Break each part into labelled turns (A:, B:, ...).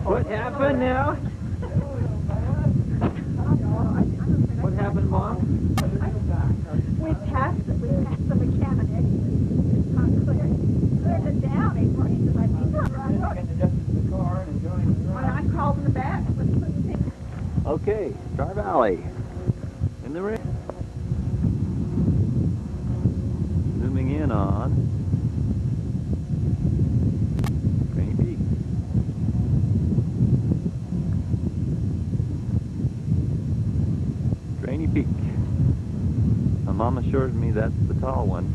A: What happened now? What happened, Mom?
B: We passed the mechanic. It's not clear. Cleared it down. He braced it. I think I'm right. When I called in the back,
A: Okay, Star Valley. In the ring. Zooming in on Draney Peak. Draney Peak. My mom assures me that's the tall one.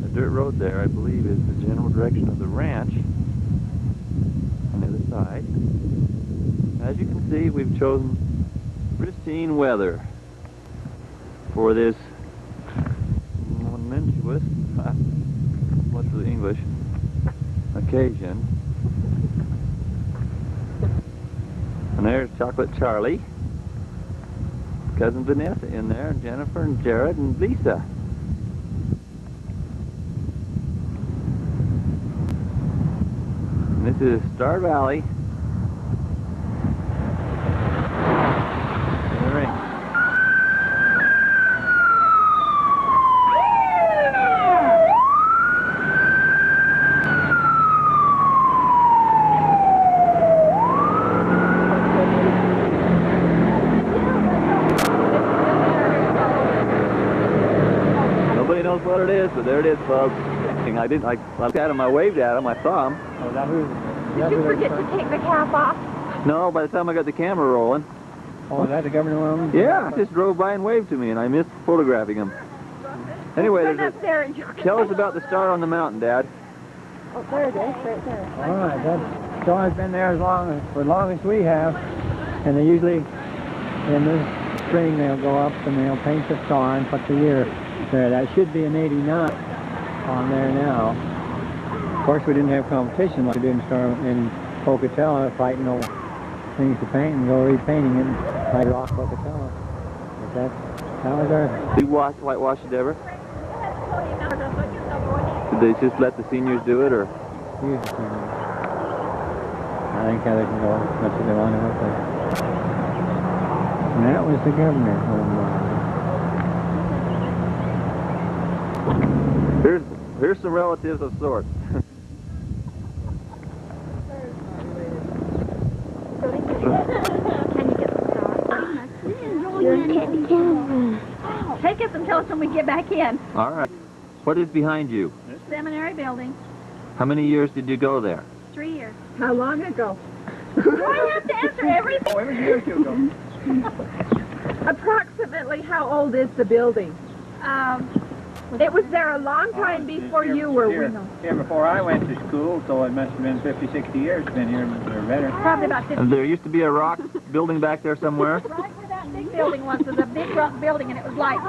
A: The dirt road there, I believe, is the general direction of the ranch on the other side. As you can see, we've chosen pristine weather for this momentous, what's the English, occasion. And there's Chocolate Charlie, Cousin Vanessa in there, and Jennifer and Jared and Lisa. And this is Star Valley. What it is, but there it is, folks. I looked at him, I waved at him, I saw him.
B: Oh, did you forget to take the cap off?
A: No, by the time I got the camera rolling.
C: Oh, is that the governor one?
A: Yeah, just drove by and waved to me, and I missed photographing him. Anyway, tell us about the star on the mountain, Dad.
B: Oh, there it is, right there.
C: All right, that star's been there for as long as we have, and they usually, in the spring, they'll go up and they'll paint the star and put the year there. That should be an 89 on there now. Of course, we didn't have competition like we did in Pocatello, fighting over things to paint and go repainting it like Rock Pocatello. But that was our...
A: Did you whitewash it ever? Did they just let the seniors do it, or?
C: Use the seniors. I think how they can go as much as they want to with it. And that was the governor home.
A: Here's some relatives of sorts.
B: Take us and tell us when we get back in.
A: All right. What is behind you?
B: Seminary building.
A: How many years did you go there?
B: 3 years.
D: How long ago?
B: Do I have to answer everything?
C: Oh, every year or two ago.
D: Approximately how old is the building? It was there a long time before you were with us.
C: Here before I went to school, so it must have been 50, 60 years been here or better.
B: Probably about 50.
A: And there used to be a rock building back there somewhere?
B: Right where that big building was. There was a big rock building, and it was like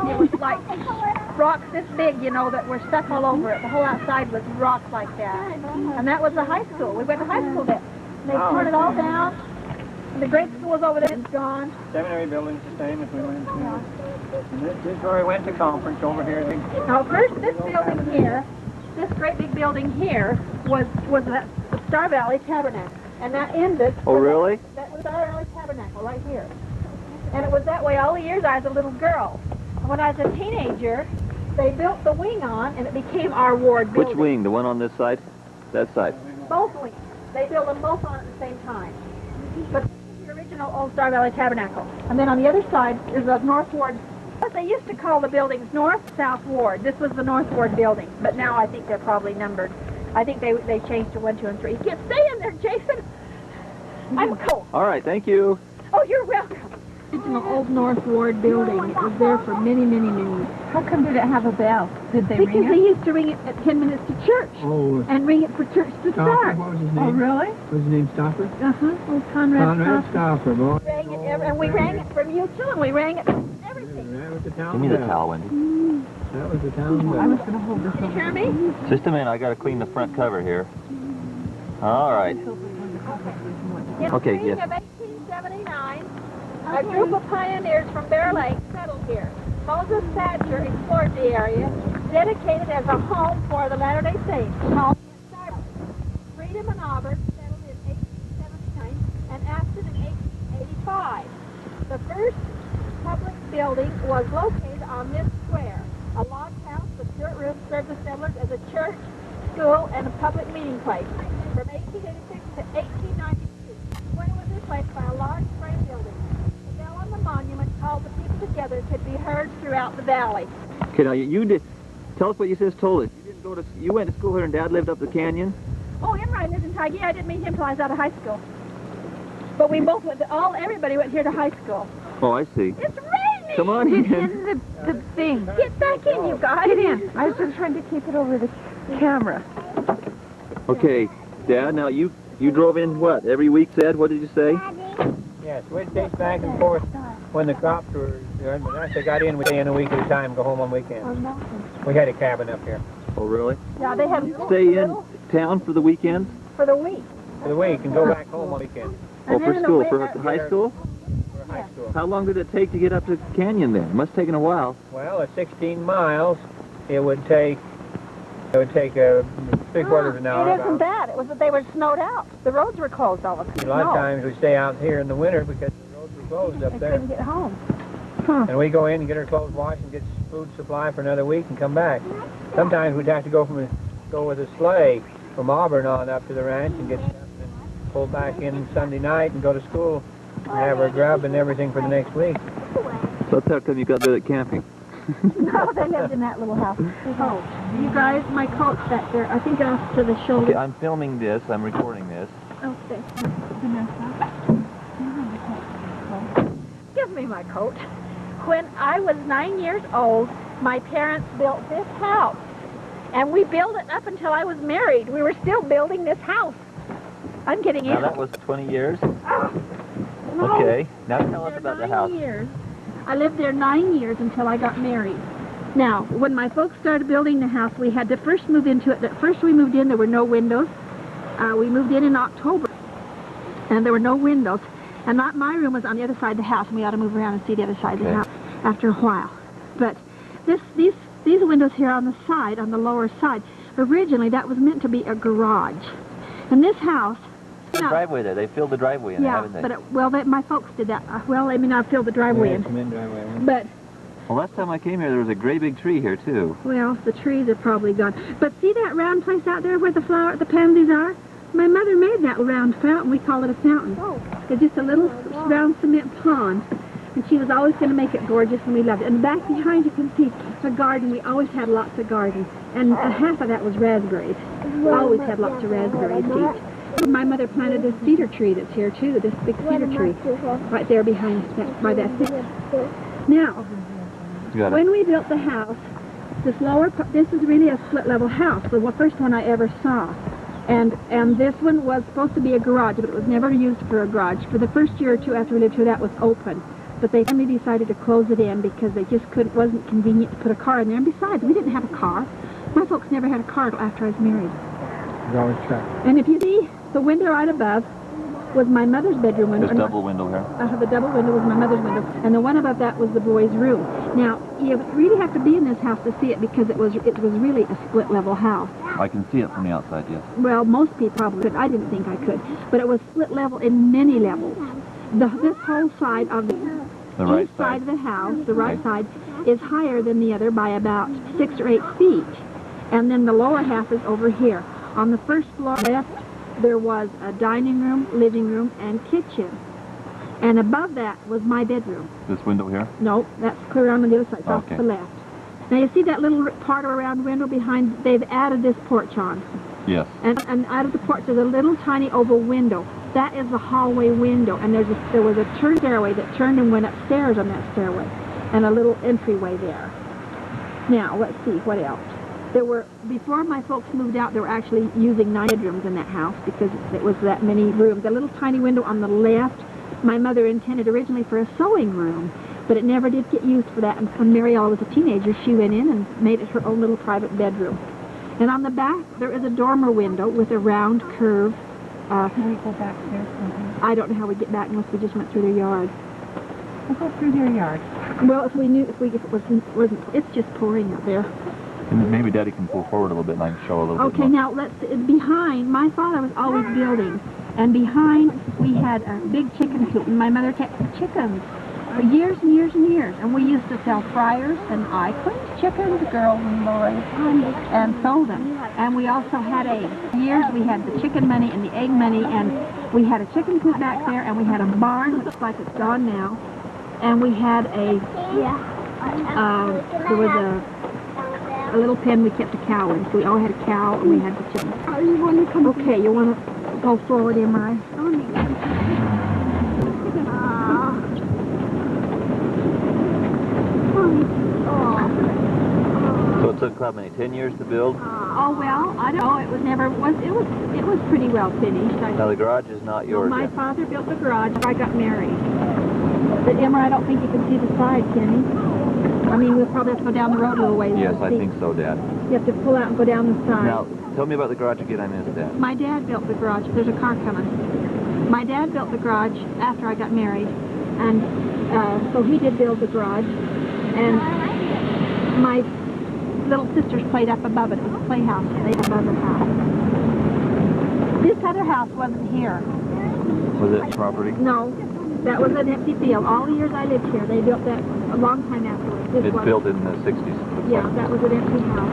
B: rocks this big, you know, that were stuck all over it. The whole outside was rocks like that. And that was the high school. We went to high school there. They torn it all down. And the grade school was over there. It's gone.
C: Seminary building's the same as we went to. And this is where we went to conference over here.
B: Now, first, this building here, this great big building here, was that Star Valley Tabernacle. And that ended...
A: Oh, really?
B: That was Star Valley Tabernacle right here. And it was that way all the years I was a little girl. And when I was a teenager, they built the wing on, and it became our ward building.
A: Which wing? The one on this side? That side?
B: Both wings. They built them both on at the same time. But this is the original old Star Valley Tabernacle. And then on the other side is the North Ward. They used to call the buildings North, South Ward. This was the North Ward building. But now I think they're probably numbered. I think they changed to 1, 2, and 3. You can't stay in there, Jason. I'm cold.
A: All right, thank you.
B: Oh, you're welcome.
D: Original old North Ward building. It was there for many, many years.
E: How come did it have a bell? Did they
B: Because
E: ring
B: they
E: it?
B: used to ring it at 10 minutes to church.
C: Oh,
B: And ring it for church to start.
C: What was his name?
E: Oh, really?
C: Was his name Stopper?
B: Uh-huh. Oh, Conrad
C: Stopper, boy.
B: Rang it and we rang it from you, too, and we rang it from everything.
C: That was the town
A: Give me the
C: bell.
A: towel, Wendy.
C: That was the town bell.
E: I was going to hold this
B: You
E: over.
B: hear me?
A: Just a minute, I got to clean the front cover here. All right. Okay,
B: In
A: yes.
B: the spring of 1879, a group of pioneers from Bear Lake settled here. Moses Thatcher explored the area, dedicated as a home for the Latter-day Saints. Freedom and Auburn settled in 1879. The first public building was located on this square. A log house with dirt roofs served the settlers as a church, school, and a public meeting place. From 1886 to 1892, when it was replaced by a large frame building. The bell on the monument called the people together could be heard throughout the valley.
A: Okay, now you did. Tell us what you just told us. You didn't go to. You went to school here, and Dad lived up the canyon.
B: Oh, Imri lived in Tigay. I didn't meet him until I was out of high school. But we both went. Everybody went here to high school.
A: Oh, I see.
B: It's raining.
A: Come on
E: Get
A: in.
E: in the thing.
B: Get back in, you guys.
E: Get in. I was just trying to keep it over the camera.
A: Okay, Dad. Now you drove in what every week? Said what did you say?
C: Yes, we'd take back and forth when the crops were good, but once they got in, we'd stay in a week at a time, go home on weekends. We had a cabin up here
A: Oh, really?
B: Yeah, they have
A: Stay in town for the weekends?
B: for the week.
C: for the week and go back home on weekends
A: Oh,
B: And
A: for
B: then in the
A: school,
B: winter-
A: for high school?
C: for high school.
A: How long did it take to get up to the canyon then? It must have taken a while.
C: Well, at 16 miles, it would take three-quarters of an hour.
B: It isn't
C: about.
B: that. It was that they were snowed out. The roads were closed all the time.
C: A lot of times we stay out here in the winter because the roads were closed up
B: They
C: there.
B: couldn't get home.
C: And we go in and get our clothes washed and get food supply for another week and come back. Sometimes we'd have to go with a sleigh from Auburn on up to the ranch and get stuff and pull back in Sunday night and go to school and have our grub and everything for the next week.
A: So that's how come you got good at camping.
B: No, they lived in that little house. Oh, you guys, my coat's back there. I think off to the shoulder.
A: Okay, I'm filming this. I'm recording this.
B: Okay. Give me my coat. When I was 9 years old, my parents built this house. And we built it up until I was married. We were still building this house. I'm getting
A: Now
B: in.
A: that was 20 years.
B: No.
A: Okay. Now tell us about the house.
B: 9 years. I lived there 9 years until I got married. Now, when my folks started building the house, we had to first move into it. At first we moved in, there were no windows. We moved in October, and there were no windows. And my room was on the other side of the house, and we had to move around and see the other side of the house after a while. But these windows here on the side, on the lower side, originally that was meant to be a garage. And this house...
A: The driveway there. They filled the driveway in, haven't they?
B: But my folks did that. Well, they may not fill the driveway in. But,
A: Well, last time I came here, there was a great big tree here, too.
B: well, the trees are probably gone. But see that round place out there where the pansies are? My mother made that round fountain. We call it a fountain. Oh. It's just a little round cement pond. And she was always going to make it gorgeous, and we loved it. And back behind you can see a garden. We always had lots of gardens. And half of that was raspberries. Always had lots of raspberry seeds. My mother planted this cedar tree that's here too, this big cedar tree, right there behind by that thing. Now, when we built the house, this is really a split level house, the first one I ever saw. And this one was supposed to be a garage, but it was never used for a garage. For the first year or two after we lived here, that was open. But they finally decided to close it in because they just wasn't convenient to put a car in there. And besides, we didn't have a car. My folks never had a car until after I was married. And if you see, the window right above was my mother's bedroom window.
A: There's double window here.
B: The double window was my mother's window, and the one above that was the boys' room. Now, you really have to be in this house to see it because it was really a split-level house.
A: I can see it from the outside, yes.
B: Well, most people probably could. I didn't think I could. But it was split-level in many levels. This whole side of the
A: right
B: east side of the house, the right side, is higher than the other by about 6 or 8 feet. And then the lower half is over here. On the first floor left, there was a dining room, living room, and kitchen. And above that was my bedroom.
A: This window here?
B: No, that's clear around on the other side, it's off to the left. Now you see that little part of a round window behind, they've added this porch on.
A: Yes.
B: And out of the porch there's a little tiny oval window. That is the hallway window, and there was a turn stairway that turned and went upstairs on that stairway, and a little entryway there. Now, let's see, what else? Before my folks moved out, they were actually using 9 bedrooms in that house because it was that many rooms. A little tiny window on the left, my mother intended originally for a sewing room, but it never did get used for that. And when Mariella was a teenager, she went in and made it her own little private bedroom. And on the back, there is a dormer window with a round curve.
E: Can we go back there?
B: I don't know how we get back unless we just went through their yard.
E: We'll go through their yard.
B: Well, if it wasn't, it's just pouring out there.
A: And maybe Daddy can pull forward a little bit and I can show a little bit more.
B: Okay, now behind, my father was always building, and behind we had a big chicken coop, and my mother kept chickens. years and years and years. And we used to sell fryers, and I cleaned chickens, girls and boys, and sold them. And we also had eggs. For years we had the chicken money and the egg money, and we had a chicken coop back there, and we had a barn, which looks like it's gone now. And we had there was a little pen we kept a cow in. So we all had a cow, and we had the chicken.
D: Oh, you want to come?
B: Okay, you want to go forward, Imri?
A: So it took how many, 10 years to build?
B: Oh well, I don't know. It was never it was pretty well finished.
A: Now the garage is not yours.
B: My
A: then.
B: father built the garage after I got married. But Imri, I don't think you can see the side, can you? I mean, we'll probably have to go down the road a little ways.
A: Yes,
B: to
A: I
B: see.
A: think so, Dad.
B: You have to pull out and go down the side.
A: Now, tell me about the garage again. I missed that.
B: My dad built the garage. There's a car coming. My dad built the garage after I got married, and so he did build the garage. And my little sisters played up above it. It was a playhouse. They above the house. This other house wasn't here.
A: Was it property?
B: No, that was an empty field. All the years I lived here, they built that a long time afterwards. This
A: It's
B: was,
A: built in the 60s.
B: yeah, that was an empty house.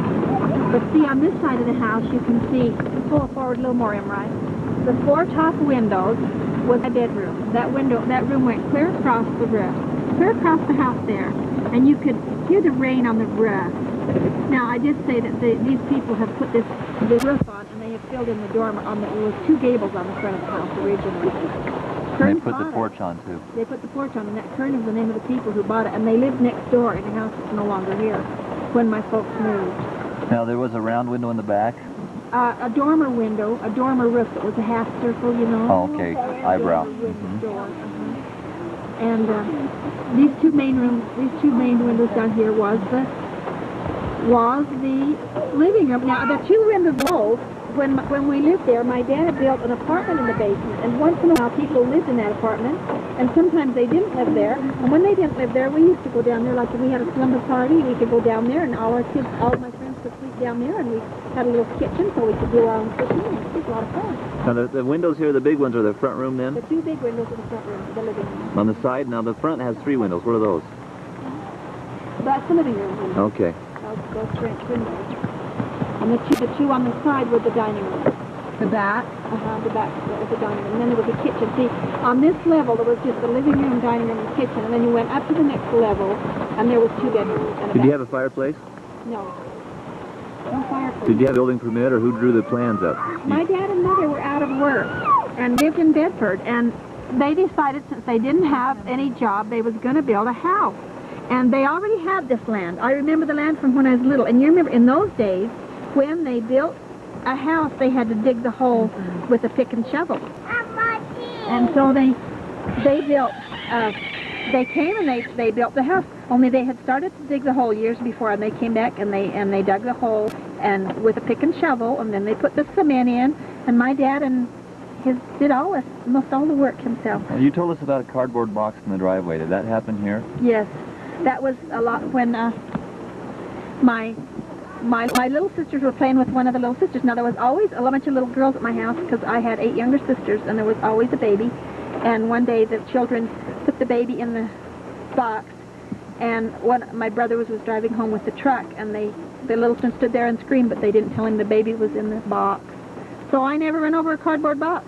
B: But see, on this side of the house, you can see, pull forward a little more, Imri. The 4 top windows was a bedroom. That room went clear across the roof, clear across the house there, and you could hear the rain on the roof. Now, I did say that these people have put this roof on, and they have filled in the dormer on the, there was 2 gables on the front of the house originally.
A: They put the porch on, too.
B: They put the porch on, and that Kern is the name of the people who bought it, and they lived next door in a house that's no longer here when my folks moved.
A: Now, there was a round window in the back?
B: A dormer window, a dormer roof that was a half circle, you know.
A: Oh, okay. Eyebrow.
B: Door. And these two main windows down here was the living room. Now, the 2 windows below, when we lived there, my dad built an apartment in the basement, and once in a while people lived in that apartment, and sometimes they didn't live there, and when they didn't live there, we used to go down there, like if we had a slumber party, we could go down there, and all my friends could sleep down there, and we had a little kitchen so we could do our own cooking, and it was a lot of fun.
A: Now, the windows here, the big ones, are the front room then?
B: The 2 big windows in the front room, the living room.
A: On the side, now the front has 3 windows. What are those?
B: That's the living room window.
A: Okay.
B: Those French windows. And the two on the side were the dining room.
E: The back?
B: The back, that was the dining room. And then there was a kitchen. See, on this level, there was just the living room, dining room, and kitchen. And then you went up to the next level, and there was 2 bedrooms. And
A: Did you have a fireplace?
B: No. No fireplace.
A: Did you have a building permit, or who drew the plans up?
B: My dad and mother were out of work and lived in Bedford. And they decided, since they didn't have any job, they was going to build a house. And they already had this land. I remember the land from when I was little. And you remember, in those days, when they built a house, they had to dig the hole with a pick and shovel. And so they built, they came and they built the house. Only they had started to dig the hole years before, and they came back and they dug the hole and with a pick and shovel, and then they put the cement in. And my dad and did almost all the work himself.
A: Well, you told us about a cardboard box in the driveway. Did that happen here?
B: Yes, that was a lot when my little sisters were playing with one of the little sisters. Now, there was always a bunch of little girls at my house because I had 8 younger sisters, and there was always a baby. And one day the children put the baby in the box, and my brother was driving home with the truck, and the little one stood there and screamed, but they didn't tell him the baby was in the box. So I never ran over a cardboard box.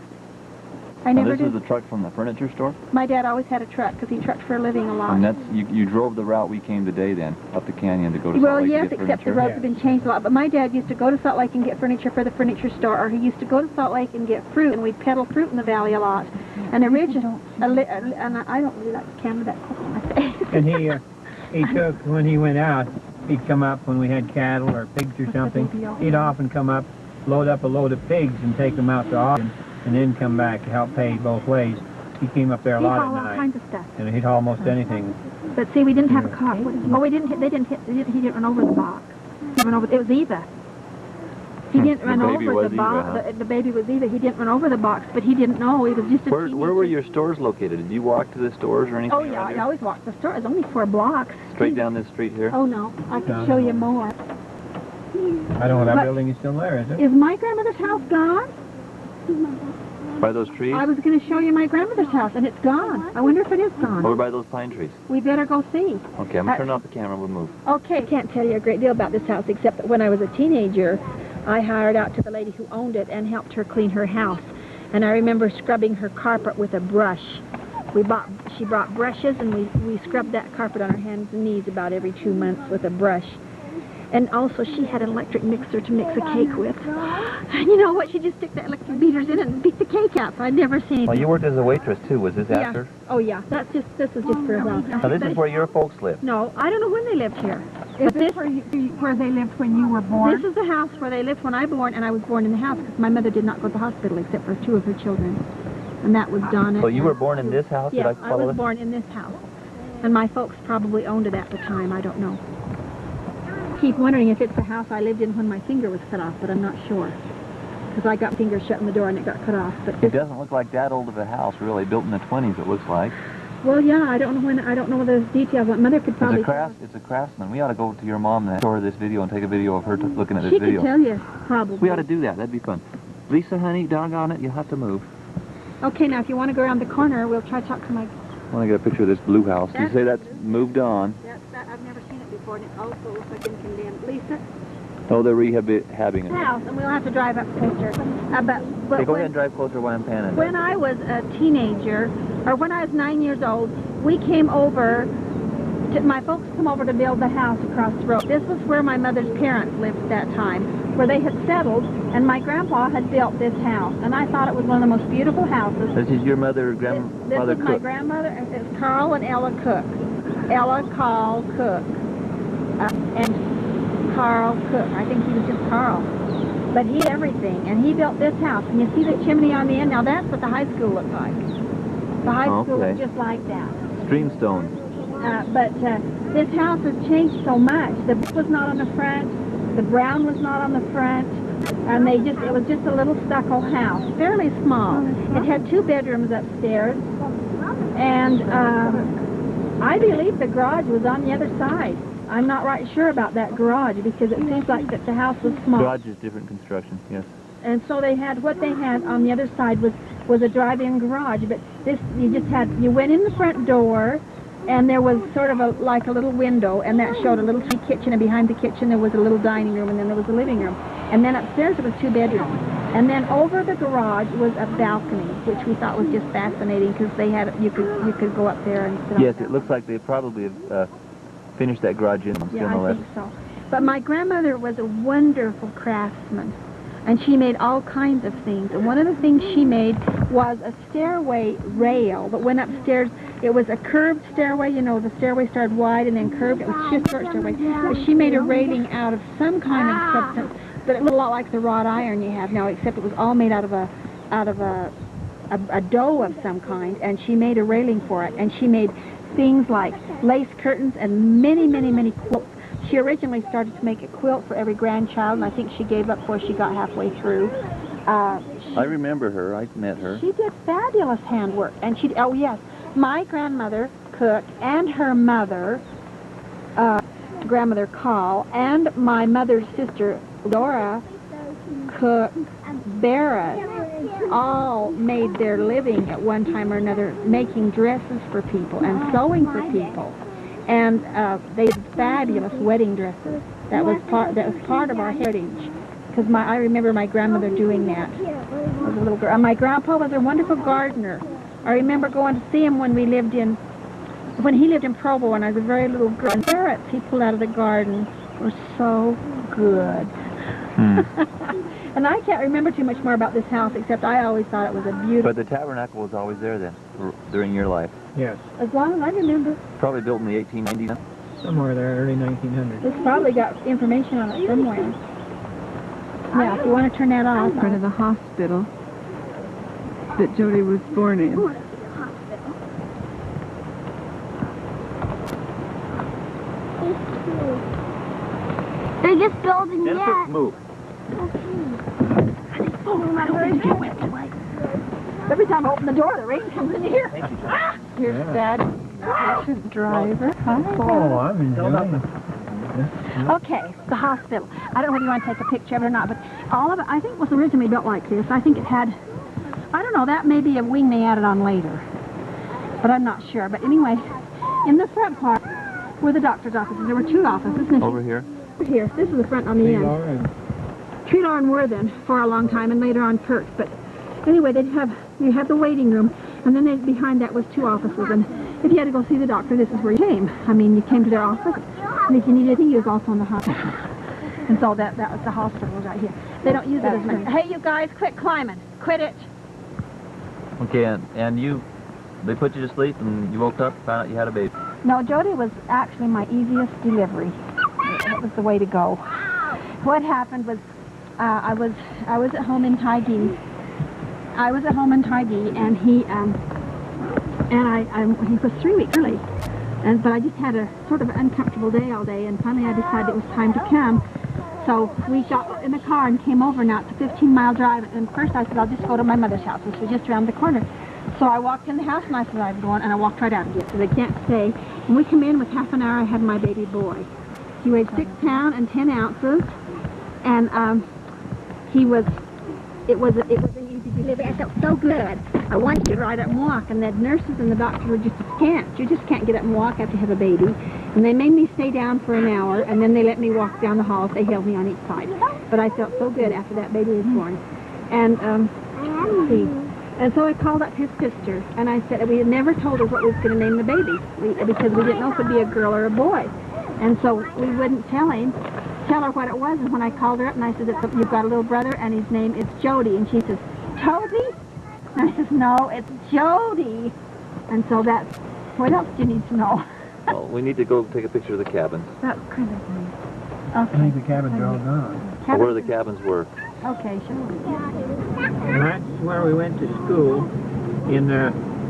B: I never
A: This
B: did.
A: is the truck from the furniture store?
B: My dad always had a truck because he trucked for a living a lot.
A: And that's, you drove the route we came today then, up the canyon to go to
B: Well,
A: Salt Lake
B: yes,
A: to get
B: except the
A: furniture?
B: roads have been changed a lot. But my dad used to go to Salt Lake and get furniture for the furniture store, or he used to go to Salt Lake and get fruit, and we'd peddle fruit in the valley a lot. And originally, and I don't really like to camera that close on my face.
C: And he took, when he went out, he'd come up when we had cattle or pigs or something. He'd often come up, load up a load of pigs and take them out to auction, and then come back to help pay both ways. He came up there a lot at
B: all
C: night.
B: kinds of stuff.
C: And he'd haul almost anything.
B: But see, we didn't have a car. Oh, we didn't. He didn't run over the box. He run over. It was Eva. He didn't run
A: The baby
B: over
A: was
B: the
A: Eva,
B: box.
A: huh?
B: The baby was Eva. He didn't run over the box, but he didn't know. He was just a
A: Where
B: teenager.
A: were your stores located? Did you walk to the stores or anything?
B: Oh yeah, I always walked the store. It was only 4 blocks.
A: Straight down this street here?
B: Oh no, I can show you more.
C: I don't know, that
B: But-
C: building is still there, is it?
B: Is my grandmother's house gone?
A: By those trees?
B: I was going to show you my grandmother's house, and it's gone. I wonder if it is gone.
A: Over by those pine trees.
B: We better go see.
A: Okay, I'm going to turn off the camera and we'll move.
B: Okay, I can't tell you a great deal about this house, except that when I was a teenager, I hired out to the lady who owned it and helped her clean her house. And I remember scrubbing her carpet with a brush. She brought brushes, and we scrubbed that carpet on our hands and knees about every 2 months with a brush. And also, she had an electric mixer to mix a cake with. And you know what? She just stick the electric beaters in and beat the cake up. I'd never seen it.
A: Well, you worked as a waitress, too. Was this after?
B: Oh, yeah. This was just for a while.
A: Now, this is where your folks live.
B: No, I don't know when they lived here.
E: Is this where they lived when you were born?
B: This is the house where they lived when I was born, and I was born in the house because my mother did not go to the hospital except for 2 of her children. And that was Donna.
A: So you were born in this house?
B: Yes,
A: Did I
B: I
A: follow
B: was
A: it?
B: born in this house. And my folks probably owned it at the time. I don't know. I keep wondering if it's the house I lived in when my finger was cut off, but I'm not sure. Because I got my finger shut in the door and it got cut off. But
A: It doesn't look like that old of a house, really. Built in the 20s, it looks like.
B: well, yeah, I don't know when. I don't know the details. My mother could probably.
A: It's a craftsman. We ought to go to your mom and show her this video and take a video of her looking at this
B: She
A: video.
B: could tell you, probably.
A: We ought to do that. That'd be fun. Lisa, honey, doggone it, you'll have to move.
B: Okay, now if you want to go around the corner, we'll try to talk to my.
A: I want to get a picture of this blue house. You say that's moved on.
B: I've never seen it before, and it also looks like it's condemned. Lisa,
A: Oh, they're rehabbing it.
B: house, and we'll have to drive up closer. But
A: Hey, go ahead and drive closer while I'm panning.
B: when I was a teenager, or when I was 9 years old, we came over. My folks come over to build the house across the road. This was where my mother's parents lived at that time, where they had settled, and my grandpa had built this house, and I thought it was one of the most beautiful houses.
A: This is your mother,
B: This
A: grandmother
B: was my
A: Cook.
B: grandmother, and it's Carl and Ella Cook. Ella Carl Cook. And Carl Cook. I think he was just Carl. But he did everything, and he built this house. And you see the chimney on the end? Now that's what the high school looked like. The high school
A: Okay.
B: was just like that.
A: Streamstone.
B: But this house has changed so much. The brick was not on the front. The brown was not on the front. And it was just a little stucco house, fairly small. It had 2 bedrooms upstairs. And I believe the garage was on the other side. I'm not right sure about that garage because it seems like that the house was small.
A: Garage is different construction, yes.
B: And so what they had on the other side was a drive-in garage. But this, you went in the front door, and there was sort of like a little window, and that showed a little kitchen, and behind the kitchen there was a little dining room, and then there was a living room. And then upstairs there was 2 bedrooms. And then over the garage was a balcony, which we thought was just fascinating because you could go up there and sit on
A: Yes,
B: the
A: it looks like they probably have finished that garage in still
B: Yeah,
A: no
B: I
A: less.
B: think so. But my grandmother was a wonderful craftsman, and she made all kinds of things. And one of the things she made was a stairway rail that went upstairs. It was a curved stairway, the stairway started wide and then curved. It was just a short stairway. But she made a railing out of some kind of substance, but it looked a lot like the wrought iron you have now, except it was all made out of a dough of some kind, and she made a railing for it. And she made things like lace curtains and many, many, many quilts. She originally started to make a quilt for every grandchild, and I think she gave up before she got halfway through.
A: I remember her. I met her.
B: She did fabulous handwork, and oh yes, my grandmother Cook and her mother, grandmother Carl, and my mother's sister Laura Cook Barrett all made their living at one time or another making dresses for people and sewing for people. And they did fabulous wedding dresses. That was part of our heritage. Because I remember my grandmother doing that as a little girl. And my grandpa was a wonderful gardener. I remember going to see him when he lived in Provo when I was a very little girl. And carrots he pulled out of the garden were so good. And I can't remember too much more about this house, except I always thought it was a beautiful...
A: But the tabernacle was always there then, during your life.
C: Yes,
B: As long as I remember.
A: Probably built in the 1890s.
C: somewhere there, early 1900s.
B: It's probably got information on it somewhere. Now, if you want to turn that off...
E: In front of the hospital that Jody was born in.
F: They're just building yet.
A: Move.
B: Every time I open the door, the rain comes in here.
E: Here's Dad, patient driver.
C: Oh, I'm enjoying it.
B: Okay, the hospital. I don't know whether you want to take a picture of it or not, but all of it, I think, was originally built like this. I think it had I don't know, that may be a wing they added on later. But I'm not sure. But anyway, in the front part were the doctor's offices. There were 2 offices.
A: Over here?
B: Over here. This is the front on the end. Treelor and Worthen for a long time, and later on Kirk. But anyway, you have the waiting room, and then behind that was 2 offices. And if you had to go see the doctor, this is where you came. I mean, you came to their office, and if you needed anything, you was also in the hospital. And so that was the hospital right here. They don't use it as much. Hey, you guys, quit climbing. Quit it.
A: Okay, and they put you to sleep, and you woke up, found out you had a baby.
B: No, Jody was actually my easiest delivery. That was the way to go. What happened was, I was at home in Taigi. And he was 3 weeks early. But I just had a sort of uncomfortable day all day, and finally I decided it was time to come. So we got in the car and came over. Now it's a 15-mile drive, and first I said, I'll just go to my mother's house, which was just around the corner. So I walked in the house, and I said, I'm going, and I walked right out again, so they can't stay. When we come in, with half an hour, I had my baby boy. He weighed 6 pounds and 10 ounces, and it was an easy delivery. I felt so good. I wanted to ride up and walk, and the nurses and the doctor were just scant. You just can't get up and walk after you have a baby. And they made me stay down for an hour, and then they let me walk down the halls. They held me on each side. But I felt so good after that baby was born. And, let's see. And so I called up his sister, and I said, we had never told her what we was going to name the baby, because we didn't know if it would be a girl or a boy. And so we wouldn't tell her what it was. And when I called her up and I said, you've got a little brother, and his name is Jody. And she says, Toby? And I says, no, it's Jody. And so that's, what else do you need to know?
A: Well, we need to go take a picture of the cabins.
B: That's kind of nice. Okay.
C: I think the cabins are all gone.
A: Or where the cabins were.
B: Okay, sure.
C: And that's where we went to school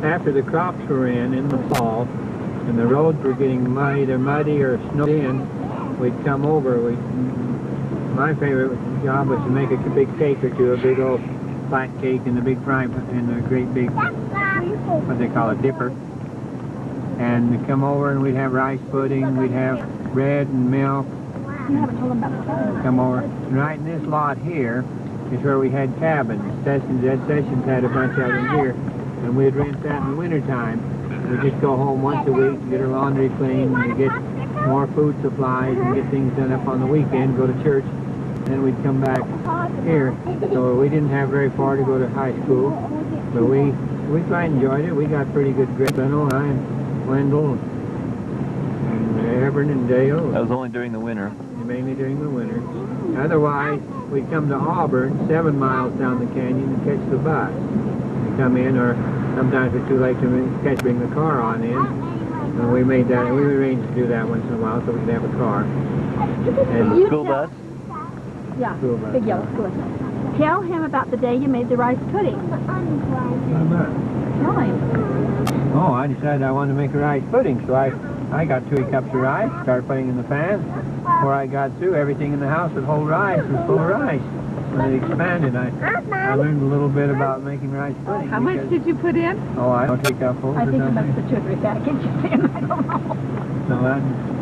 C: after the crops were in the fall, and the roads were getting either muddy or snowed in. We'd come over. My favorite job was to make a big cake or two, a big old flat cake in the big frying pan, in a great big, what they call a dipper. And we'd come over and we'd have rice pudding, we'd have bread and milk.
B: You haven't told them about the cabin.
C: Come over. Right in this lot here is where we had cabins. Sessions had a bunch of them here. And we'd rent that in the wintertime. We'd just go home once a week to get our laundry clean, and to get more food supplies, and get things done up on the weekend, go to church. And then we'd come back here. So we didn't have very far to go to high school. But we quite enjoyed it. We got pretty good grades. I know, I and Wendell and Everett and Dale.
A: That was only during the winter.
C: Mainly during the winter. Otherwise, we'd come to Auburn, 7 miles down the canyon, and catch the bus. We come in, or sometimes it's too late to bring the car on in. And we arranged to do that once in a while so we could have a car. And
A: The school bus?
B: Yeah,
C: School bus.
B: big yellow school bus. Tell him about the day you made the rice pudding. Tell him.
C: Oh, I decided I wanted to make a rice pudding, so I got 3 cups of rice, started putting in the pan. Before I got through, everything in the house with whole rice was full of rice. When it expanded, I learned a little bit about making rice pudding.
D: How much did you put in?
C: Oh, I don't take up full.
B: I think you must put 2 or 3 packets in. I don't know.
C: So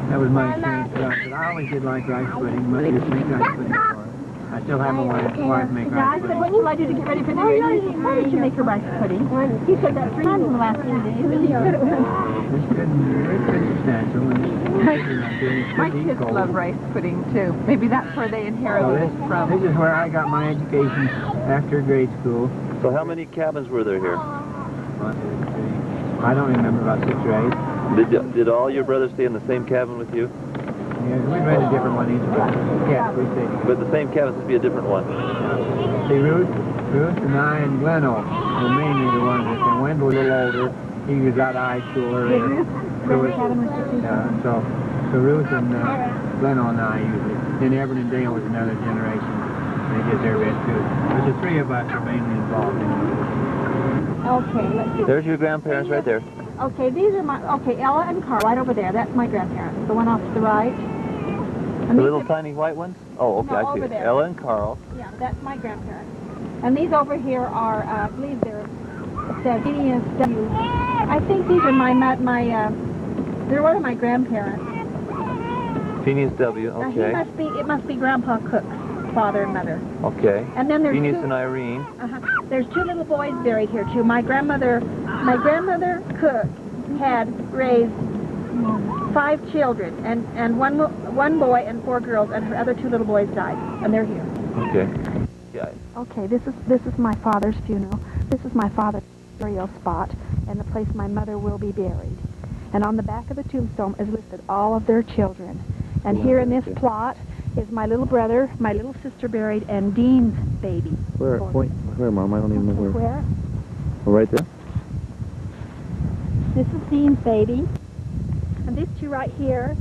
C: that was my experience. But I always did like rice pudding. Mother used to make rice pudding for us. I still have a wife make
B: Yeah, I
C: rice
B: said,
C: pudding.
B: what shall I do to get ready for the year? He said, why don't you make a rice pudding? He said that 3 times in the last few days.
C: It's good substantial.
D: My kids love rice pudding too. Maybe that's where they inherited it from.
C: This is where I got my education after grade school.
A: So how many cabins were there here?
C: I don't remember, about 6 or 8.
A: Did all your brothers stay in the same cabin with you?
C: Yeah, we read a different one each, but yes, we stayed.
A: But the same cabin, this would be a different one.
C: See, Ruth and I and Gleno were mainly the ones that, and Wendell was a little older. He was out of high school earlier. So Ruth and Gleno and I usually. Then Everett and Dale was another generation. They did their best too. But the 3 of us are mainly involved in it.
B: Okay, let's see.
A: There's your grandparents right there.
B: Okay, these are Ella and Carl right over there. That's my grandparents. The one off to the right.
A: The little tiny white ones? Oh, okay,
B: No,
A: I see
B: over
A: it.
B: there.
A: Ella and Carl.
B: Yeah, that's my grandparents. And these over here are, I believe they're Phineas W. I think these are they're one of my grandparents.
A: Phineas W.
B: Now,
A: Okay.
B: it must be Grandpa Cook. father and mother.
A: Okay.
B: And then there's
A: Venus
B: two,
A: and Irene.
B: there's two little boys buried here too. My grandmother Cook had raised 5 children, and one boy and 4 girls, and her other 2 little boys died, and they're here.
A: Okay. Yeah.
B: Okay, this is my father's funeral. This is my father's burial spot, and the place my mother will be buried. And on the back of the tombstone is listed all of their children. And here in this plot is my little brother, my little sister buried, and Dean's baby.
A: Where, Mom? I don't even know where.
B: Where?
A: Oh, right there?
B: This is Dean's baby. And these 2 right here,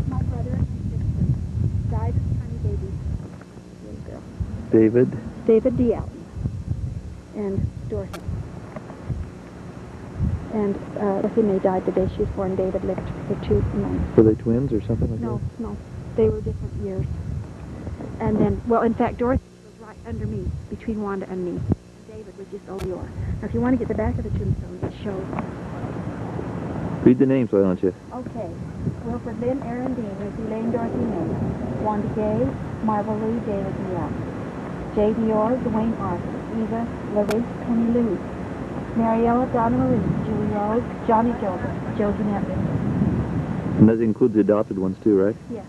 B: my brother and my sister, died as tiny babies.
A: David
B: D. Allen and Dorothy. And Dorothy May died the day she was born. David lived for 2 months.
A: Were they twins or something like
B: No, they were different years. And then, well, in fact, Dorothy was right under me, between Wanda and me. David was just over yours. Now, if you want to get the back of the tombstone, it shows.
A: Read the names, why don't you?
B: Okay. Wilfred Lynn, Aaron Dean, Ruthie Lane, Dorothy May, Wanda Gay, Marvel Lee, David Young, J. Dior, Dwayne Arthur, Eva Larisse, Penny Lou, Mariella, Donna Marie, Julie Rose, Johnny Joseph, Josie Neville.
A: And that includes the adopted ones too, right?
B: Yes.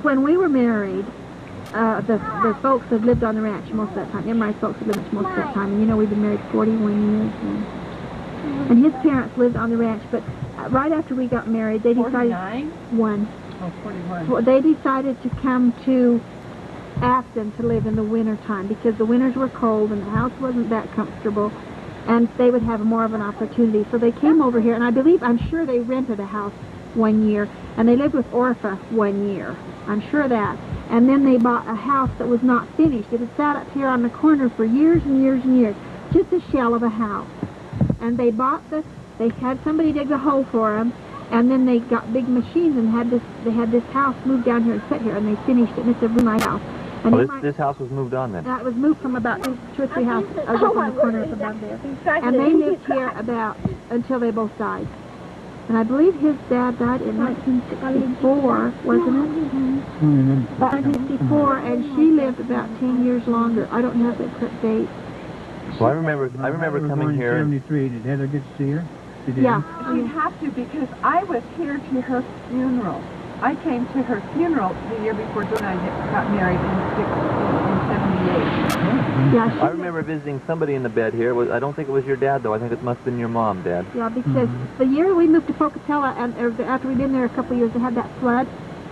B: When we were married, the folks had lived on the ranch most of that time. Imri's folks had lived most of that time. And you know, we've been married 41 years now. And his parents lived on the ranch, but right after we got married, they decided... 41.
C: Oh, 41.
B: Well, they decided to come to Afton to live in the winter time because the winters were cold and the house wasn't that comfortable, and they would have more of an opportunity. So they came over here, and I'm sure they rented a house 1 year, and they lived with Orpha 1 year. I'm sure of that. And then they bought a house that was not finished. It had sat up here on the corner for years and years and years, just a shell of a house. And they had somebody dig a hole for them, and then they got big machines and they had this house moved down here and set here, and they finished it, and it's a really nice house. And
A: this house was moved on then?
B: It was moved from about 2 or 3 houses up on the corners above there. And they lived here until they both died. And I believe his dad died in 1964, wasn't it? About 1964, and she lived about 10 years longer. I don't have the correct date.
A: Well, I remember coming here.
C: 73. Did Heather get to see her?
B: Yeah.
D: She'd have to, because I was here to her funeral. I came to her funeral the year before Joe and I got married in 78.
B: Yeah,
A: I remember visiting somebody in the bed here. I don't think it was your dad, though. I think it must have been your mom, Dad.
B: Yeah, because the year we moved to Pocatello, and after we'd been there a couple of years, they had that flood,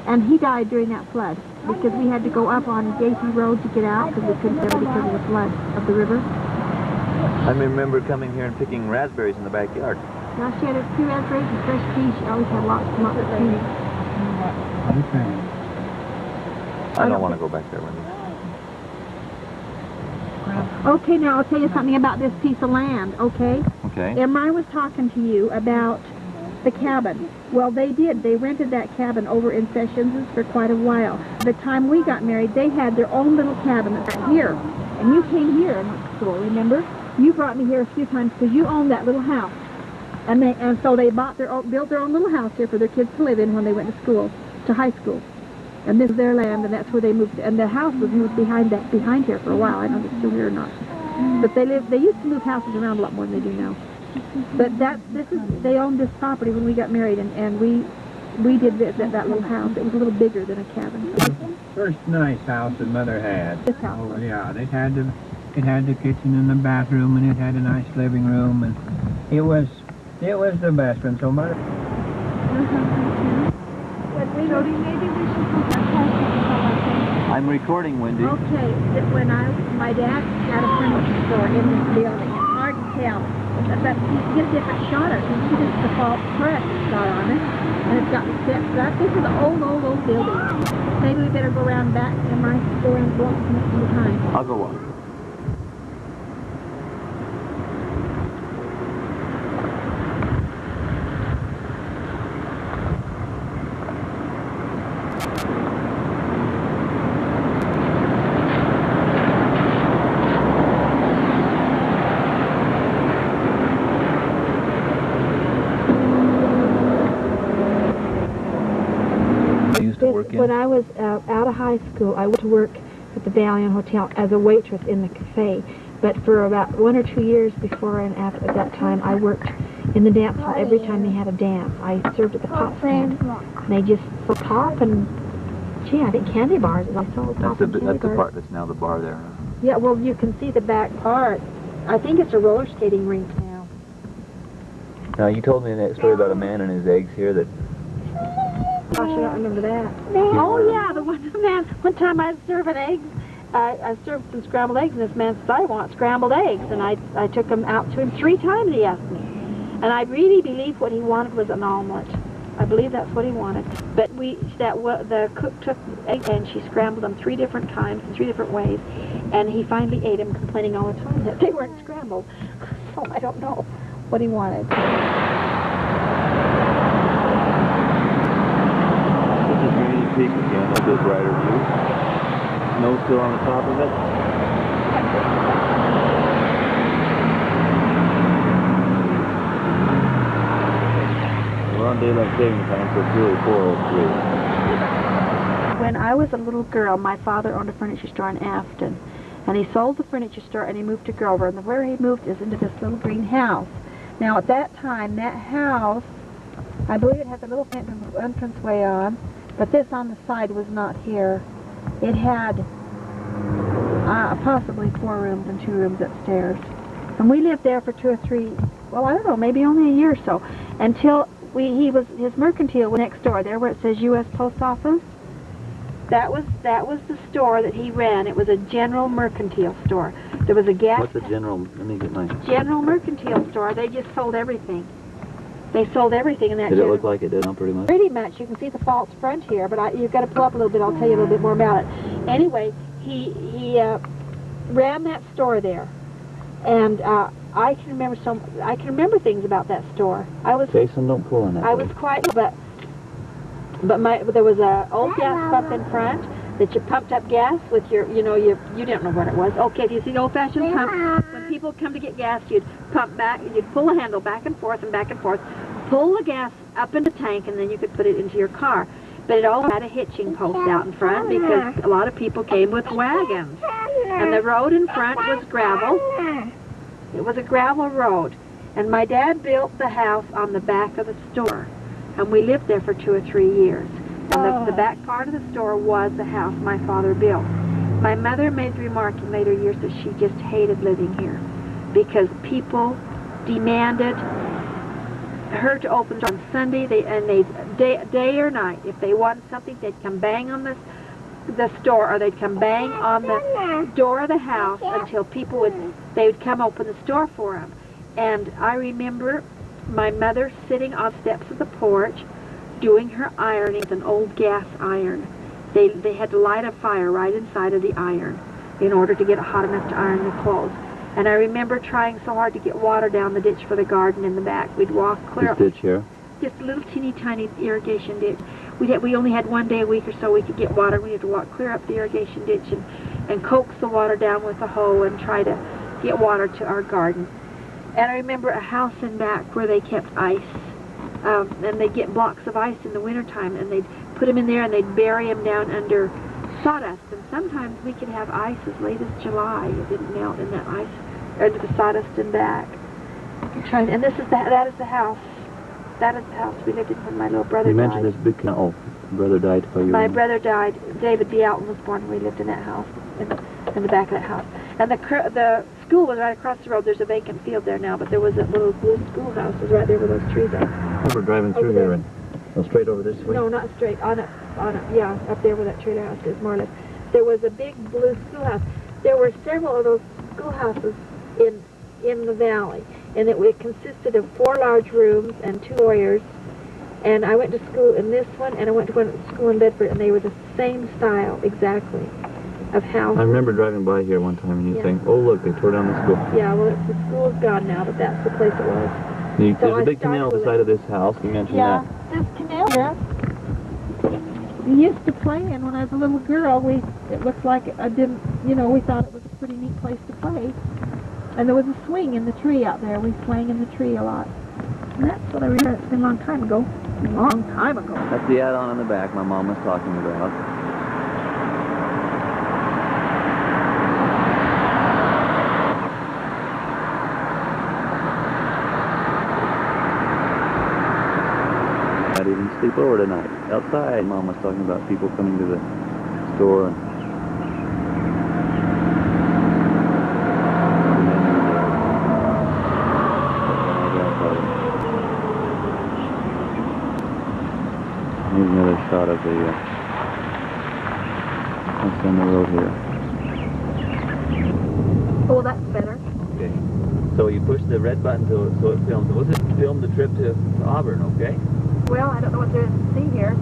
B: and he died during that flood because we had to go up on Gacy Road to get out because we couldn't get because of the flood of the river.
A: I remember coming here and picking raspberries in the backyard.
B: Yeah, she had 2 raspberries and fresh tea. She always had lots of tea.
C: Okay.
A: I don't want to go back there, Wendy.
B: Okay, now I'll tell you something about this piece of land, okay?
A: Okay.
B: Imri was talking to you about the cabin. Well, they did. They rented that cabin over in Sessions for quite a while. The time we got married, they had their own little cabin here. And you came here in school, remember? You brought me here a few times because you owned that little house. And so they built their own little house here for their kids to live in when they went to school, to high school. And this is their land, and that's where they moved. And the house was moved behind here for a while. I don't know if it's still here or not. But they used to move houses around a lot more than they do now. But they owned this property when we got married, and we did that little house. It was a little bigger than a cabin.
C: First nice house that Mother had.
B: This house.
C: Oh yeah, it had the kitchen and the bathroom, and it had a nice living room, and it was the best one. So Mother.
D: Jody, maybe we should go back.
A: I'm recording, Wendy.
B: Okay, when my dad had a furniture store in this building, it's hard to tell. But you get a different shot of it. You see this default press got on it, and it's got the steps up. This is an old building. Maybe we better go around back and go around the block some time.
A: I'll go on. again?
B: When I was out of high school, I went to work at the Valley Hotel as a waitress in the cafe. But for about 1 or 2 years before and after that time, I worked in the dance hall every time they had a dance. I served at the pop stand. And they just sold pop and, gee, I think candy bars. I sold pop and candy
A: That's the
B: bars.
A: part that's now the bar there.
B: Yeah, well, you can see the back part. I think it's a roller skating rink now.
A: Now, you told me that story about a man and his eggs here that...
B: Gosh, I don't remember that. Oh, yeah, the one time I was serving eggs. I served some scrambled eggs, and this man said, I want scrambled eggs. And I took them out to him 3 times, he asked me. And I really believe what he wanted was an omelet. I believe that's what he wanted. But the cook took eggs, and she scrambled them 3 different times, 3 different ways. And he finally ate them, complaining all the time that they weren't scrambled. So I don't know what he wanted.
A: This is Draney Peak again, a bit brighter view. Snow still on the top of it. We're on daylight saving time, so it's really 4:03.
B: When I was a little girl, my father owned a furniture store in Afton. And he sold the furniture store and he moved to Grover. And where he moved is into this little green house. Now at that time, that house, I believe it has a little entranceway on, but this on the side was not here. It had possibly 4 rooms and 2 rooms upstairs. And we lived there for 2 or 3, well, I don't know, maybe only a year or so, until his mercantile was next door, there where it says U.S. Post Office. That was the store that he ran. It was a general mercantile store. There was a gas...
A: What's a general... Let me get my...
B: General mercantile store. They just sold everything. They sold everything in that.
A: Did it look like it did, pretty much?
B: Pretty much. You can see the false front here, but you've got to pull up a little bit. I'll tell you a little bit more about it. Anyway, he ran that store there, and I can remember things about that store.
A: Jason, don't pull on that.
B: I was quite, but there was a old gas pump in front that you pumped up gas with your, you didn't know what it was. Okay, if you see the old-fashioned pump, when people come to get gas, you'd pump back, you'd pull the handle back and forth, pull the gas up in the tank, and then you could put it into your car. But it all had a hitching post out in front because a lot of people came with wagons. And the road in front was gravel. It was a gravel road. And my dad built the house on the back of the store. And we lived there for 2 or 3 years. And the back part of the store was the house my father built. My mother made the remark in later years that she just hated living here because people demanded her to open on Sunday, day or night. If they wanted something, they'd come bang on the store, or they'd come bang on the door of the house until they would come open the store for them. And I remember my mother sitting on steps of the porch doing her ironing with an old gas iron. They had to light a fire right inside of the iron in order to get it hot enough to iron the clothes. And I remember trying so hard to get water down the ditch for the garden in the back. We'd walk clear up.
A: This ditch here?
B: Just a little teeny tiny irrigation ditch. We only had 1 day a week or so we could get water. We had to walk clear up the irrigation ditch and coax the water down with a hoe and try to get water to our garden. And I remember a house in back where they kept ice. And they'd get blocks of ice in the wintertime, and they'd put them in there and they'd bury them down under sawdust. And sometimes we could have ice as late as July. It didn't melt in that ice, or the sawdust in back. And that is the house. That is the house we lived in when my little brother died.
A: You mentioned this big canal. Brother died while you were...
B: My brother died. David B. Alton was born when we lived in that house, in the back of that house. And the school was right across the road. There's a vacant field there now, but there was a little blue schoolhouse. It was right there where those trees are.
A: We're driving through here and go straight over this way?
B: No, not straight. Yeah, up there where that trailer house is, more or less. There was a big blue schoolhouse. There were several of those schoolhouses in the valley, and it consisted of 4 large rooms and 2 lawyers. And I went to school in this one, and I went to school in Bedford, and they were the same style exactly of houses.
A: I remember driving by here one time and you saying, oh look, they tore down the school.
B: Yeah, well, the school's gone now, but that's the place it was.
A: There's a big canal on the side of this house, you mentioned that.
B: Yeah, this canal here. We used to play in when I was a little girl. It looked like we thought it was a pretty neat place to play. And there was a swing in the tree out there. We swang in the tree a lot. And that's what I remember. It's been a long time ago. A long time ago.
A: That's the add-on in the back my mom was talking about. Not even sleep over tonight. Outside, Mom was talking about people coming to the store and here's another shot of the what's on the road here.
B: Oh, that's better.
A: Okay. So you push the red button so it films. Was it film the trip to Auburn, okay?
B: Well, I don't know what there is to see here.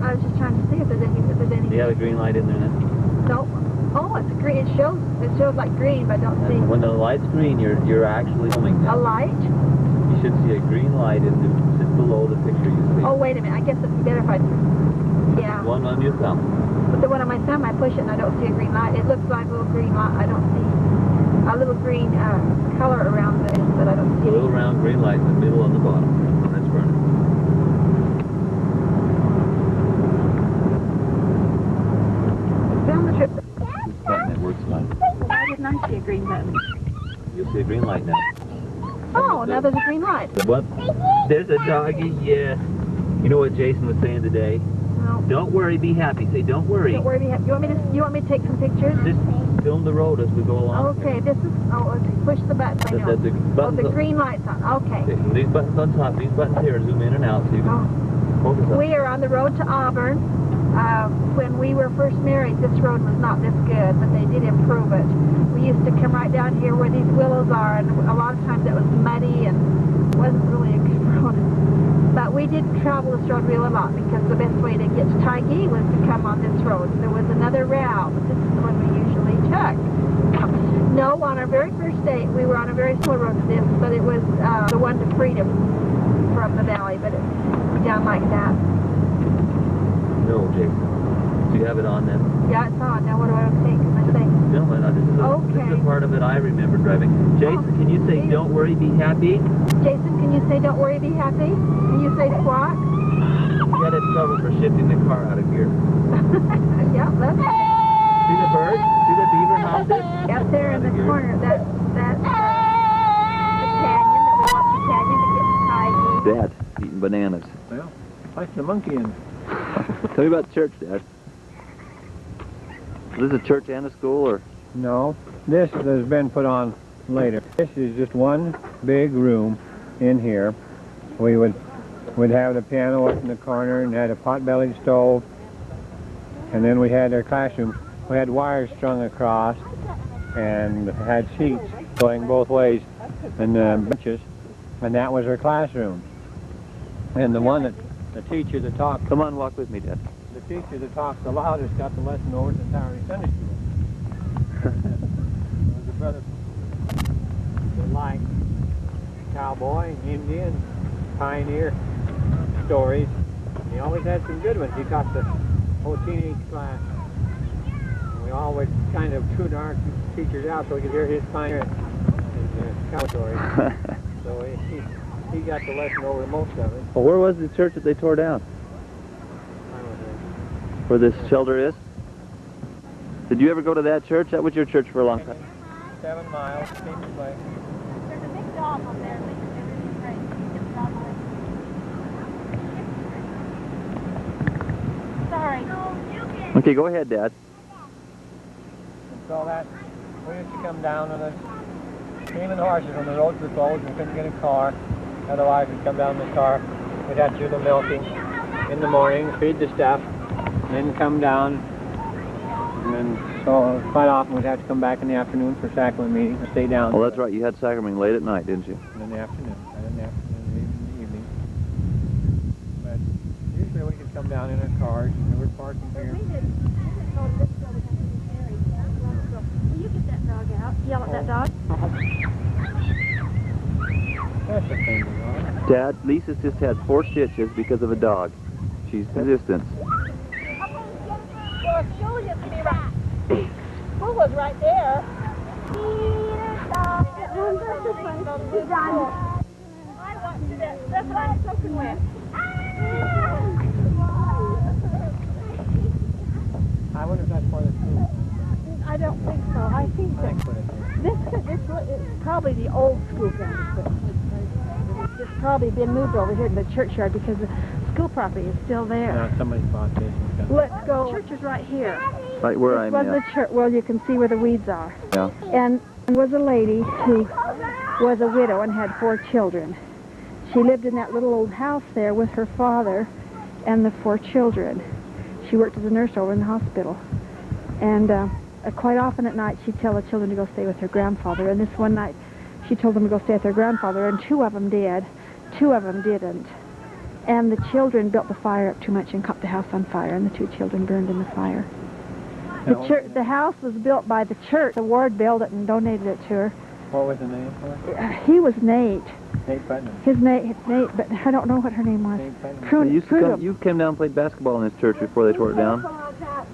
B: I was just trying to see if there's any.
A: Do you have a green light in there then?
B: No. Oh, it's green. It shows like green, but I don't see.
A: When the light's green, you're actually filming
B: A
A: now.
B: light?
A: You should see a green light in the sit below the picture you see.
B: Oh, wait a minute. I guess it's better if I. Yeah.
A: One on your thumb.
B: But the one on my thumb, I push it and I don't see a green light. It looks like a little green light. I don't see a little green color around it, but I don't see
A: A little round green light in the middle on the bottom. That's burning.
B: Film the trip.
A: Button, it works fine.
B: Why didn't I see a green button?
A: You'll see a green light now.
B: Oh, now there's a green light.
A: What? There's a doggy, yes. You know what Jason was saying today?
B: No.
A: Don't worry, be happy. Say, don't worry.
B: Don't worry. You want me to take some pictures?
A: Just film the road as we go along.
B: Okay, this is. Oh, okay. Push the button. I know.
A: The
B: Oh,
A: buttons
B: the
A: on-
B: green light's on. Okay.
A: These buttons on top, these buttons here, zoom in and out so you can
B: Oh.
A: focus on.
B: We are on the road to Auburn. When we were first married, this road was not this good, but they did improve it. We used to come right down here where these willows are, and a lot of times it was muddy and wasn't really a good road. But we did travel this road real a lot because the best way to get to Tyge was to come on this road. There was another route, but this is the one we usually took. No, on our very first date, we were on a very slow road to this, but it was the one to Freedom from the valley, but it's down like that.
A: No, Jason. Do you have it on then?
B: Yeah, it's on. Now what do I take? I say,
A: Film it. This is a
B: Okay.
A: part of it I remember driving. Jason, can you say, don't worry, be happy?
B: Jason, can you say don't worry, be happy? Can you say squawk?
A: You got in trouble for shifting the car out of gear.
B: Yeah, let's
A: See the birds? See the beaver houses?
B: up there in the corner. That's the canyon that we want the canyon to get to Tyge.
A: Dad, eating bananas.
C: Well, like the monkey in.
A: Tell me about the church, Dad. Is this a church and a school, or?
C: No, this has been put on later. This is just one big room in here. We'd have the piano up in the corner and had a pot-bellied stove. And then we had our classroom. We had wires strung across and had seats going both ways and benches. And that was our classroom. And the one that the teacher that talked,
A: Come on, walk with me, Dad.
C: the teacher that talks the loudest got the lesson over at the Tower Sunday School. There was a brother that liked cowboy, Indian, pioneer stories. He always had some good ones. He taught the whole teenage class. We always kind of tuned our teachers out so we could hear his pioneer and cowboy stories. So he got the lesson over most of it.
A: Well, where was the church that they tore down?
C: I don't know.
A: Where this shelter is? Did you ever go to that church? That was your church for a long time.
C: 7 miles, Stevens Lake.
B: There's a big dog on there. Sorry.
A: Okay, go ahead, Dad.
C: And so that, we used to come down on the team and horses when the roads were closed and couldn't get a car. Otherwise, we'd come down in the car. We'd have to do the milking in the morning, feed the stuff, and then come down. And then, so quite often we'd have to come back in the afternoon for sacrament meeting and stay down.
A: Well, that's right. You had sacrament late at night, didn't you?
C: And in the afternoon, and in the afternoon, and in the evening. But usually we could come down in our cars, and we're parking here.
B: We didn't go to this building until we were married. Will you get that dog out? Yell at that dog.
C: That's the thing, you know.
A: Dad, Lisa's just had 4 stitches because of a dog. She's resistant.
B: Well, School used to be right. School was right there. I walked to that That's what I'm soaking with.
C: I wonder if that's part of the school.
B: I don't think so. I think that this is probably the old school grounds, but it's probably been moved over here to the churchyard because the school property is still there.
C: No, somebody bought this.
B: Let's go. The church is right here.
A: Right where I'm
B: Was
A: at.
B: the church? Well, you can see where the weeds are.
A: Yeah.
B: And there was a lady who was a widow and had 4 children. She lived in that little old house there with her father and the 4 children. She worked as a nurse over in the hospital. And quite often at night she'd tell the children to go stay with her grandfather. And this one night she told them to go stay with their grandfather, and 2 of them did. 2 of them didn't. And the children built the fire up too much and caught the house on fire, and the 2 children burned in the fire. The house was built by the church. The ward built it and donated it to her.
C: What was the name for it?
B: He was Nate.
C: Nate Putnam.
B: His name, Nate, but I don't know what her name was.
A: You came down and played basketball in this church before they tore it down?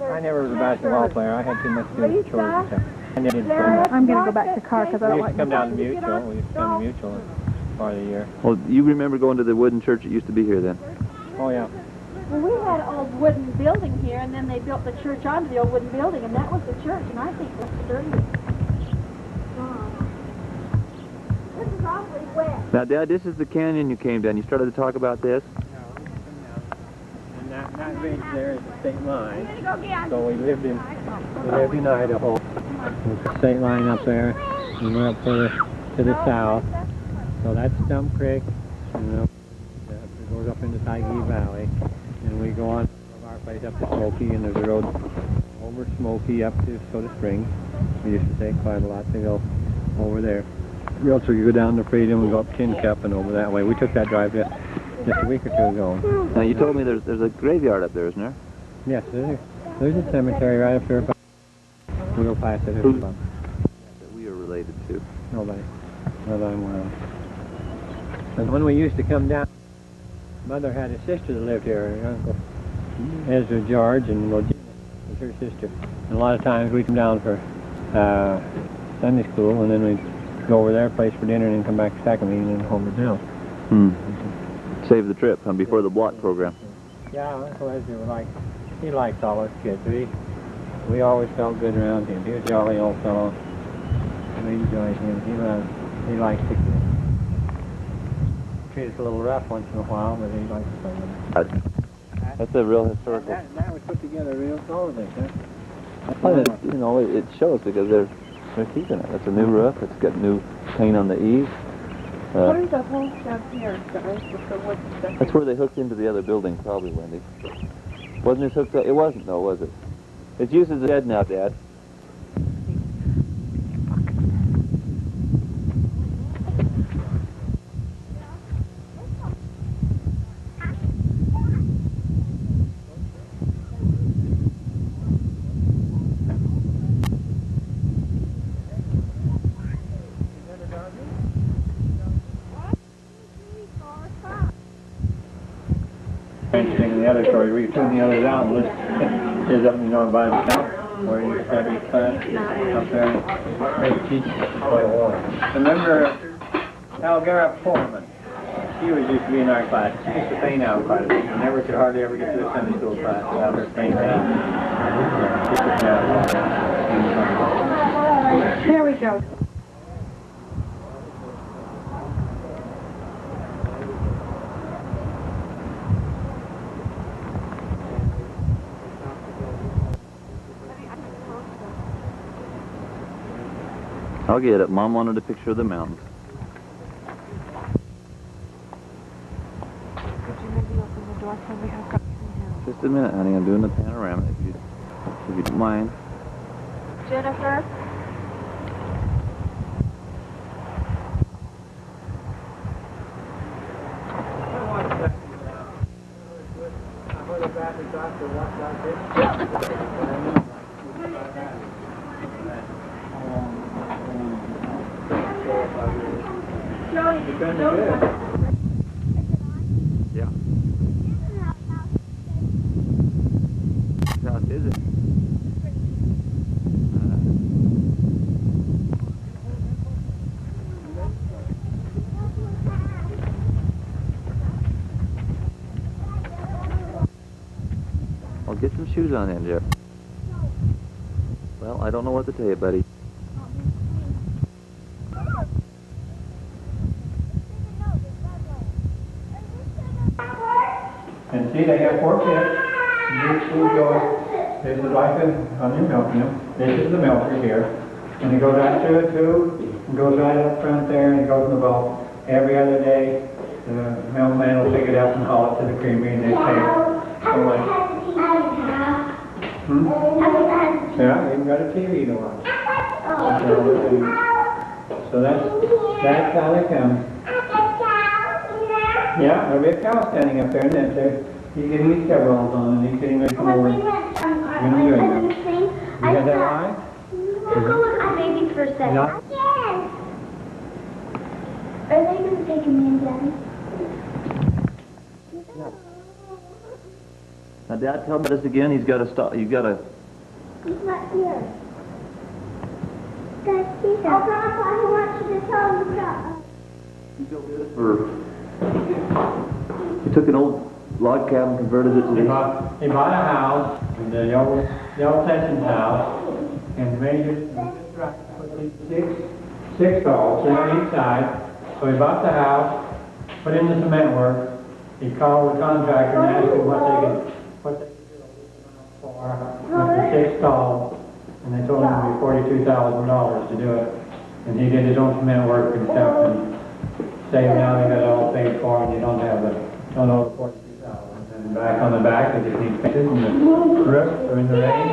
C: I never was a basketball player. I had too much to do with chores and stuff. I never did very much.
B: I'm going to go back to the car because I
C: We
B: don't
C: used
B: like
C: to come down to Mutual. We used to come to Mutual part of the year.
A: Well, you remember going to the wooden church that used to be here then?
C: Oh, yeah.
B: Well, we had an old wooden building here, and then they built the church onto the old wooden building, and that was the church, and I think it was sturdy. This is awfully wet.
A: Now, Dad, this is the canyon you came down. You started to talk about this?
C: And that ridge there is the state line. So we lived in Idaho. There's the state line up there, and we're up further to the south. So that's Stump Creek, and it goes up into Tygee Valley. And we go on from our place up to Smoky, and there's a road over Smoky up to Soda Springs. We used to take quite a lot to go over there. We also go down to Freedom and go up Tin Cup and over that way. We took that drive just a week or 2 ago.
A: Now, you told me there's a graveyard up there, isn't there?
C: Yes, there's a cemetery right up there. We'll go past it.
A: Who that we are related to?
C: Nobody. Not that I'm aware of. And when we used to come down, Mother had a sister that lived here, her uncle Ezra George, and Virginia was her sister. And a lot of times we'd come down for Sunday school, and then we'd go over their place for dinner and then come back to second meeting and home to dinner.
A: Save the trip before the block program.
C: Yeah, Uncle Ezra he likes all us kids. We always felt good around him. He was a jolly old fellow. We enjoyed him. He likes the kids. Treat us a little rough once in a while, but he likes to play with us.
A: That's a real historical.
C: That was put together real solidly, huh?
A: It shows because they're keeping it. It's a new roof. It's got new paint on the eaves.
D: What are the holes down here that was with the wood stuff?
A: That's where they hooked into the other building, probably, Wendy. Wasn't this hooked up? It wasn't, though, was it? It's used as a shed now, Dad.
C: And the other story, we tune the others out, and this is up, by the town, where you have your class up there. They teach quite a while. Remember Algara Foreman? She used to be in our class. She used to paint out quite a bit. We never could hardly ever get to the Sunday school class without her painting.
B: There we go.
A: I'll get it. Mom wanted a picture of the mountains.
E: Could you maybe open the door so we have got
A: Just a minute, honey. I'm doing the panorama, if you don't mind.
B: Jennifer?
A: Yeah. How is it? some shoes on then, Jeff. Well, I don't know what to tell you, buddy.
C: And see, they have 4 pits. These two go, this is like on your milk mill. This is the milker here. And it goes out through a tube, and goes right up front there, and it goes in the vault. Every other day, the milkman will pick it up and haul it to the creamery, and they pay so much. Yeah, even got a TV to watch. So that's how they come. Yeah, there'll be a cow standing up there, and then he's getting his coveralls on, and he's getting ready to come over. You got that line?
F: Go with my babies for a second.
C: Yeah.
F: Yes. Are they going to take him in, Daddy?
A: Now, Dad, tell me this again. He's got to stop. You've got to.
F: He's not here. Dad, see him. Oh, Grandpa, he wants you to tell him about.
A: You built this for. You took an old log cabin, converted it to
C: He
A: this.
C: bought a house, the old Sessions house, and made it put these six stalls on each side. So he bought the house, put in the cement work. He called the contractor and asked him what they could do for the 6 stalls, and they told him it would be $42,000 to do it. And he did his own cement work and stuff, and saved now they got it all paid for, and you don't owe the $42,000. And back on the back, they just need fixes in the roof or in the range,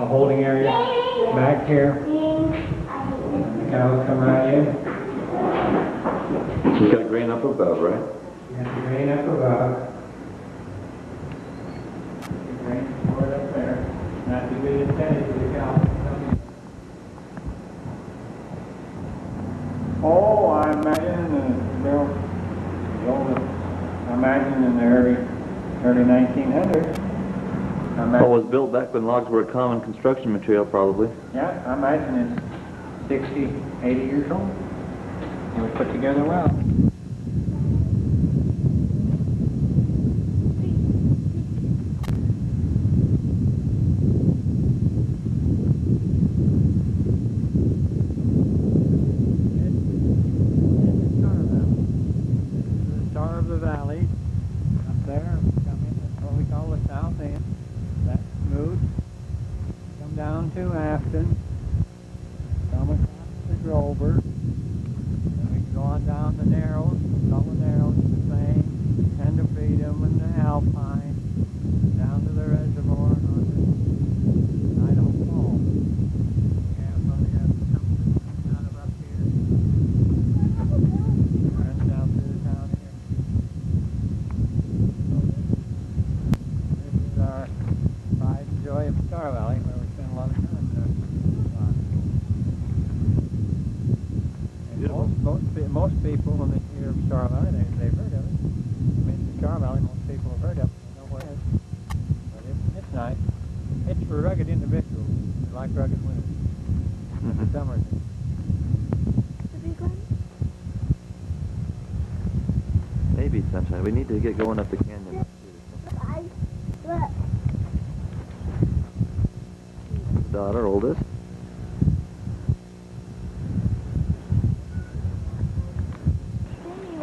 C: a holding area back here. The cows come right in.
A: He's got a grain up above, right?
C: You have the grain up above. The grain poured up there. Not to be intended for the cows. Oh, I imagine I imagine in the early 1900s.
A: Well, it was built back when logs were a common construction material, probably.
C: Yeah, I imagine it's 60, 80 years old. It was put together well. Star of the valley, up there, come in, that's what we call the south end. That's smooth. Come down to Afton, come across the Grover, then we can go on down the Narrows, all the Narrows the same, and the Freedom and the Alpine, down to the reservoir and on to Idaho Falls. We have something coming out of up here. Runs down through the town here. This is our pride and joy of Star Valley, where we spend a lot of time there. And most people, when they hear of Star Valley, they've heard of it. I mean, Star Valley, most people have heard of it. They know what it is. But it's nice. It's for rugged individuals who like rugged winters. In the summer.
A: Maybe sunshine. We need to get going up the canyon.
F: Look.
A: Daughter, oldest.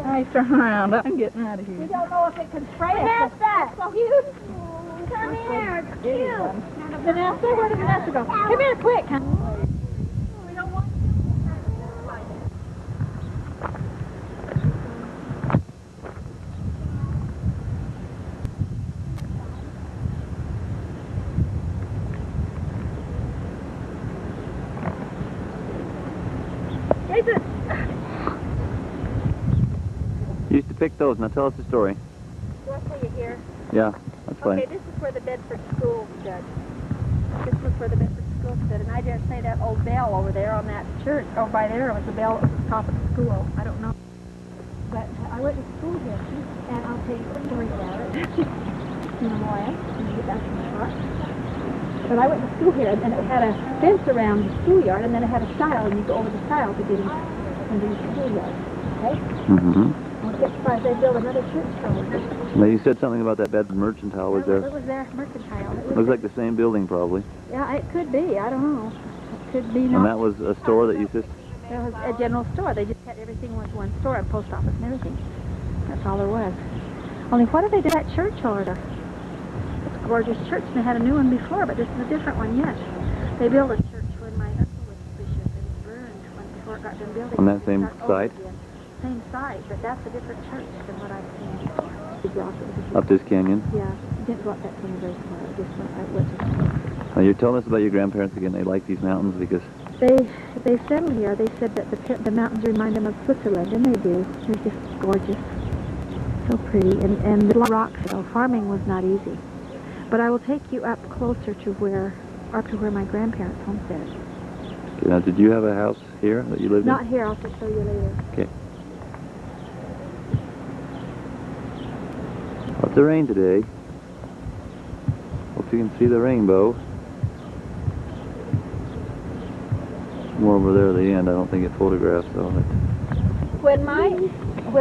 B: Hey, turn around. I'm getting out of here.
F: We don't know if it can spray us. Vanessa! It's so huge. Come here. It's cute.
B: Vanessa, where did Vanessa go? Come here, quick.
F: We don't want
B: Jason.
A: You used to pick those. Now tell us the story.
B: Do I tell you here?
A: Yeah, that's fine.
B: Okay, this is where the Bedford School stood. This was where the Bedford School stood, and I dare say that old bell over there on that church, over by there, was the bell at the top of the school. I don't know. But I went to school here, and I'll tell you a story about it. In a while, when you get back from the park. But I went to school here, and it had a fence around the schoolyard, and then it had a stile, and you go over the stile to get into the schoolyard. Okay?
A: Mm-hmm.
B: I'll get surprised they built another church somewhere.
A: Now you said something about that Bedford Mercantile was there.
B: It was there, mercantile. It was
A: Looks like the same building probably.
B: Yeah, it could be. I don't know. It could be not.
A: And that was a store that you said.
B: There was a general store. They just had everything was one store, a post office and everything. That's all there was. Only what did they do that church over there? It's a gorgeous church. They had a new one before, but this is a different one yet. They built a church when my uncle was bishop and it burned before it got done building.
A: On that same site?
B: Same site, but that's a different church than what I've seen before.
A: Up this canyon?
B: Yeah, didn't go up that canyon very far. I just went.
A: Now you're telling us about your grandparents again. They like these mountains because
B: They settled here. They said that the mountains remind them of Switzerland, and they do. They're just gorgeous, so pretty. And the rocks. So farming was not easy. But I will take you up closer to where my grandparents homesteaded.
A: Okay, now did you have a house here that you lived in?
B: Not here. I'll just show you later.
A: Okay. Lots of rain today. Hope you can see the rainbow. More over there at the end. I don't think it photographs though.
B: When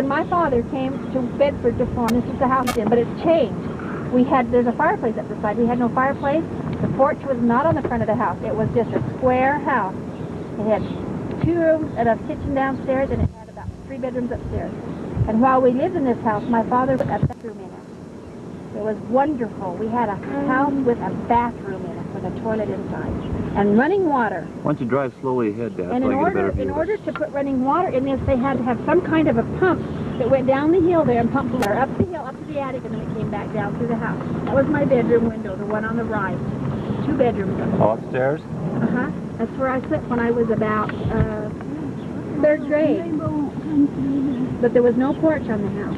B: my father came to Bedford to farm, this is the house in, but it's changed. There's a fireplace up the side. We had no fireplace. The porch was not on the front of the house. It was just a square house. It had 2 rooms and a kitchen downstairs, and it had about 3 bedrooms upstairs. And while we lived in this house, my father put a bathroom in it. It was wonderful. We had a house with a bathroom in it, with a toilet inside, and running water.
A: Why don't you drive slowly ahead, Dad,
B: And
A: so I
B: in
A: get a better view.
B: in order to put running water in this, they had to have some kind of a pump that went down the hill there and pumped water up the hill, up to the attic, and then it came back down through the house. That was my bedroom window, the one on the right. 2 bedrooms.
A: Oh, upstairs?
B: Uh-huh. That's where I slept when I was about 3rd grade. But there was no porch on the house.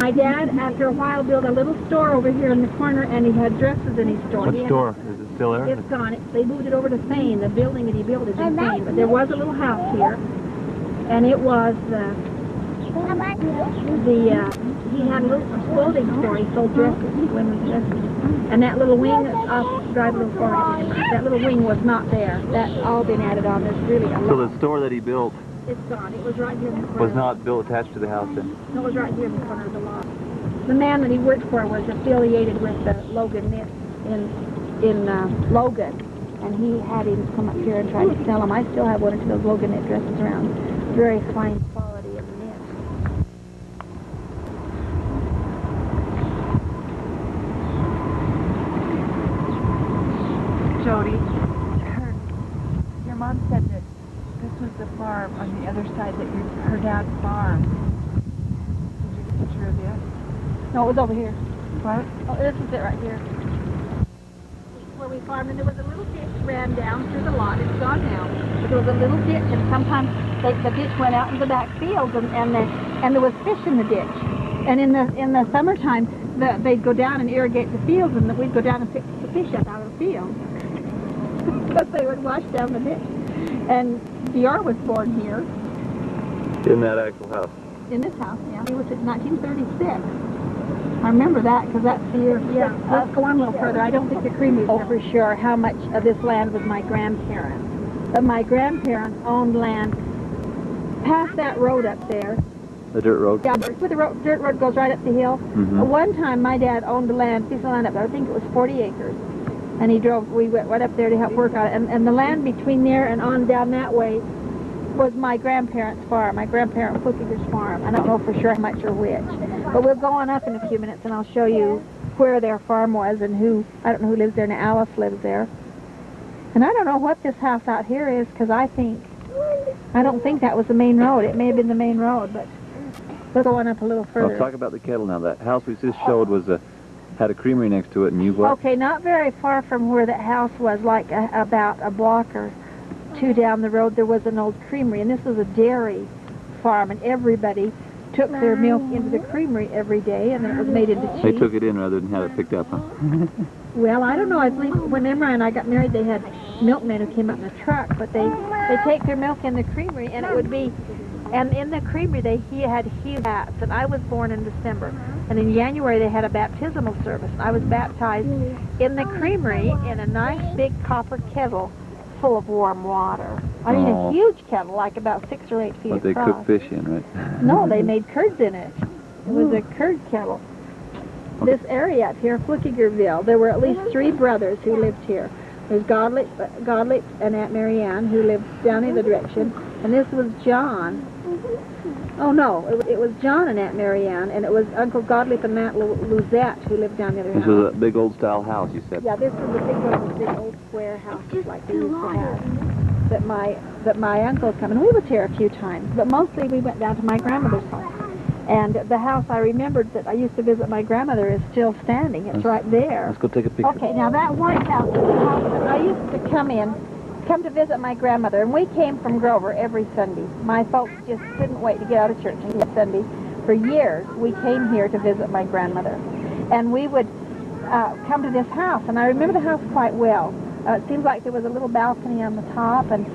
B: My dad, after a while, built a little store over here in the corner, and he had dresses in his store.
A: What store? Is it still there?
B: It's gone. They moved it over to Thane. The building that he built is in Thane. But there was a little house here, and it was he had a little clothing store. He sold dresses, women's dresses. And that little wing, I'll drive a little forward. That little wing was not there. That's all been added on. There's really a lot.
A: So the store that he built
B: It's gone. It was right here in the corner.
A: was not built attached to the house then?
B: No, it was right here in the corner of the lot. The man that he worked for was affiliated with the Logan Knit in Logan, and he had him come up here and try to sell them. I still have one or two of those Logan Knit dresses around. Very fine quality of knit.
D: Jody, your mom said that this was the farm on the other side that her dad farmed. Did you get a picture of this?
B: No, it was over here.
D: What?
B: Oh, this is it right here. This is where we farmed, and there was a little ditch ran down through the lot. It's gone now. But there was a little ditch, and sometimes the ditch went out in the back fields, and there was fish in the ditch. And in the summertime, they'd go down and irrigate the fields, and we'd go down and pick the fish up out of the field. Because they would wash down the ditch. And D.R. was born here.
A: In that actual house?
B: In this house, yeah. He was in 1936. I remember that because that's the year. Yeah, let's go on a little further. I don't think the cream oh, for sure how much of this land was my grandparents. But my grandparents owned land past that road up there.
A: The dirt road?
B: Yeah, where the dirt road goes right up the hill. One time my dad owned the land, piece of land up there. I think it was 40 acres. And we went right up there to help work on it. And the land between there and on down that way was my grandparents' farm, my grandparent Flickiger's farm. I don't know for sure how much or which. But we'll go on up in a few minutes and I'll show you where their farm was and I don't know who lives there now. Alice lives there. And I don't know what this house out here is because I don't think that was the main road. It may have been the main road, but we'll go on up a little further.
A: Well, talk about the kettle now. That house we just showed was had a creamery next to it, and you what?
B: Okay, not very far from where that house was, like about a block or 2 down the road, there was an old creamery, and this was a dairy farm, and everybody took their milk into the creamery every day, and then it was made into cheese.
A: They took it in rather than have it picked up, huh?
B: Well, I don't know. I believe when Imri and I got married, they had milkmen who came up in a truck, but they take their milk in the creamery, and it would be, and in the creamery he had huge hats, and I was born in December. And in January, they had a baptismal service. I was baptized in the creamery in a nice big copper kettle full of warm water. I mean,
A: Oh.
B: a huge kettle, like about 6 or 8 feet
A: What they
B: across.
A: cook fish in, right?
B: No, they made curds in it. It was a curd kettle. This area up here, Flickigerville, there were at least 3 brothers who lived here. There's Godlick and Aunt Mary Ann, who lived down the other direction, and this was John. Oh no, it was John and Aunt Mary Ann, and it was Uncle Godlick and Aunt Luzette who lived down the other
A: This
B: house.
A: was a big old style house, you said.
B: Yeah, this was a big one of those big old square houses like they used to have. That my uncle come, and we was here a few times, but mostly we went down to my grandmother's house. And the house I remembered that I used to visit my grandmother is still standing. It's right there.
A: Let's go take a picture.
B: Okay, now that white house is the house that I used to come to visit my grandmother, and we came from Grover every Sunday. My folks just couldn't wait to get out of church on Sunday. For years, we came here to visit my grandmother, and we would come to this house, and I remember the house quite well. It seems like there was a little balcony on the top, and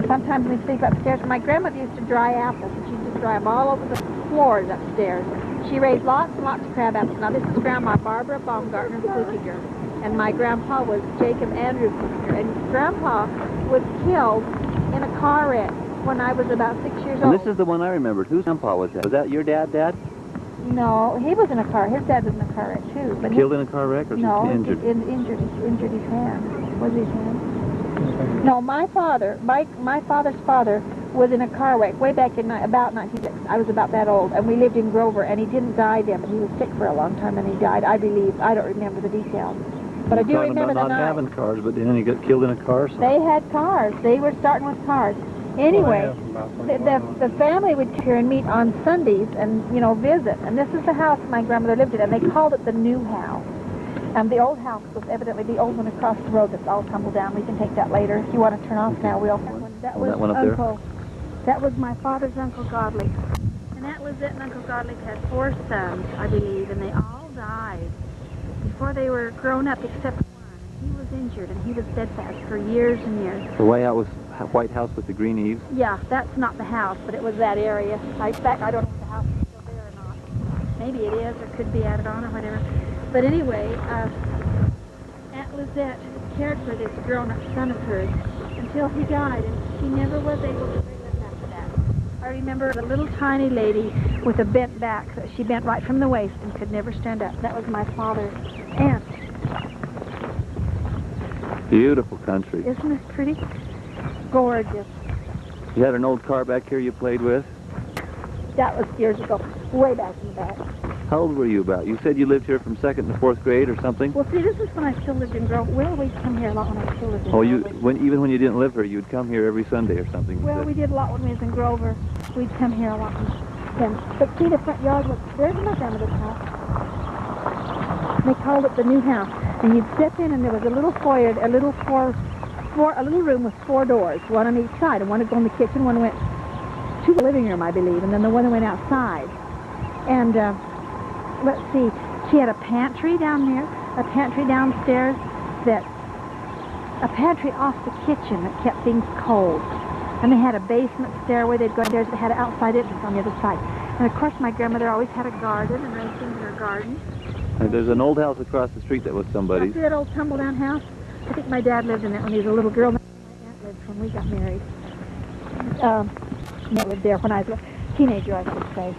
B: sometimes we'd sleep upstairs. My grandmother used to dry apples, and she'd just dry them all over the floors upstairs. She raised lots and lots of crab apples. Now, this is Grandma Barbara Baumgartner Flukiger, and my grandpa was Jacob Andrew Flukiger, and Grandpa was killed in a car wreck when I was about 6 years
A: And
B: old.
A: this is the one I remembered. Whose grandpa was that? Was that your dad, Dad?
B: No, he was in a car. His dad was in a car wreck, too. But
A: Killed in a car wreck or
B: no,
A: just injured?
B: injured his hand. Was his hand? No, my father's father was in a car wreck way back in about 1960. I was about that old, and we lived in Grover, and he didn't die then, but he was sick for a long time, and he died, I believe. I don't remember the details. But I do
A: Talking
B: remember
A: about
B: the
A: not
B: night.
A: having cars, but then he got killed in a car. So.
B: They had cars. They were starting with cars. Anyway, the family would come here and meet on Sundays and, visit. And this is the house my grandmother lived in, and they called it the new house. And the old house was evidently the old one across the road that's all tumbled down. We can take that later. If you want to turn off now, we'll. That was
A: that one up there?
B: Uncle. That was my father's Uncle Godlick. And Aunt Lizette and Uncle Godlick had 4 sons, I believe, and they all died before they were grown up, except one. He was injured, and he was steadfast for years and years.
A: The White House with the green eaves?
B: Yeah, that's not the house, but it was that area. In fact, I don't know if the house is still there or not. Maybe it is, or could be added on, or whatever. But anyway, Aunt Lizette cared for this grown-up son of hers until he died, and she never was able to raise him after that. I remember a little tiny lady with a bent back that she bent right from the waist and could never stand up. That was my father's aunt.
A: Beautiful country.
B: Isn't it pretty? Gorgeous.
A: You had an old car back here you played with?
B: That was years ago, way back in the back.
A: How old were you about? You said you lived here from 2nd to 4th grade or something?
B: Well, see, this is when I still lived in Grover. Well, we'd come here a lot when I still lived in
A: Oh,
B: Grover.
A: even when you didn't live here, you'd come here every Sunday or something? you
B: Well,
A: said.
B: we did a lot when we was in Grover. We'd come here a lot then. But see, the front yard was, there's my grandmother's house. They called it the new house. And you'd step in, and there was a little foyer, a little room with 4 doors, one on each side. And one would go in the kitchen, one went to the living room, I believe, and then the one that went outside. And let's see, she had a pantry down there, a pantry downstairs, a pantry off the kitchen that kept things cold. And they had a basement stairway. They'd go upstairs. It had an outside entrance on the other side. And of course, my grandmother always had a garden and raised things in her garden.
A: There's an old house across the street that was somebody's.
B: See that old tumble-down house? I think my dad lived in that when he was a little girl. My aunt lived when we got married. She lived there when I was a teenager, I should say.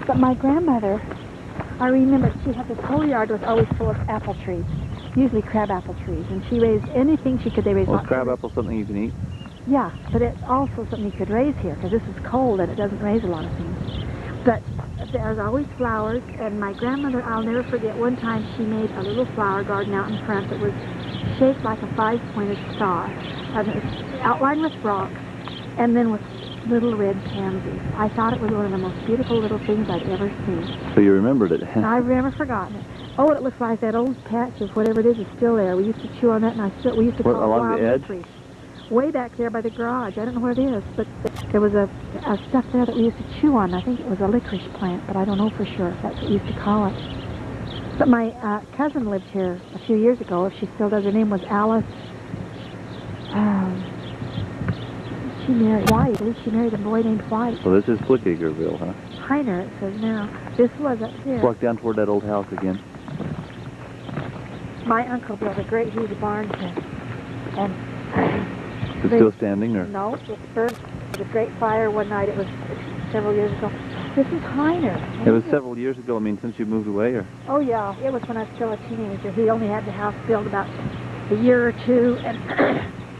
B: But my grandmother, I remember she had this whole yard was always full of apple trees, usually crab apple trees, and she raised anything she could. They raised
A: Was
B: lots
A: crab
B: of
A: apple something you can eat?
B: Yeah, but it's also something you could raise here because this is cold and it doesn't raise a lot of things. But there's always flowers, and my grandmother, I'll never forget, one time she made a little flower garden out in front that was shaped like a 5-pointed star, and it was outlined with rocks, and then with little red pansies. I thought it was one of the most beautiful little things I'd ever seen.
A: So you remembered it?
B: I've never forgotten it. Oh, it looks like that old patch of whatever it is still there. We used to chew on that, and we used to call it
A: along
B: wild
A: the edge?
B: licorice. Way back there by the garage. I don't know where it is, but there was a stuff there that we used to chew on. I think it was a licorice plant, but I don't know for sure if that's what we used to call it. But my cousin lived here a few years ago. If she still does, her name was Alice. She married White. I believe she married a boy named White.
A: So this is Flickigerville, huh?
B: Heiner, it says now. This was up here.
A: Walk down toward that old house again.
B: My uncle built a great huge barn here. And
A: It's still standing, or?
B: No, it burned. The great fire one night. It was several years ago. This is Heiner.
A: It was several years ago. I mean, since you moved away, or?
B: Oh yeah, it was when I was still a teenager. He only had the house built about a year or two, and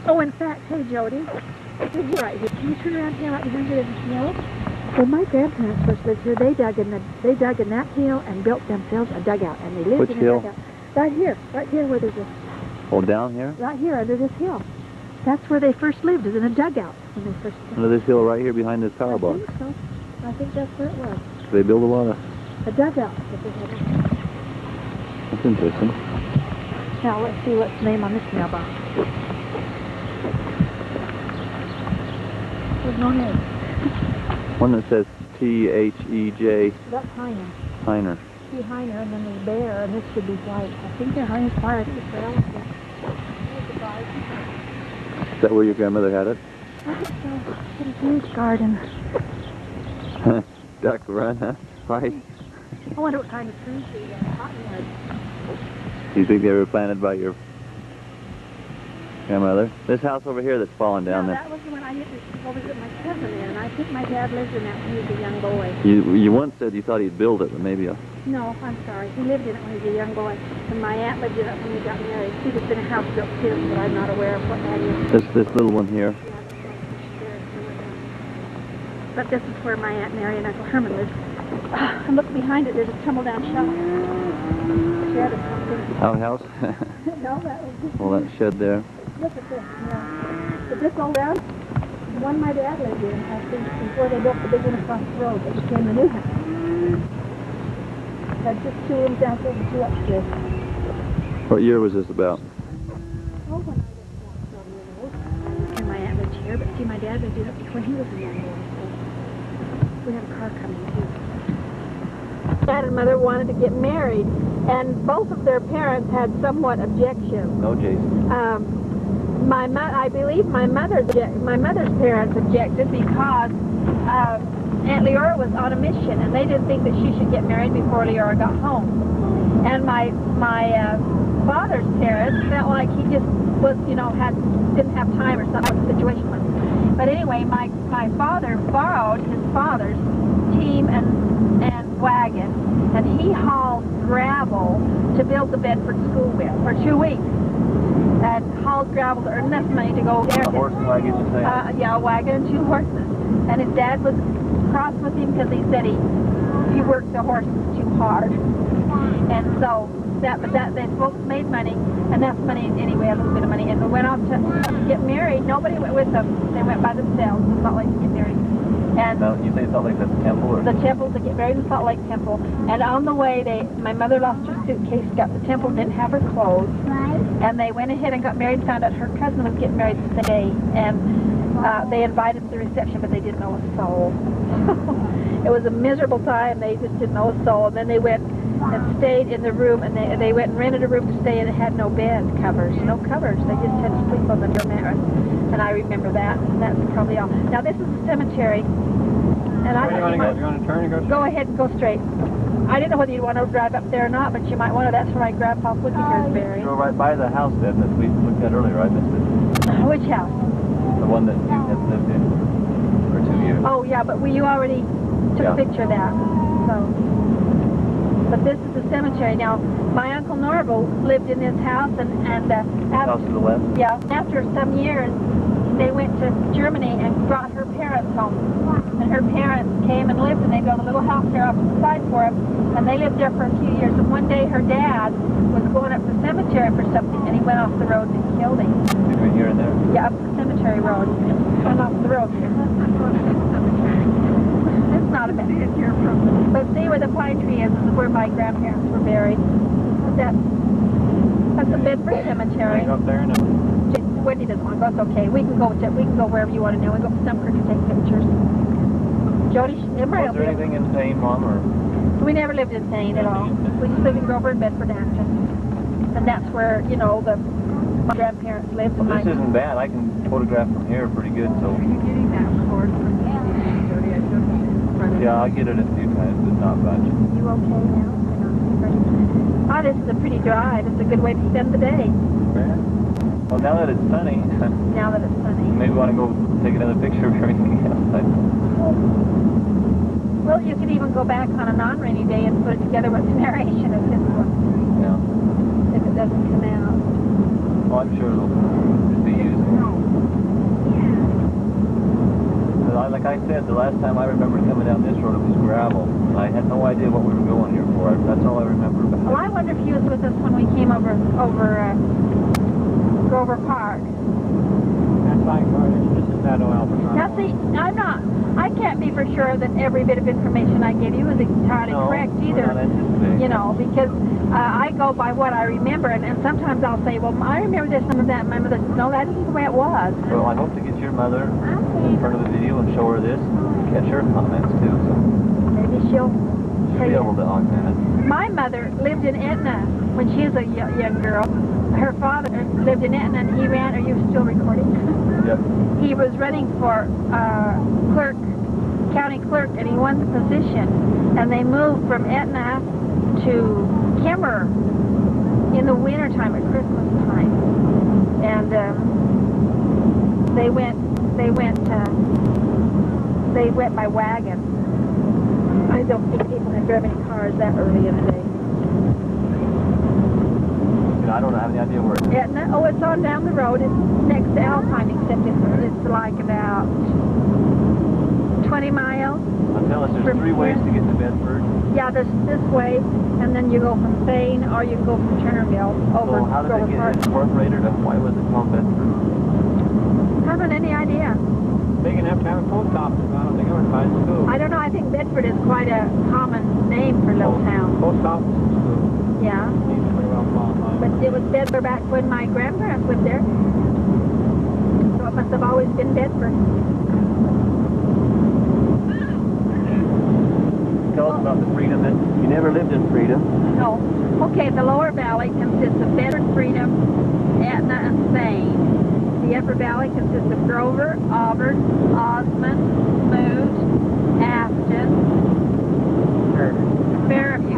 B: oh, in fact, hey Jody, this is right here. Can you turn around here right behind you? There's a hill. When my grandparents first lived here, they dug in that hill and built themselves a dugout, and they lived
A: Which
B: in a
A: hill?
B: dugout. Right here where there's a.
A: Oh, down here?
B: Right here under this hill. That's where they first lived, is in a dugout when they first lived.
A: Under this hill right here behind this power
B: I
A: box.
B: think so. I think that's where it was.
A: They build a lot of.
B: A dugout that they had.
A: That's interesting.
B: Now let's see what's the name on this mailbox. There's no name.
A: One that says T-H-E-J.
B: That's Heiner.
A: Heiner.
B: See Heiner, and then there's Bear, and this should be white. I think they're Heiner's fire. I think it's for elephant. Here's the garden.
A: Is that where your grandmother had it?
B: I think so. What a huge garden.
A: Duck run, huh? Right.
B: I wonder what kind of trees they got. Cottonwood.
A: Do you think they were planted by your grandmother? This house over here that's fallen down
B: No,
A: there.
B: that was the one I used to go visit my cousin in, and I think my dad lived in that when he was a young boy.
A: You once said you thought he'd build it, but maybe
B: No, I'm sorry. He lived in it when he was a young boy, and my aunt lived in it when we got married. She was in a house built too, but I'm not aware of what that is.
A: this little one here.
B: But this is where my Aunt Mary and Uncle Herman lived. And look behind it, there's a tumble-down shed. Shed or something.
A: Outhouse?
B: No, that was just...
A: Well, that shed there.
B: Look at this, yeah. But this old house, the one my dad lived in, I think, before they built the big one across the road, that became the new house. Had just 2 rooms downstairs and 2 upstairs.
A: What year was this about?
B: Oh, when I was 12 years old. And my aunt lived here, but see, my dad lived in it when he was a young boy. We had a car coming too. Dad and Mother wanted to get married, and both of their parents had somewhat objections.
A: No, Jason.
B: I believe my mother's parents objected because Aunt Leora was on a mission, and they didn't think that she should get married before Leora got home. And my father's parents felt like he just was, didn't have time or something, what the situation was. But anyway, my father borrowed his father's team and wagon, and he hauled gravel to build the Bedford School with for 2 weeks. And hauled gravel to earn enough money to go there.
A: A horse and wagon, you say?
B: Yeah, a wagon and 2 horses. And his dad was cross with him because he said he worked the horses too hard. And so they both made money, enough money anyway, a little bit of money, and we went off to get married. Nobody went with them. They went by themselves to Salt Lake to get married. And
A: No, you say Salt Lake, that's the temple? Or?
B: the temple, to get married in Salt Lake Temple. And on the way, my mother lost her suitcase, got the temple, didn't have her clothes. And they went ahead and got married and found out her cousin was getting married the day. And they invited to the reception, but they didn't know a soul. It was a miserable time. They just didn't know a soul. And then they went and stayed in the room, and they went and rented a room to stay in. It had no bed covers, no covers. They just had to sleep on the door mattress. And I remember that. And that's probably all. Now this is a cemetery. And I
C: Where do you want to turn and go straight?
B: go ahead and go straight. I didn't know whether you'd want to drive up there or not, but you might want to. That's where my grandpa Whittaker's buried.
A: Drove right by the house then that we looked at earlier. I missed it.
B: Which house?
A: The one that you had lived in for 2 years.
B: Oh yeah, but you already took a picture of that. So, but this is the cemetery. Now, my Uncle Norval lived in this house, and
A: House to the west?
B: yeah, after some years, they went to Germany and brought her parents home. And her parents came and lived, and they built a little house there off to the side for them. And they lived there for a few years. And one day, her dad was going up the cemetery for something, and he went off the road and killed him.
A: Between here and there?
B: Yeah, up the cemetery road. Went off the road here. It's not a bad here from. But see where the pine tree is where my grandparents were buried. That's the Bedford Cemetery.
A: Up there and
B: Wendy doesn't want to go. It's okay. We can go wherever you want to know. We go to Stumper to take pictures. Jody, Imri
A: Was there anything in Payne, Mom, or?
B: We never lived in Payne at all. We just lived in Grover and Bedford Acton. And that's where, my grandparents lived.
A: Well, this isn't bad. I can photograph from here pretty good, so.
E: Are you getting that cord from Jody? I showed you in front of
A: Yeah, I'll get it a few times, but not much.
B: You okay now? Oh, this is a pretty drive. It's a good way to spend the day.
A: Well, now that it's sunny,
B: Now that it's sunny.
A: maybe we want to go take another picture of everything else.
B: Well, you could even go back on a non-rainy day and put it together with the narration of this one,
A: Yeah.
B: if it doesn't come out.
A: Well, I'm sure it'll be used. Like I said, the last time I remember coming down this road, it was gravel. I had no idea what we were going here for. That's all I remember about it.
B: Well, I wonder if he was with us when we came over Grover Park.
C: That's like, this is that oil.
B: Now see, I can't be for sure that every bit of information I gave you is entirely correct either.
A: We're not anticipating.
B: You know, because I go by what I remember, and sometimes I'll say, well, I remember this, some of that, my mother says, no, that isn't the way it was.
A: Well, I hope to get your mother in front of the video and show her this and catch her comments too. So
B: Maybe she'll
A: she'll be able to augment it.
B: My mother lived in Etna when she was a young girl. Her father lived in Etna, and he ran. Are you still recording?
A: Yep.
B: He was running for county clerk, and he won the position. And they moved from Etna to Kimmer in the wintertime at Christmas time. And they went by wagon. I don't think people had driven cars that early in the day.
A: I don't have any idea where it is.
B: Etna, oh, it's on down the road. It's next to Alpine, except it's like about 20 miles.
A: Now tell us, there's three ways to get to Bedford.
B: Yeah, there's this way, and then you go from Thane, or you can go from Turnerville over
A: So how did
B: Grover
A: they get
B: Park.
A: it incorporated, and why was it called Bedford?
B: Haven't any idea.
C: Big enough to have a post office. I don't think I would find school.
B: I don't know. I think Bedford is quite a common name for little town.
C: Post office and school.
B: Yeah.
C: Seems pretty well qualified.
B: But it was Bedford back when my grandparents lived there. So it must have always been Bedford.
A: Tell us about the Freedom. You never lived in Freedom.
B: No. Okay, the lower valley consists of Bedford, Freedom, Etna, and Thane. The upper valley consists of Grover, Auburn, Osmond, Smoot, Afton, Fairview.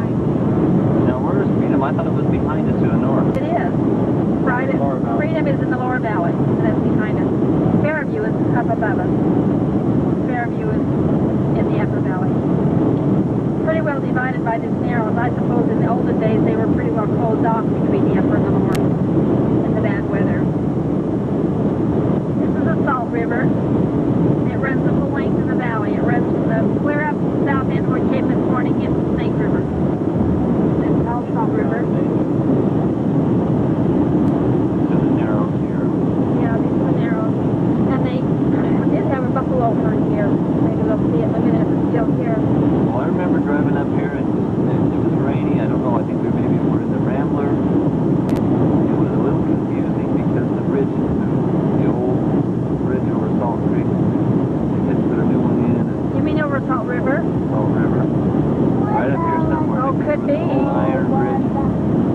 A: Now, where is Freedom? I thought it was behind us to the north.
B: It is. Freedom is in the lower valley, and that's behind us. Fairview is up above us. Fairview is in the upper valley. Pretty well divided by this narrows. I suppose in the olden days they were pretty well closed off between the upper and the lower in the bad weather. This is a salt river. It runs the full length of the valley. It runs from the clear up south end where it came this morning into Snake River. It's called Salt River.
A: To the narrows here.
B: Yeah, these are the narrows. And they did have a buffalo herd here. Maybe they'll see it in a minute if it's still here.
A: Well, I remember driving up here, and it was rainy. I don't know. I think we maybe were in the Rambler. It was a little confusing because the bridge, the old bridge over Salt Creek, they had to put a new one in.
B: You mean over Salt River?
A: Salt River. Right up here somewhere.
B: Oh, could be.
A: Old iron bridge.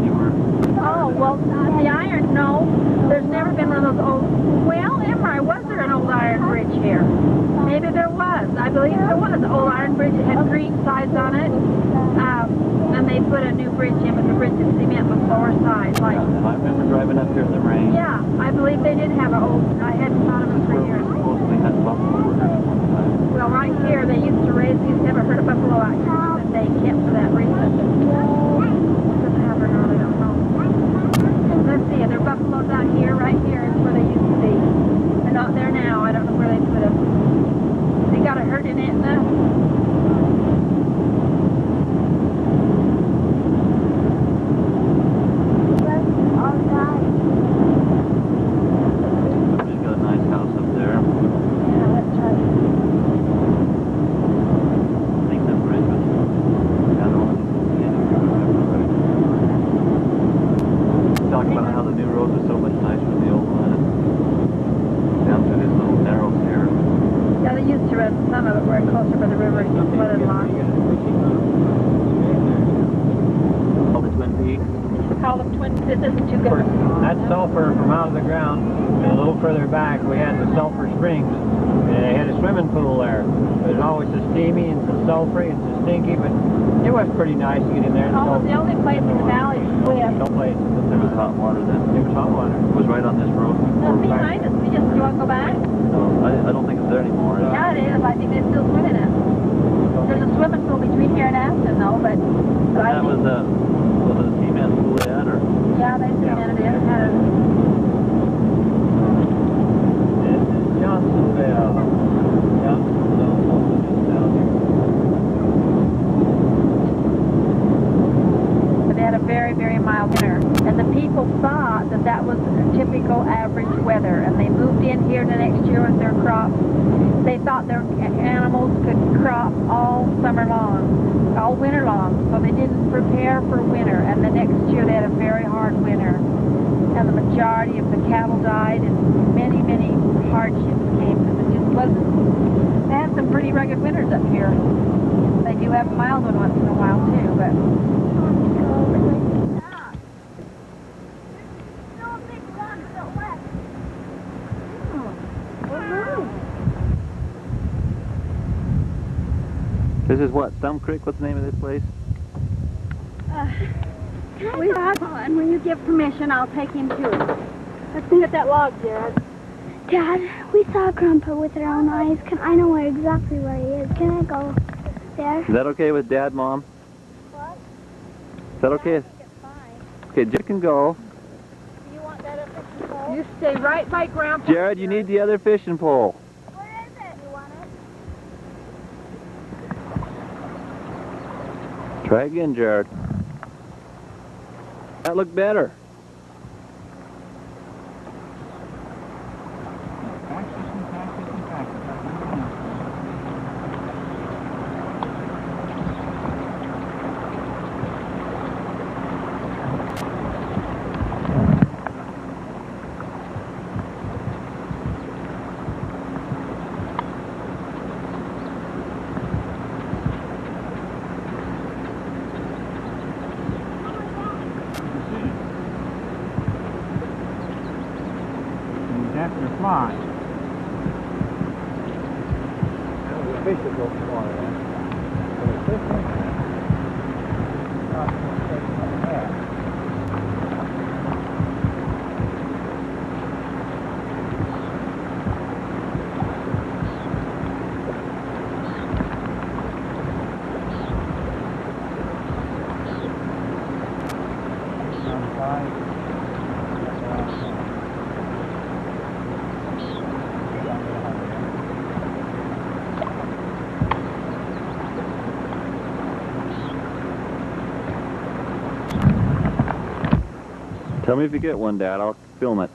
A: You were.
B: Oh, well, the iron, no. There's never been one of those old... Well, Imri, was there an old iron bridge here? Maybe there was. I believe there was an old iron bridge that had green sides on it. And they put a new bridge in with a bridge of cement with lower sides. Like,
A: I remember driving up here in the rain.
B: yeah, I believe they did have an old... I hadn't thought of it for
A: Where we
B: years.
A: supposedly had buffalo at one time.
B: Well, right here, they used to raise these. Never heard of buffalo out here, but they kept for that reason. Doesn't have or not, I don't know. Let's see, there are buffaloes out here. Right here is where they used to be. They're not there now. I don't know where they put them. They got a herd in Etna.
A: Somebody's got a nice house up there.
B: Yeah, that's right.
A: I think the bridge was down over the end, if I remember right. Talking about how the new road was so much nicer than the old one, and down through this little narrows here.
B: Yeah, they used to run some of it where it closer by the river and flooded lots.
A: All the Twin Peaks.
B: Call them twin. This isn't too good.
C: That's sulfur from out of the ground. And a little further back, we had the sulfur springs. And they had a swimming pool there. But was always so steamy and so sulfury and so stinky, but it was pretty nice to get in there. And
B: Almost the only place in the valley to swim.
C: No place.
A: There was hot water then.
C: It was hot water.
A: It was right on this road.
B: No, behind us. You want to go back?
A: No, I don't think it's there anymore.
B: Yeah, it is. I think they still swim in it. There's a swimming pool between here and Aston, though, but I
A: That
B: think,
A: was a cement pool they had, or?
B: yeah, they cemented it. Had a,
C: This is Johnsonville. Johnsonville is down here.
B: but they had a very, very mild winter. And the people thought that that was typical average weather, and they moved in here the next year with their crops. They thought their animals could crop all summer long, all winter long, so they didn't prepare for winter. And the next year they had a very hard winter, and the majority of the cattle died, and many, many hardships came because it just wasn't. They had some pretty rugged winters up here. They do have a mild one once in a while too, but
A: This is what, Stump Creek? What's the name of this place?
B: we have one. When you give permission, I'll take him to it. Let's look at that log, Jared.
F: Dad, we saw Grandpa with our own eyes. I know exactly where he is. Can I go there?
A: Is that okay with Dad, Mom?
F: What?
A: Is that okay?
B: It's fine.
A: Okay, Jared can go.
F: Do you want that other fishing pole?
B: You stay right by Grandpa.
A: Jared, you need the other fishing pole.
F: Where is it? You want it?
A: Try again, Jared. That looked better.
C: After a fly. That was a fish that broke the water then. But a fish like that. Not a fish like that.
A: Tell me if you get one, Dad. I'll film it.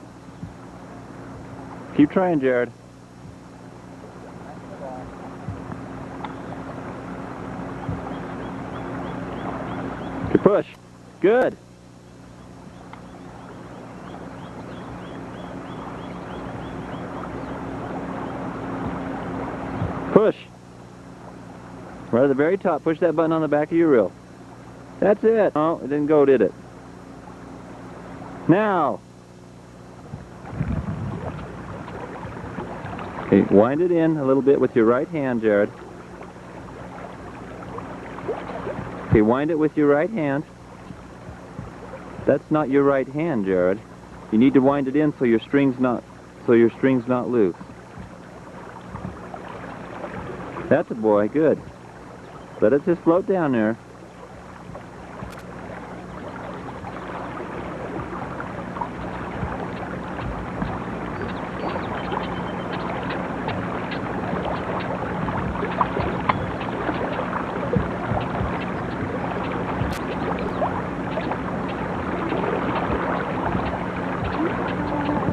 A: Keep trying, Jared. Good push. Good. Push. Right at the very top. Push that button on the back of your reel. That's it. Oh, it didn't go, did it? Now. Okay, wind it in a little bit with your right hand, Jared. Okay, wind it with your right hand. That's not your right hand, Jared. You need to wind it in so your string's not loose. That's a boy, good. Let it just float down there.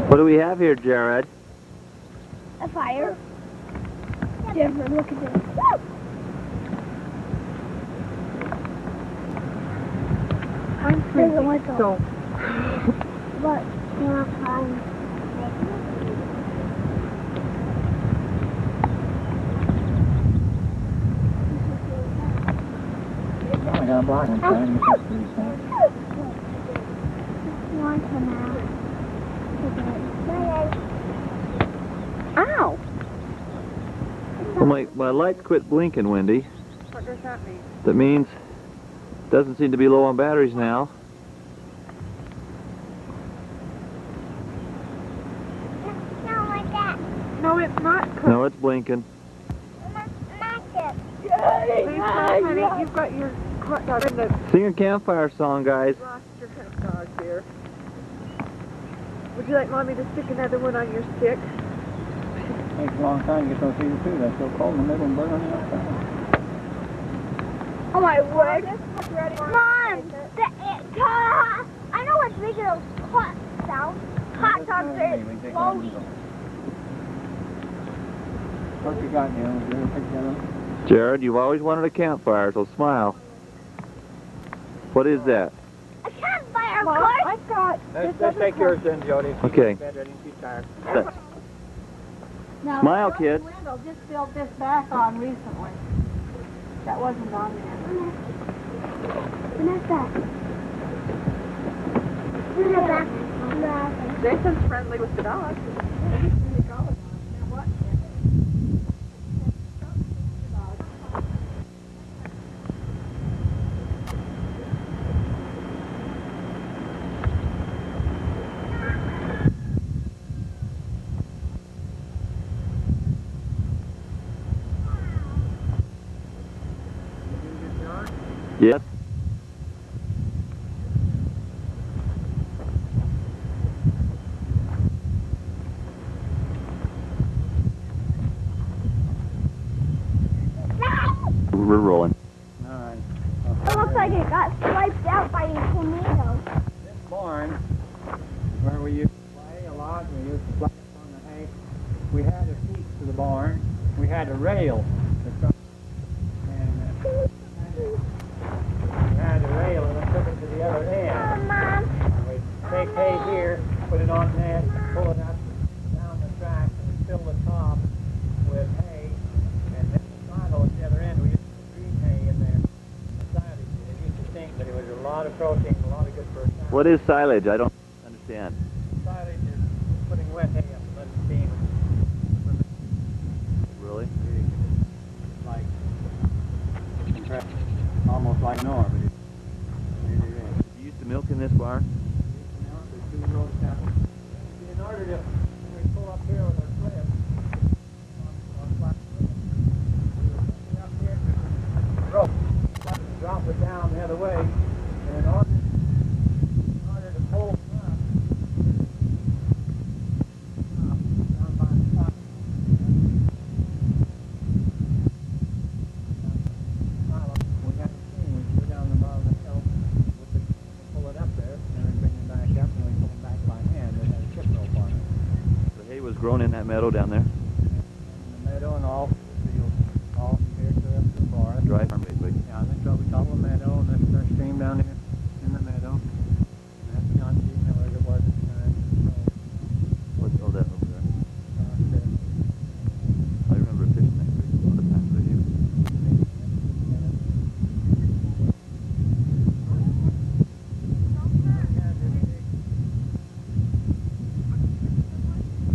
A: What do we have here, Jared?
F: A fire. Jennifer, look at this.
D: I'm
F: There's a
D: freezing.
F: whistle.
D: So,
F: But you're not fine.
C: I got a black one trying to get this pretty sad.
F: Want to now.
B: Ow!
A: Well, my lights quit blinking, Wendy.
D: What does that mean?
A: That means doesn't seem to be low on batteries now.
F: Not like that.
D: No, it's not.
A: No, it's blinking.
F: Not it.
D: Please, no, honey. You've got your hot dog in the
A: Sing a campfire song, guys.
D: lost your hot dog here. Would you like Mommy to stick another one on your stick?
C: Takes a long time to get those things through. They're so cold in the middle and burn on the outside.
F: Oh my word. Mom, I know what's making those hot sounds. Hot dogs are exploding.
C: What you got, Neil? Did you pick that up?
A: Jared, you've always wanted a campfire, so smile. What is that?
F: A campfire, of
D: Mom,
F: course.
D: I've got
C: Let's take yours then, Jody.
A: Okay.
C: Better than she's tired.
B: Now,
A: Smile,
B: George
A: kid.
B: Wendell just built this back on recently. That wasn't on there.
F: What's that? What's that?
D: Jason's friendly with the dog.
A: Yes. We're rolling.
C: All right.
F: It looks like it got swiped out by a tornado.
C: This barn, where we used to play a lot, we used to play on the hay. We had a piece to the barn. We had a rail. And we had a rail and we took it to the other end.
F: Mom.
C: We'd take hay here, put it on that, pull it up down the track, and we'd fill the top with hay. And then the silo at the other end, we used to put green hay in there. Silage. It used to stink, but it was a lot of protein, a lot of good for a cow.
A: What is silage? I don't understand.
C: Silage is putting wet hay up and letting steam.
A: Really?
C: Like, almost like Nor, but it's really is.
A: You used to milk in this barn?
C: In order to, when we pull up here with our sled, on flat sled, we were pushing up here to the rope, drop it down the other way, and in order to pull it up, down by the top, we got the steam, we go down the bottom of the hill, pull it up there, and then bring it back up, and we pull it back by hand. It had a chip rope on it.
A: The hay was grown in that meadow down there?
C: In the meadow and all the fields, all here to the forest.
A: Dry farm, basically.
C: Yeah, that's what we call the meadow, and that's our stream down here in the meadow. And that's John G. Miller that was at the time.
A: What's all that over there?
C: So,
A: I remember fishing that creek a lot of times with you.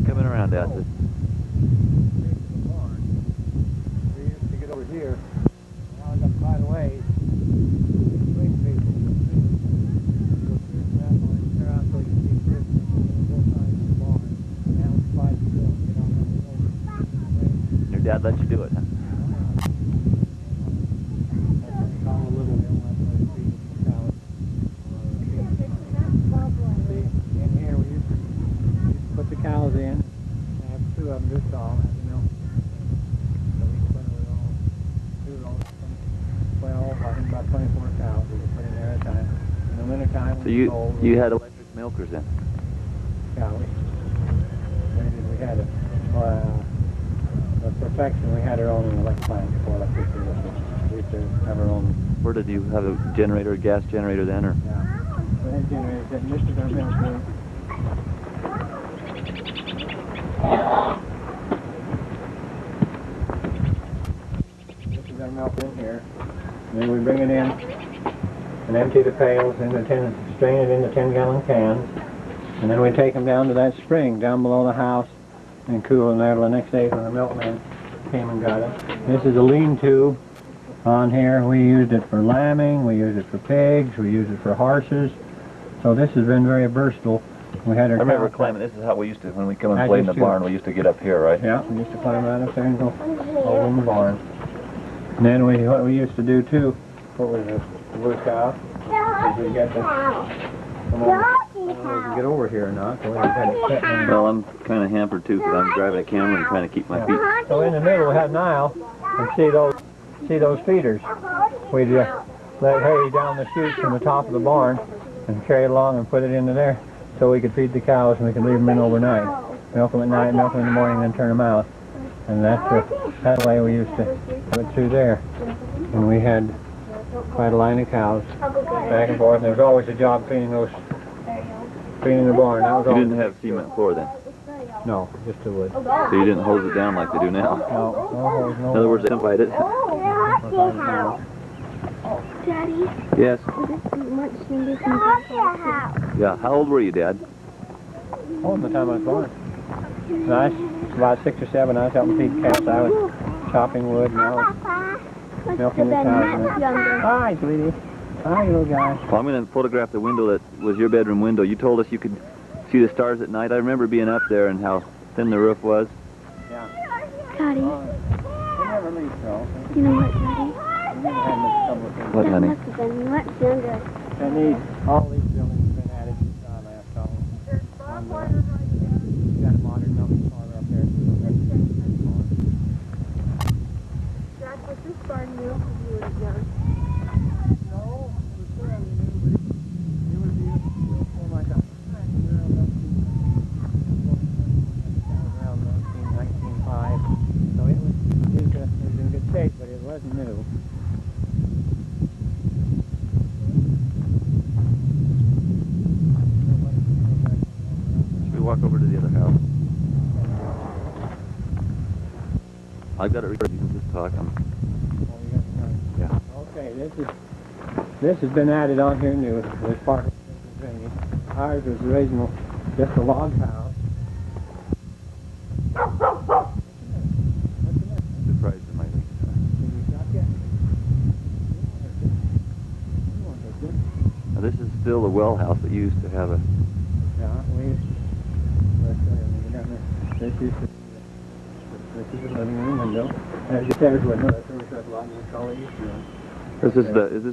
A: Coming around at us.
C: We used to get over here. Now I got right away. Swing people. Go through that line, clear out so you can see this. Both sides of the barn. Now it's quite still. Get on that road.
A: Your dad let you do it, huh?
C: That's what we call a little hill. That's why we feed the cows. See, in here we used to put the cows in. I have two of them just all have the milk. So we put it all, two rows, 12, I think about 24 cows we could put in there at a time. In the winter time,
A: So you had electric milkers then?
C: Yeah, we had it. The perfection, we had our own electric plant before electricity was. We used to have our own.
A: Where did you have a generator, a gas generator then, or?
C: Yeah. We had generators that lifted our milk too. Lifted our milk in here. And then we bring it in and empty the pails in the strain it into 10-gallon cans. And then we take them down to that spring down below the house and cool them there till the next day for the milkman came and got it. This is a lean-to on here. We used it for lambing, we used it for pigs, we used it for horses. So this has been very versatile. We had our
A: I remember
C: cow-
A: climbing. This is how we used to, when we come and
C: I
A: play in the
C: used to.
A: barn, we used to get up here, right?
C: Yeah, we used to climb right up there and go over in the barn. And then what we used to do too, what was it, the wood cow, is we get the, come on, I don't know if you get over here or not, so we had to sit in.
A: Well, I'm kind of hampered too because I'm driving a camera and trying to keep my feet.
C: So in the middle we had an aisle, and see those feeders. We'd let hay down the chutes from the top of the barn and carry it along and put it into there so we could feed the cows and we could leave them in overnight. Milk them at night, milk them in the morning, then turn them out. And that way we used to put it through there. And we had quite a line of cows back and forth. And there was always a job cleaning the barn. That was
A: You
C: all.
A: didn't have cement floor then,
C: No, just the wood.
A: so you didn't hose it down like they do now.
C: No.
A: In other words, they didn't fight it.
F: Daddy,
A: Yes.
F: this is much smoother than
A: Yeah. How old were you, Dad?
C: All the time I was born. And I was about 6 or 7. I was helping feed cows. I was chopping wood and I was milking the cows. Hi, sweetie. Hi, little guy.
A: Well, I'm going to photograph the window that was your bedroom window. You told us you could see the stars at night. I remember being up there and how thin the roof was.
F: Daddy,
C: We never leave, so.
F: you know what, Daddy?
C: We never had much trouble with things.
A: What,
F: That
A: honey?
F: must have been much younger.
C: And all these buildings have been added since I last saw them. You got a modern milking parlor up there.
B: Jack, was this barn new when you were young?
C: No, it was fairly new, but it was beautiful. Oh my God. Around 1905. So it was in good shape, but it wasn't new.
A: Should we walk over to the other house? I've got it recorded. You can just talk. Yeah.
C: Okay, this has been added on here new. This part of Draney. Ours was original, just a log house.
A: Surprised at my Now, this is still the well house that used to have a.
C: Yeah, this is the living room window. There's the stairs window. That's where we got a lot of the colleagues.
A: This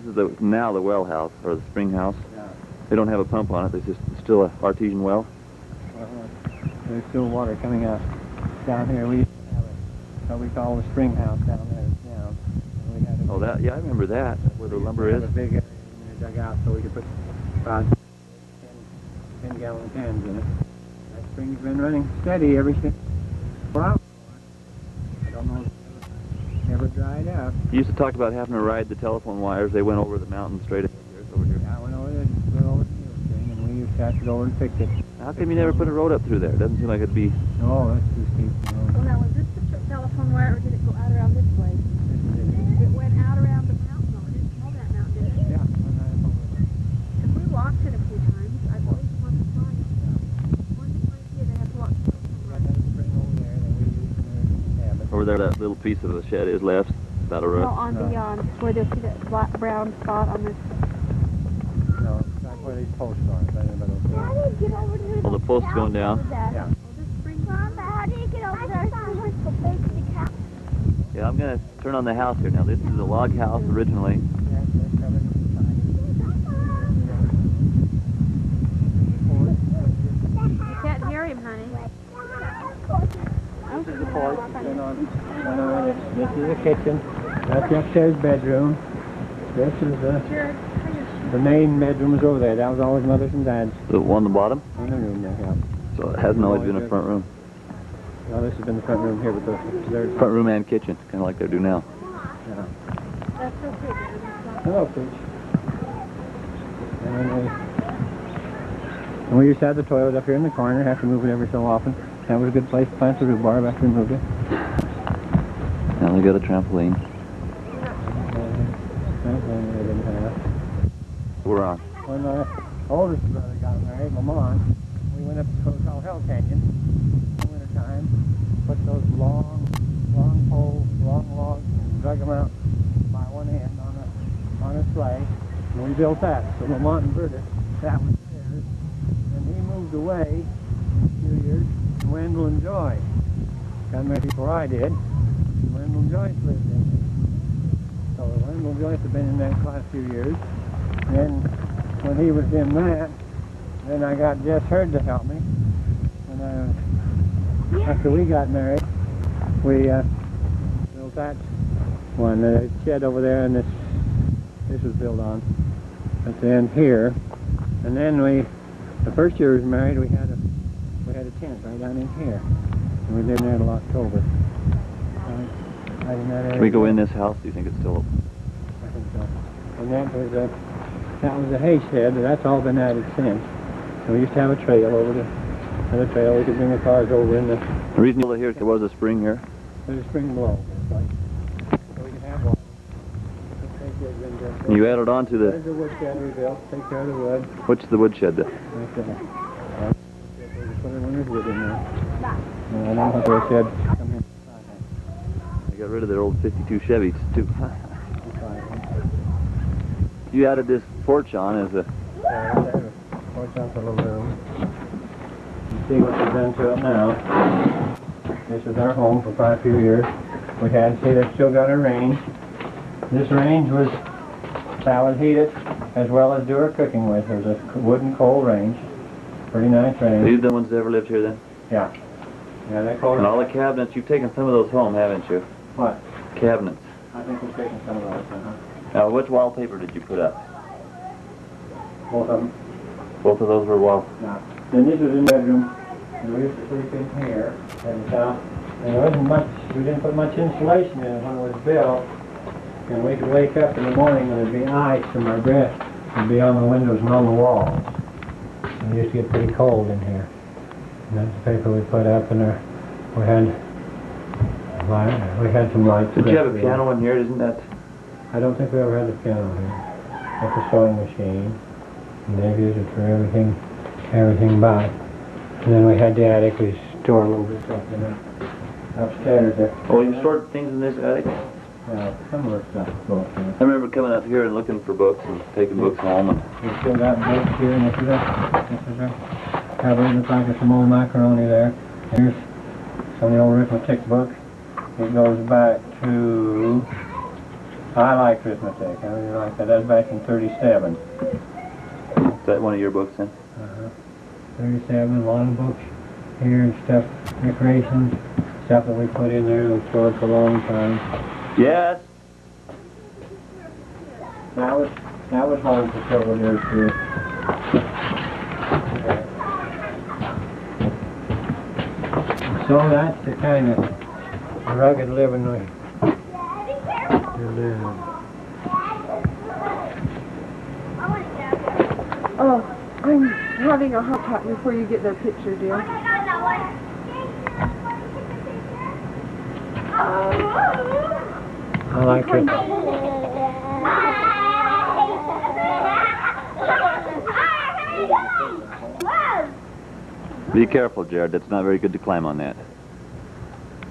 A: is the now the well house or the spring house.
C: Yeah.
A: They don't have a pump on it. It's just still a artesian well.
C: There's still water coming out down here. We used to have what we call the spring house down there. Down. We had
A: Oh, that, yeah, I remember that, where the lumber
C: we
A: is.
C: had a big area in the dugout so we could put about 10-gallon cans in it. That spring's been running steady ever since. Wow. I don't know if it's ever dried up.
A: You used to talk about having to ride the telephone wires. They went over the mountain straight ahead here, over here.
C: Yeah, I went over there and put over the mule string, and we used to have to go over and fix it.
A: How come you never put a road up through there? It doesn't seem like it'd be.
C: Oh, that's too steep.
B: Well, now, was this the telephone wire, or did it go out around this way? It went out around the mountain, though. It didn't know that mountain, did it?
C: Yeah, went right up over there.
B: Because we walked it a few times. I've always wanted to try it. One time here, they have to walk the telephone
C: Got
B: wire.
C: that spring over there that we used in the cabin.
A: Over there, that little piece of the shed is left. About a
B: No,
A: roof.
B: on the, where they'll see that brown spot on this.
C: No, that's where these posts are. Right about over there.
F: How do you get over to
A: Oh, the post's going down.
C: Yeah.
F: Mom, how do you get over there to the basic house?
A: Yeah, I'm going to turn on the house here. Now, this is a log house originally.
C: Yeah, they're covered
B: You can't hear him, honey.
C: This is the porch. This is the kitchen. That's the upstairs bedroom. This is the main bedroom is over there. That was always Mother's and Dad's
A: The one on the bottom.
C: in the room there. Yeah.
A: So it hasn't always been a front room.
C: Well, this has been the front room here, but there's
A: Front room and kitchen, kind of like they do now.
C: yeah.
B: That's so pretty.
C: Hello, Peach. And we used to have the toilet up here in the corner. Have to move it every so often. That was a good place to plant the rhubarb after we moved it.
A: Now they got a trampoline. We're on.
C: When my oldest brother got married, Lamont, we went up to what we call Hell Canyon in the wintertime, put those long poles, long logs, and drug them out by one end on a sleigh. And we built that. So Lamont and Berta, that was theirs. And he moved away in a few years to Wendell and Joyce. Got married before I did. And Wendell and Joyce lived in there. So Wendell and Joyce have been in there quite a few years. And when he was in that, then I got Jess Hurd to help me. And after we got married, we built that one, the shed over there, and this was built on at the end here. And then the first year we was married, we had a tent right down in here, and we lived there till October. Right in that area.
A: Can we go in this house? Do you think it's still open?
C: I think so. And that was a hay shed, but that's all been added since. And we used to have a trail over the trail. We could bring the cars over in the
A: reason you here, there was a spring here.
C: There's a spring below. So we can have water.
A: And you added on to
C: There's
A: the...
C: the wood shed we built. Take care of the wood.
A: What's the wood shed there?
C: Right there. We just put a winter's wood in there. And I don't have a shed come in.
A: I got rid of their old 52 Chevys, too. You added this porch on as a...
C: Porch out the little room. You see what we've done to it now. This is our home for quite a few years. We had, see, they've still got a range. This range that was heated as well as do our cooking with. There's a wood and coal range. Pretty nice range.
A: These are the ones that ever lived here then?
C: Yeah. Yeah, they call
A: And
C: it.
A: all the cabinets, you've taken some of those home, haven't you?
C: What?
A: Cabinets.
C: I think we've taken some of those,
A: Now, which wallpaper did you put up?
C: Both of them.
A: Both of those were wall.
C: Now, then this was in the bedroom. And we used to sleep in here. And there wasn't much, we didn't put much insulation in it when it was built. And we could wake up in the morning and there'd be ice from our breath. It'd be on the windows and on the walls. And it used to get pretty cold in here. And that's the paper we put up, and we had some lights.
A: Did you have a piano in here? Isn't that...
C: I don't think we ever had a piano here. That's a sewing machine. And they used it for everything but. And then we had the attic. We store a little bit of stuff in it. Upstairs there.
A: Oh, you stored things in this attic?
C: Yeah, some of our stuff go up there.
A: I remember coming up here and looking for books and taking books home. And
C: We still got books here, and this is our cupboard. Looks like there's some old macaroni there. Here's some of the old arithmetic books. It goes back to... I like arithmetic. I really like that. That's back in 37.
A: is that one of your books then?
C: 37, a lot of books here and stuff, decorations, stuff that we put in there and stored for a long time.
A: Yes.
C: That was home for several years too. So that's the kind of rugged living we live.
E: Oh, I'm having a hot pot before you get their picture, dear.
C: I like it.
A: Be careful, Jared. That's not very good to climb on that.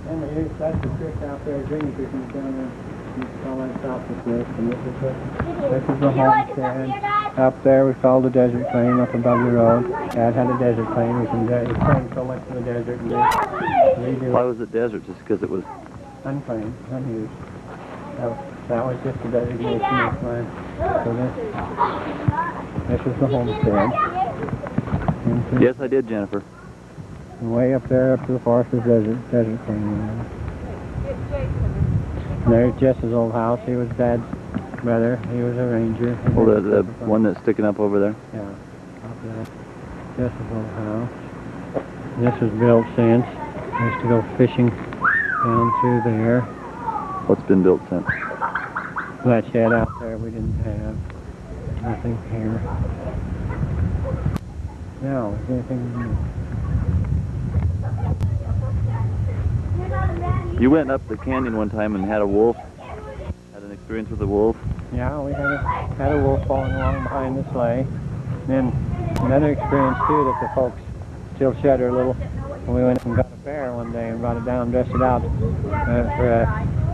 C: And that's the trick out there, Draney fishing down there. You call that south of this, and this is the homestead. Up there we call the desert claim up above the road. Dad had a desert claim. We can claim so much in the desert. And
A: Why was it desert? Just because it was...
C: unclaimed, unused. That was just the designation of land. So this is the homestead.
A: Yes, I did, Jennifer.
C: And way up there, up to the forest is desert claim. And there's Jess's old house. He was Dad's brother. He was a ranger.
A: Oh, the one that's sticking up over there?
C: Yeah, up there. Jess's old house. This was built since. I used to go fishing down through there.
A: What's been built since?
C: That shed out there we didn't have. Nothing here. Now, is there anything new?
A: You went up the canyon one time and had a wolf. Had an experience with a wolf.
C: Yeah, we had a wolf falling along behind the sleigh. And then another experience too that the folks still shudder a little when we went and got a bear one day and brought it down, dressed it out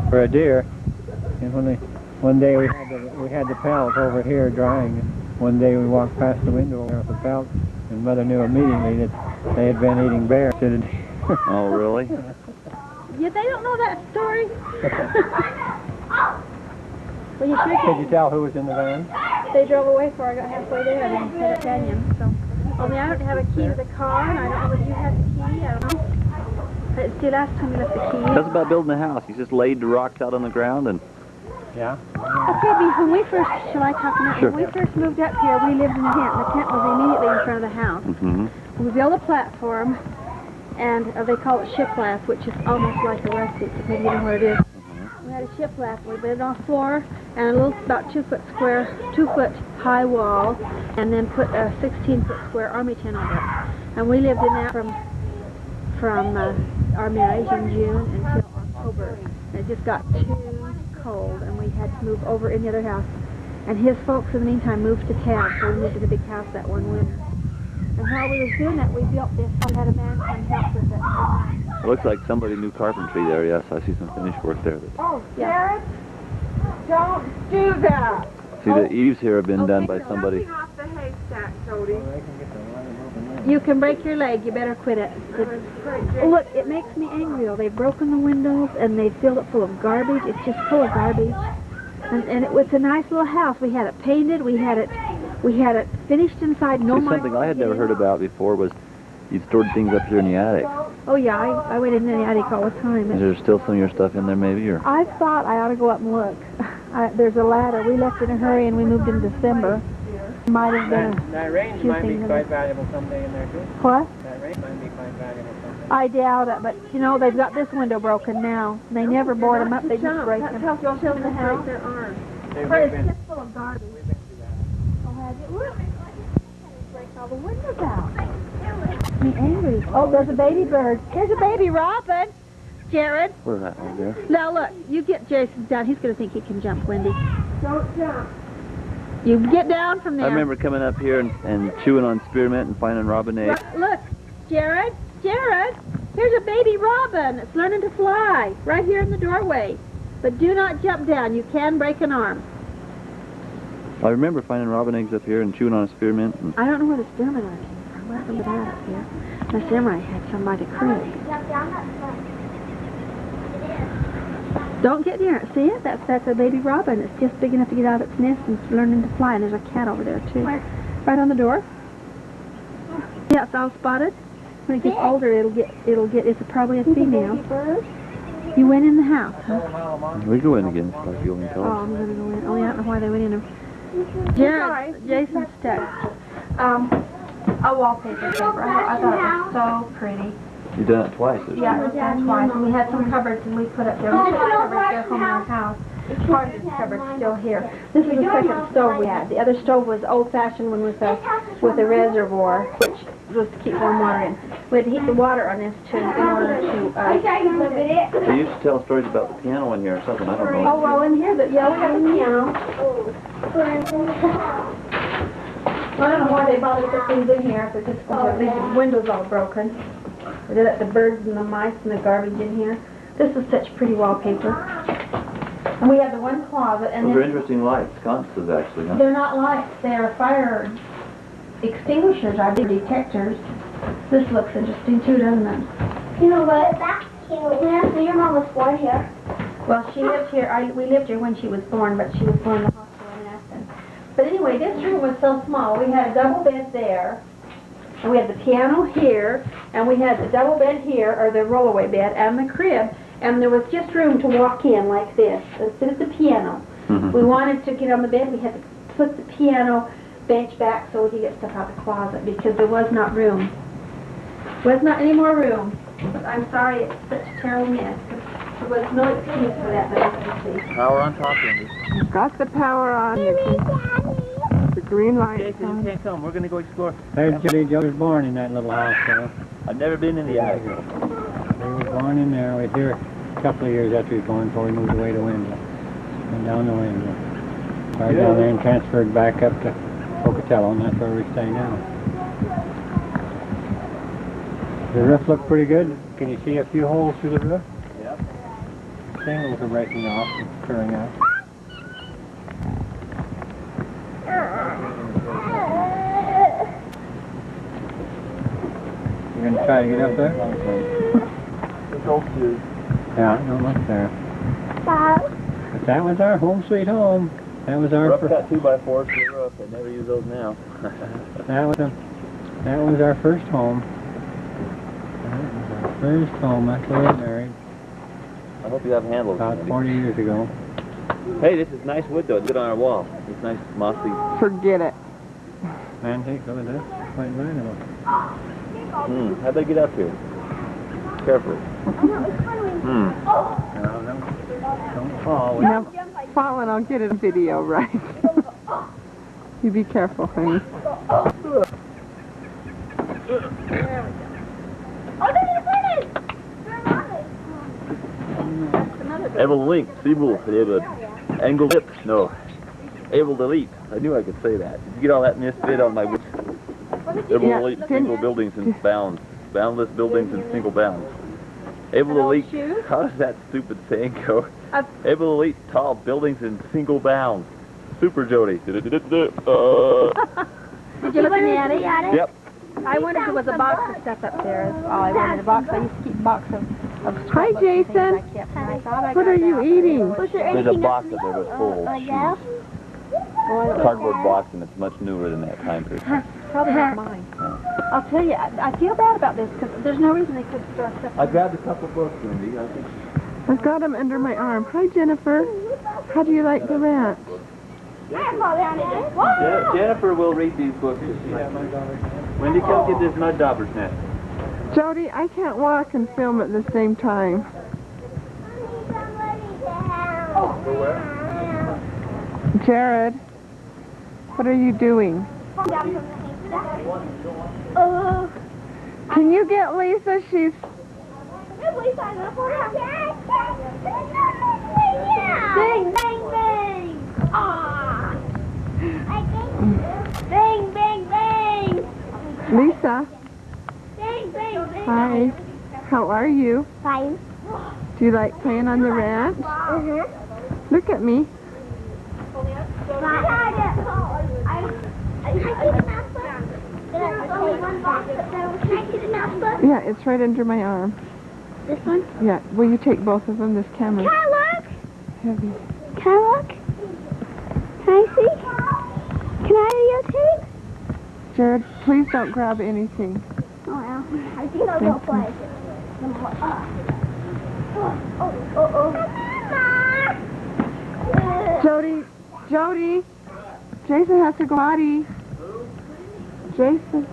C: for a deer. And one day we had the pelt over here drying. One day we walked past the window there with the pelt, and Mother knew immediately that they had been eating bear.
A: Oh, really?
B: Yeah, they don't know that story. Well, you sure
C: Could you tell who was in the van?
B: They drove away before I got halfway there and then hit a canyon. So, only I don't have a key to the car, and I don't know whether you have the key. I don't know. It's the last time you left the key.
A: That's about building a house. You just laid the rocks out on the ground and...
C: Yeah.
B: Okay, when we first, shall I talk about
A: Sure.
B: when we first moved up here, we lived in a tent. The tent was immediately in front of the house.
A: Mm-hmm.
B: We built a platform, and they call it shiplap, which is almost like a rustic, depending on what it is. We had a shiplap. We put it on the floor and a little, about 2 foot square, 2 foot high wall, and then put a 16 foot square army tent on it. And we lived in that from our marriage in June until October. And it just got too cold, and we had to move over in the other house. And his folks, in the meantime, moved to town, so we moved to the big house that one winter. And while we was doing that, we built this. We had a man come help with it.
A: It looks like somebody knew carpentry there, yes. I see some finished work there.
D: Oh, Jared, don't do that.
A: See, the eaves here have been done by
D: You're
A: somebody.
D: jumping off the haystack, Jody.
B: You can break your leg. You better quit it. Look, it makes me angry. Though. They've broken the windows and they filled it full of garbage. It's just full of garbage. And it was a nice little house. We had it painted. We had it finished inside. No
A: See, something I had never heard about before was you stored things up here in the attic.
B: Oh yeah, I went in the attic all the time.
A: Is there still some of your stuff in there, maybe, or?
B: I thought I ought to go up and look. There's a ladder. We left in a hurry and we moved in December. Might have been
C: That range
B: few
C: might be
B: things in
C: quite
B: there.
C: valuable someday in there, too.
B: What?
C: That range might be quite valuable someday.
B: I doubt it, but you know they've got this window broken now. They never board them up. They just break them.
D: That's how children break their arms.
B: But it's just full of garbage. Oh, have you? Look, break all the windows out. Me angry. Oh, there's a baby bird. Here's a baby robin. Jared.
A: Where's that right there?
B: Now look, you get Jason down. He's going to think he can jump, Wendy.
D: Don't jump.
B: You get down from there.
A: I remember coming up here and chewing on spearmint and finding robin eggs.
B: Look, Jared. Here's a baby robin. It's learning to fly right here in the doorway. But do not jump down. You can break an arm.
A: I remember finding robin eggs up here and chewing on a spearmint. And
B: I don't know where the spearmint are came from. Welcome to that up here. Miss Imri had some by the creek. Don't get near it. See it? That's a baby robin. It's just big enough to get out of its nest and it's learning to fly. And there's a cat over there too.
F: Where?
B: Right on the door. Yeah, it's all spotted. When it gets older, it's probably a female. You went in the house, huh?
A: we go in again, like you only
B: Oh,
A: tell us.
B: I'm gonna go in. Oh, yeah, I don't know why they went in there. Jared, Jason's text. A wallpaper paper. I thought it was so pretty.
A: You've done it twice.
B: Yeah, we've done twice. And we had some cupboards and we put up there. We put cupboards there home in our house. Part of this cupboard's still here. This is the second stove we had. The other stove was old-fashioned one with a reservoir, which was to keep warm water in. We had to heat the water on this too in order to.
A: They used to tell stories about the piano in here or something. I don't know.
B: Oh well, in here, we have a piano. I don't know why they bothered to put things in here. They're just the windows all broken. They let the birds and the mice and the garbage in here. This is such pretty wallpaper. And we have the one closet, and
A: Those are
B: then
A: interesting lights, sconces actually, huh?
B: they're not lights. They are fire extinguishers. I believe detectors. This looks interesting too, doesn't it?
F: You know what? That's cute. Yeah, your mom was born here.
B: Well, she lived here. We lived here when she was born, but she was born in the hospital in Aston. But anyway, this room was so small. We had a double bed there, and we had the piano here, and we had the double bed here, or the rollaway bed, and the crib. And there was just room to walk in like this and sit at the piano.
A: Mm-hmm.
B: We wanted to get on the bed. We had to put the piano bench back so we could get stuff out of the closet because there was not room. Was not any more room. But I'm sorry, it's such a terrible mess. There was no excuse for that that I can see.
A: Power on top, Andy.
D: Got the power on. The green light is
C: Jason, you
D: on.
C: can't come. We're going to go explore. There's Judy. Joe was born in that little house there.
A: I've never been in the attic.
C: He was born in there. We was here a couple of years after he was born before we moved away to Windsor. Went down to Windsor. Right down there and transferred back up to Pocatello, and that's where we stay now. The roof looked pretty good. Can you see a few holes through the roof?
A: Yep.
C: Shingles are breaking off and clearing out. You're gonna try to get up there? Yeah, don't look there. But that was our home sweet home. That was our
A: Roof got 2x4s for the roof. They never use those now.
C: that was our first home. That was our first home after we were married.
A: I hope you have handles.
C: About 40 years ago.
A: Hey, this is nice wood though. It's good on our wall. It's nice mossy.
E: Forget it.
C: Antique, look at this. Quite valuable.
A: How'd they get up here? Carefully.
C: No, don't fall.
E: Now, falling, I'll get a video, right? You be careful, honey.
A: Able to link, feeble, able to angle lip, no. Able to leap. I knew I could say that. Did you get all that misfit on my wits? Able to leap single buildings in bounds. Boundless buildings in single bounds. Able to leap. How does that stupid saying go? Able to leap tall buildings in single bounds. Super Jody.
B: Did you look at it?
A: Yep.
B: I wondered if it was a box of stuff up there. Is all I wanted. A box. I used to keep a box of
E: Hi, Jason. What are you eating?
A: There's a box up there that's full of shoes. Cardboard box, and it's much newer than that time period.
B: Probably not mine. I'll tell you, I feel bad about this because there's no reason they could store stuff.
A: I grabbed a couple books, Wendy. I think.
E: I've got them under my arm. Hi, Jennifer. How do you like the ranch?
A: Jennifer will read these books. Wendy, come get this mud dauber's nest.
E: Jody, I can't walk and film at the same time. Jared, what are you doing? Can you get Lisa? She's...
F: Bang, bang, bang! Ah! Bang, bang, bang!
E: Lisa,
F: Bang, bang, bang!
E: hi. How are you?
F: Fine.
E: Do you like playing on the ranch? Look at me. Yeah, it's right under my arm.
F: This one?
E: Yeah, will you take both of them? This camera
F: Can I look?
E: heavy.
F: Can I look? Can I see? Can I videotape?
E: Jared, please don't grab anything.
F: Oh, well. I think I'll go play. Oh.
E: Jody, Jason has to go potty. Jason.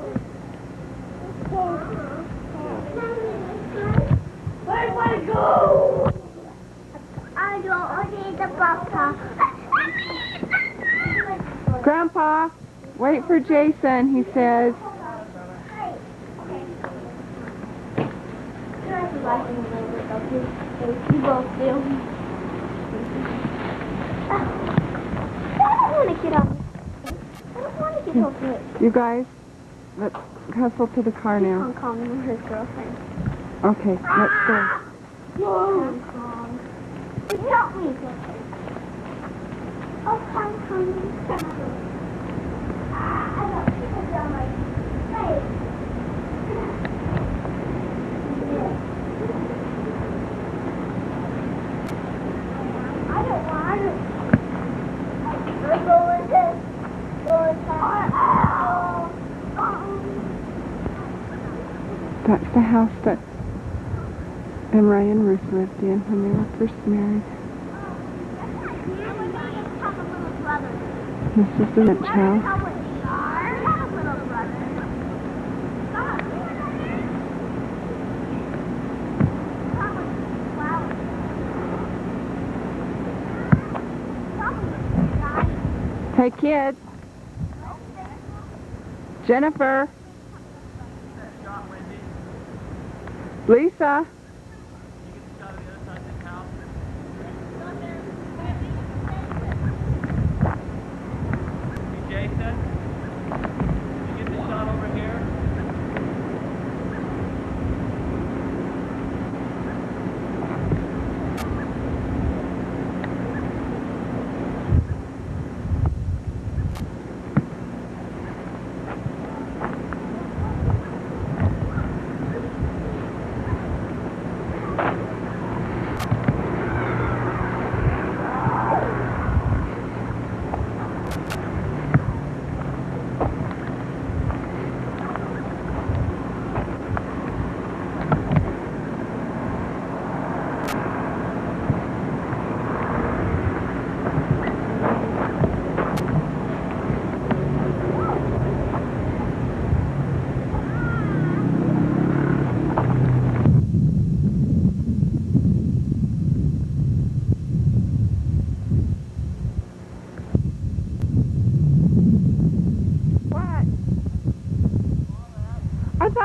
F: Where do I go? I don't need the papa.
E: Grandpa, wait for Jason, he says.
F: You both do. I don't want to get on. I don't want to get over it.
E: You guys, let's hustle to the car now.
F: Hong Kong and his girlfriend.
E: Okay, let's go.
F: Hong Kong. Help me. Oh, Hong Kong. I got people down my face. I don't want it. We're going to
E: That's the house that Imri and Ruth lived in when they were first married. This is the ranch house. Hey kids. Jennifer. Lisa.
A: Jason, you get the shot over here.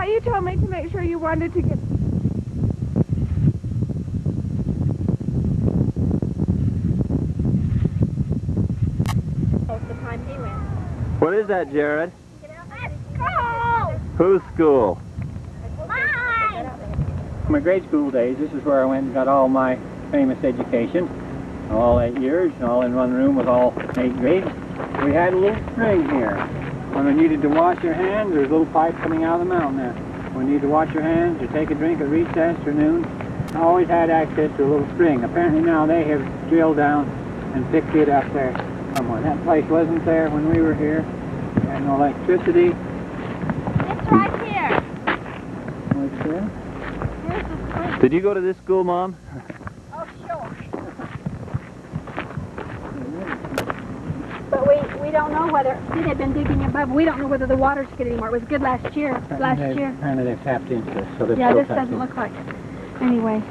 D: thought you told me to make sure you wanted to get...
B: Most of the time he went.
A: What is that, Jared?
F: Let's go!
A: Whose school?
F: Mine!
C: My grade school days, this is where I went and got all my famous education. All 8 years, all in one room with all 8 grades. We had a little spring here. When we needed to wash your hands, there's a little pipe coming out of the mountain there. When you need to wash your hands or take a drink at recess or noon, I always had access to a little spring. Apparently now they have drilled down and fixed it up there somewhere. That place wasn't there when we were here. We had no electricity.
F: It's right here.
C: What's there?
F: Here's the spring.
A: Did you go to this school, Mom?
F: Oh, sure.
B: But we don't know whether, see, they've been digging above. We don't know whether the water's good anymore. It was good last year.
C: Apparently they've tapped into this, so they're
B: Yeah,
C: still
B: this
C: tapped
B: doesn't
C: in.
B: look like it. Anyway.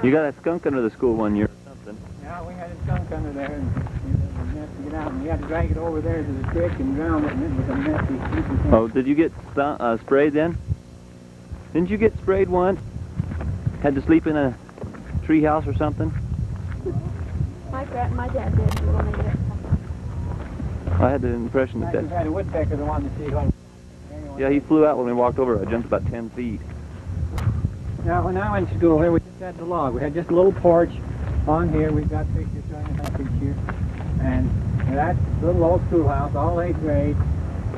A: You got a skunk under the school one year or something.
C: Yeah, we had a skunk under there, and we had to get out, and we had to drag it over there to the creek and drown it, and it was a messy thing.
A: Oh, did you get sprayed then? Didn't you get sprayed once? Had to sleep in a tree house or something?
B: My dad did when they did it.
A: I had the impression that
C: We had a woodpecker that wanted to see what...
A: Yeah, he flew out when we walked over. I jumped about 10 feet.
C: Now, when I went to school here, we just had the log. We had just a little porch on here. We've got pictures showing us that picture. And that little old schoolhouse, all 8th grade,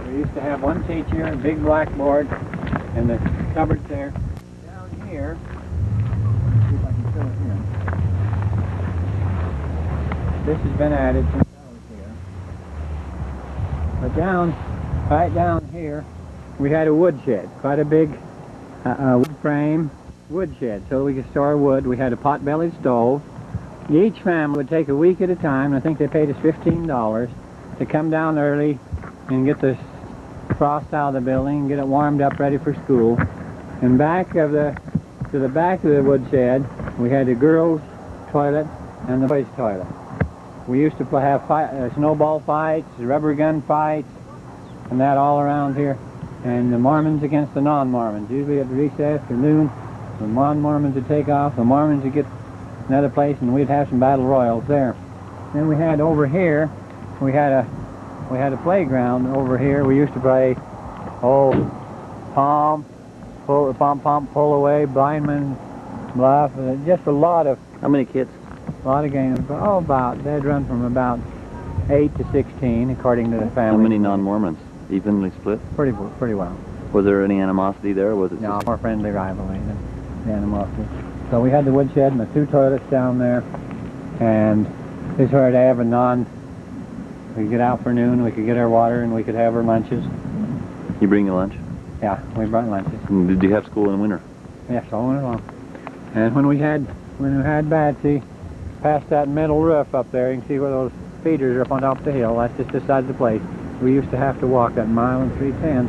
C: we used to have one teacher, a big blackboard, and the cupboards there. Down here, see if I can show it here. This has been added since I was here. But right down here, we had a woodshed, quite a big wood frame woodshed, so we could store wood. We had a pot-bellied stove. Each family would take a week at a time. I think they paid us $15 to come down early and get the frost out of the building and get it warmed up ready for school. And to the back of the woodshed, we had the girls' toilet and the boys' toilet. We used to have snowball fights, rubber gun fights, and that all around here. And the Mormons against the non-Mormons. Usually at recess or noon, the non-Mormons would take off, the Mormons would get another place, and we'd have some battle royals there. Then we had over here, we had a playground over here. We used to play, pom, pull away, blindman, bluff, just a lot of...
A: How many kids?
C: A lot of games. They'd run from about 8 to 16, according to the family.
A: How many non-Mormons? Evenly split?
C: Pretty well.
A: Was there any animosity there, or was it
C: No,
A: just...
C: more friendly rivalry than animosity. So we had the woodshed and the 2 toilets down there, and this is where they have we could get out for noon, we could get our water, and we could have our lunches.
A: You bring your lunch?
C: Yeah, we brought lunches.
A: And did you have school in winter?
C: Yes, all went along. And when we had Batsy, past that metal roof up there, you can see where those feeders are up on top of the hill. That's just this side of the place. We used to have to walk that mile and 3/10.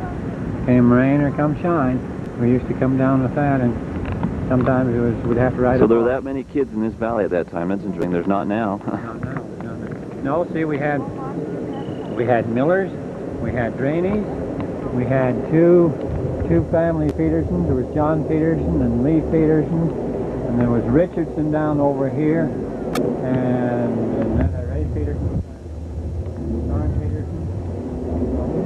C: Came rain or come shine. We used to come down with that, and sometimes we'd have to ride.
A: So there were that many kids in this valley at that time. That's interesting. There's not now.
C: No, see, we had Millers, we had Draneys, we had two family Petersons. There was John Peterson and Lee Peterson, and there was Richardson down over here, and then Ray Peterson, John Peterson.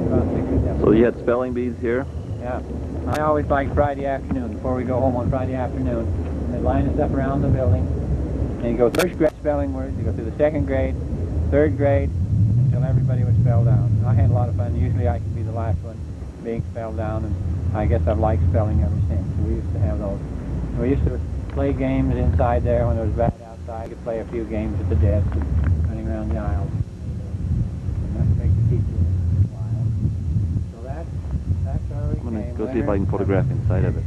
C: About 6 or 7.
A: So you had spelling bees here?
C: Yeah. I always liked Friday afternoon, before we go home on Friday afternoon. They'd line us up around the building, and you go first grade spelling words, you go through the 2nd grade, 3rd grade, until everybody was spelled out. I had a lot of fun. Usually I could be the last one being spelled down, and I guess I've liked spelling ever since. We used to have those. We used to play games inside there when it was bad outside. We could play a few games at the desk and running around the aisles. And that makes the teacher a while. So that's where we
A: I'm going
C: came.
A: to go see if I can photograph inside of it.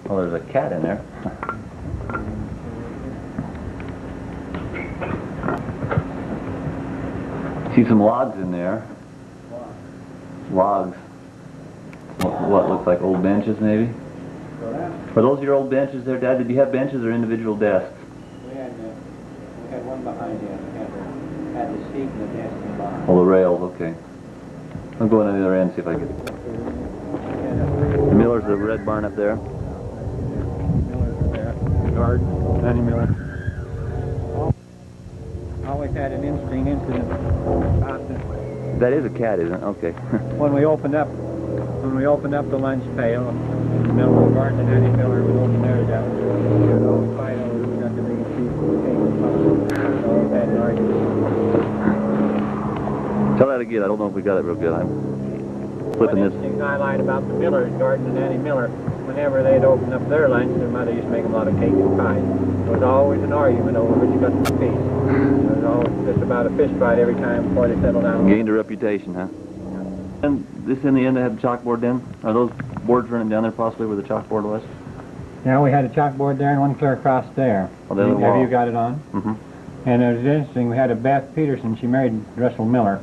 A: Well, there's a cat in there. See some logs in there. Logs. What looks like old benches, maybe? Are those your old benches there, Dad? Did you have benches or individual desks?
C: We had one one behind you. Had the seat and the desk in the bottom.
A: Oh, the rails, okay. I'll go on the other end, see if I can. The Miller's the red barn up there.
C: Miller's are there. Garden, Danny Miller. Always had an interesting incident about this.
A: That is a cat, isn't it? Okay.
C: When we opened up the lunch pail in the middle of the garden, Danny Miller would open theirs up. We would always fight over who got the biggest piece of the cake. We always had an argument.
A: Tell that again. I don't know if we got it real good. I'm flipping
C: One
A: this.
C: interesting highlight about the Miller's garden and Danny Miller, whenever they'd open up their lunch, their mother used to make them a lot of cakes and pies. There was always an argument over which got the piece. There was always just about a fist fight every time before they settled down.
A: Gained a reputation, huh? And this in the end, they had the chalkboard then? Are those boards running down there possibly where the chalkboard was?
C: Yeah, we had a chalkboard there and one clear across there.
A: Oh, the other
C: Have
A: wall.
C: you got it on?
A: Mm-hmm.
C: And it was interesting, we had a Beth Peterson, she married Russell Miller,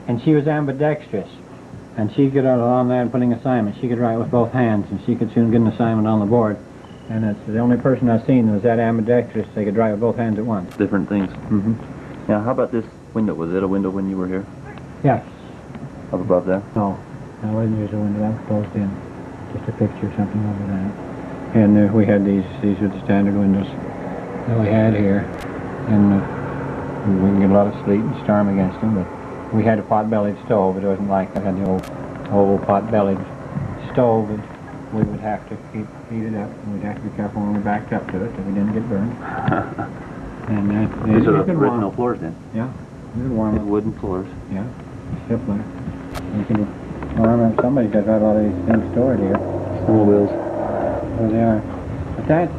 C: and she was ambidextrous. And she could, on that putting assignments, she could write with both hands, and she could soon get an assignment on the board. And that's the only person I've seen that was that ambidextrous, they could write with both hands at once.
A: Different things.
C: Mm-hmm.
A: Now, how about this window? Was it a window when you were here?
C: Yes.
A: Up above there?
C: No, that wasn't just a window, that was closed in. Just a picture or something over that. And we had these were the standard windows that we had here. And we can get a lot of sleet and storm against them, but we had a pot-bellied stove. It wasn't like I had the old pot-bellied stove that we would have to heat it up. And we'd have to be careful when we backed up to it that we didn't get burned. And
A: These are
C: you
A: the
C: can
A: original
C: warm,
A: floors then?
C: yeah, you can warm
A: With
C: up.
A: wooden floors.
C: Yeah, simpler. You can warm up. Somebody's got a lot of these things stored here.
A: Snowmobiles.
C: There they are. But that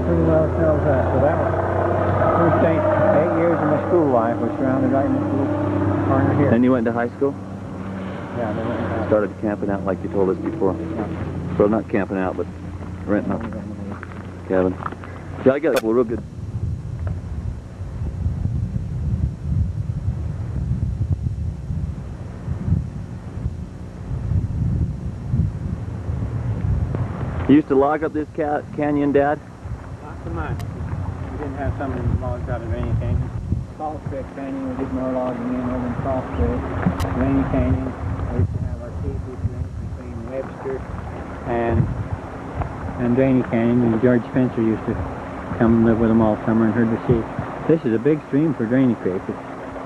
C: pretty well tells us. So that was first 8 years of my school life was surrounded right in this little corner here.
A: And you went to high school?
C: Yeah, they went out.
A: Started camping out like you told us before. Well, not camping out, but renting a cabin. Yeah, I got a couple of real good. You used to log up this canyon, Dad?
C: Not so much. We didn't have some logs out of Rainy Canyon. Falls Creek Canyon, we did more logging in over in Falls Creek. Rainy Canyon, we used to have our teepee between Webster and Draney Canyon, and George Spencer used to come and live with them all summer and herd the sheep. This is a big stream for Draney Creek. It's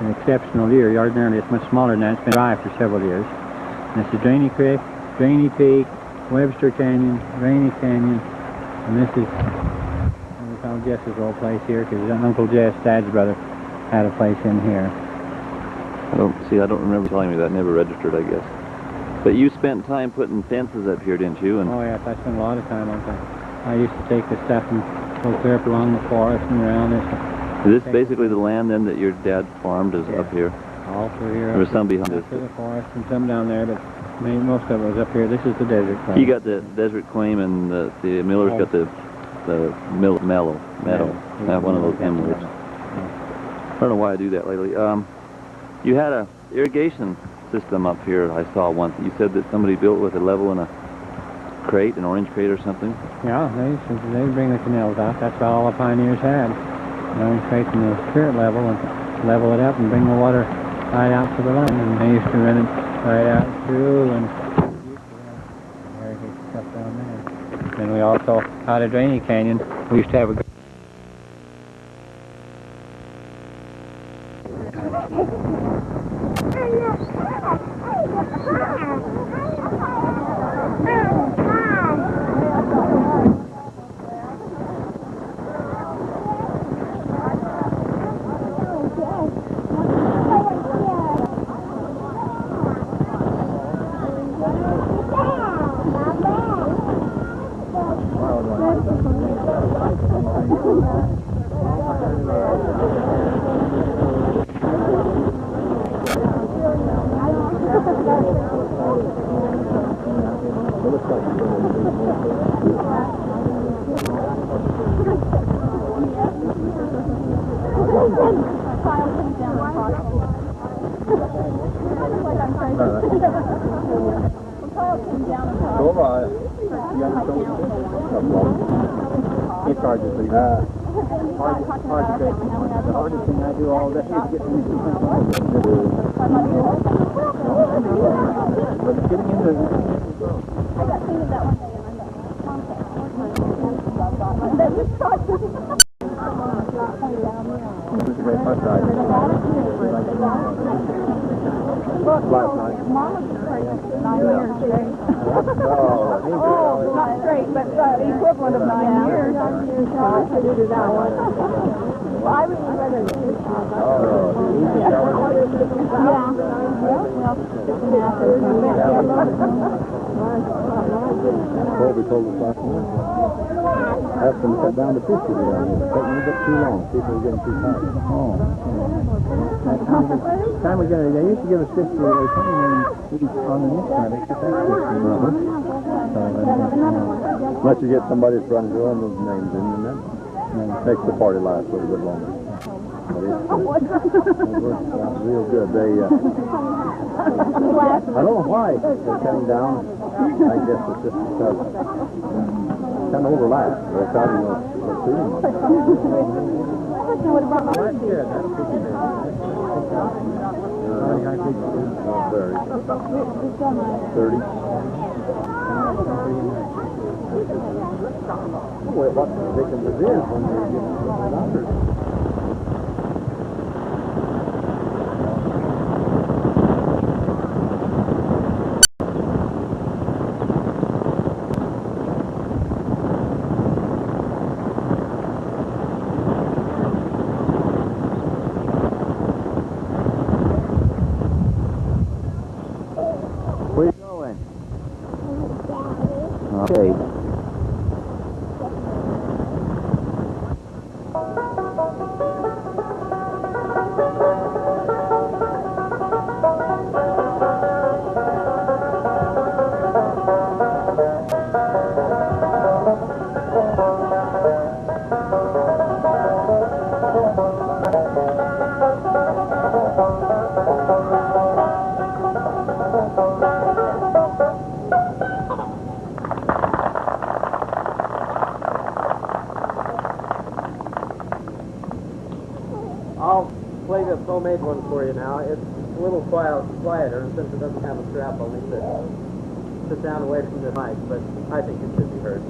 C: an exceptional year. Ordinarily it's much smaller than that. It's been dry for several years. And this is Draney Creek, Draney Peak, Webster Canyon, Rainy Canyon, and this is we call Jess's old place here because Uncle Jess, Dad's brother, had a place in here.
A: I don't remember telling me that. Never registered, I guess. But you spent time putting fences up here, didn't you? And
C: Oh yes, I spent a lot of time on that. I used to take the stuff and go clear up along the forest and around this.
A: is this basically the land then that your dad farmed is up here?
C: All through here.
A: There was some behind us.
C: To the forest and some down there, but most of it was up here. This is the desert claim.
A: You got the desert claim, and the Miller's got the meadow. Not one of those M words. I don't know why I do that lately. You had a irrigation system up here. I saw once. You said that somebody built with a level and a crate, an orange crate or something.
C: Yeah, they bring the canals out. That's what all the pioneers had. An orange crate and the spirit level and level it up and bring the water right out to the line. And they used to run it right out through and used to have irrigation stuff down there. And we also, out of Draney Canyon, we used to have a
G: All right. You got it. It's hard to see.
C: hard to say. The hardest thing I do all day is get me to but getting into it.
B: I got painted that one day and I got
C: Last night.
B: Mom was pregnant 9 years straight. Not straight, but the equivalent of 9 years. I should do that one. Well, I would rather do this.
C: Colby told us last night. Asked them to cut down to 50 around here. It's taking a bit too long. People are getting too tired. Time we got it. They used to give us 50. They put each on the inside. They took that 50. Unless you get somebody that's running through all those names in, and that makes the party last a little bit longer. But it works out real good. They, I don't know why they're cutting down. I guess it's just because kind of overlap. They're cutting those shooting ones. That's good. That'll be good. Not very. 30. Boy, what ridiculous it is when they're getting $100. Where are you going? Okay.
G: I'll play this homemade one for you now. It's a little quieter, and since it doesn't have a strap, I'll need to sit down away from the mic, but I think it should be heard.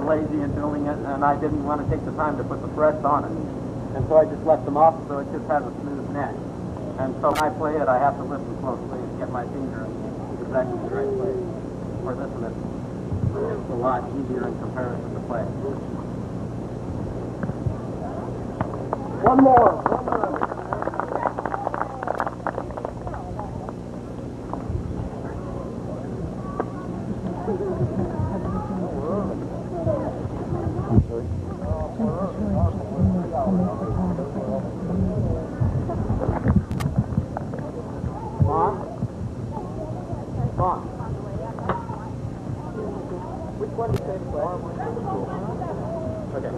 H: Lazy in doing it, and I didn't want to take the time to put the frets on it. And so I just left them off so it just has a smooth neck. And so when I play it, I have to listen closely and get my finger in exactly the right place. For this one, it's a lot easier in comparison to play. One more. Which one did you say to play? Okay.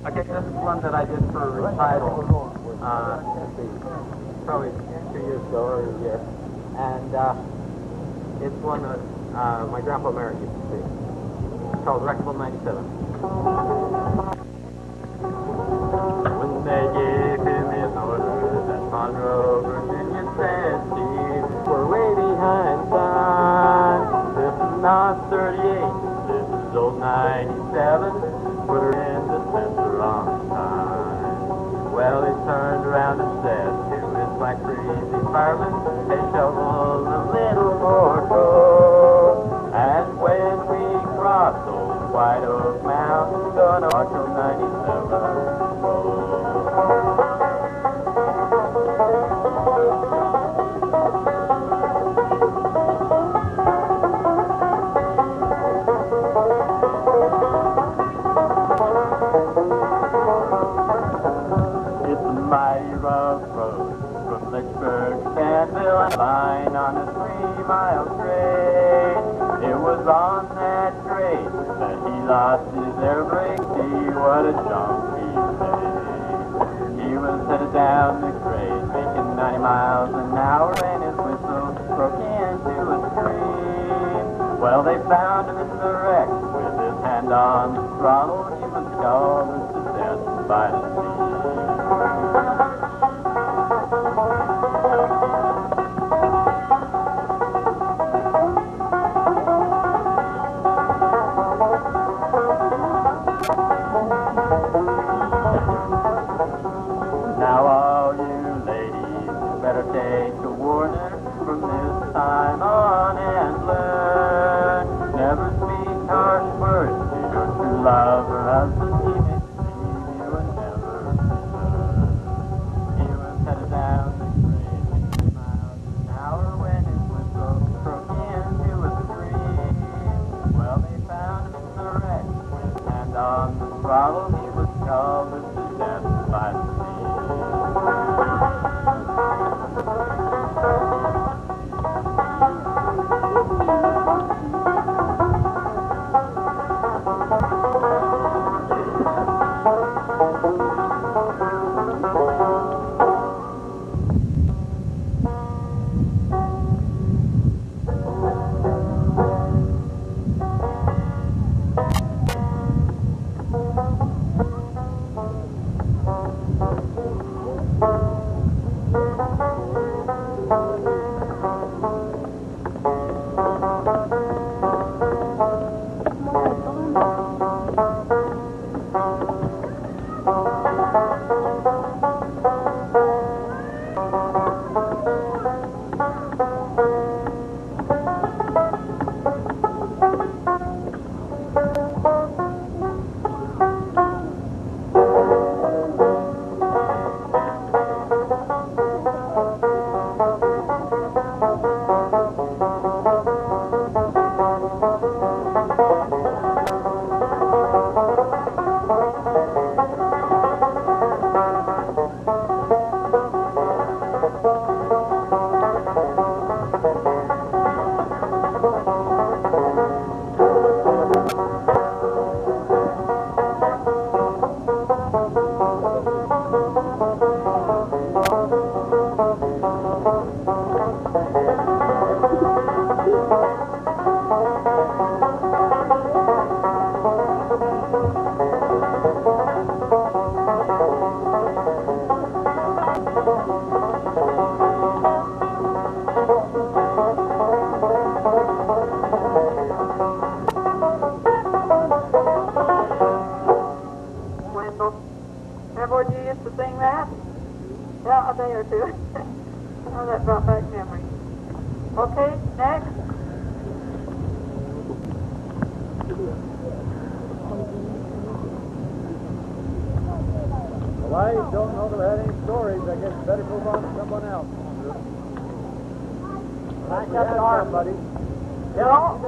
H: Okay, this is one that I did for a recital, probably 2 years ago or a year. And it's one that my Grandpa Merritt used to sing. It's called Wreckable 97. When they gave him his orders at Monroe, Virginia, said, Steve, we're way behind, son. This is not 38, this is old 97.
A: around and said to his black crazy fireman, "Hey, shovel a little more coal." And when we cross those White Oak Mountains, gonna march on 97. Line on a 3-mile train. It was on that train that he lost his air brake. See what a chunk he made. He was headed down the grade, making 90 miles an hour, and his whistle broke into a stream. Well, they found him in the wreck with his hand on the throttle. He was scalded to death by the sea.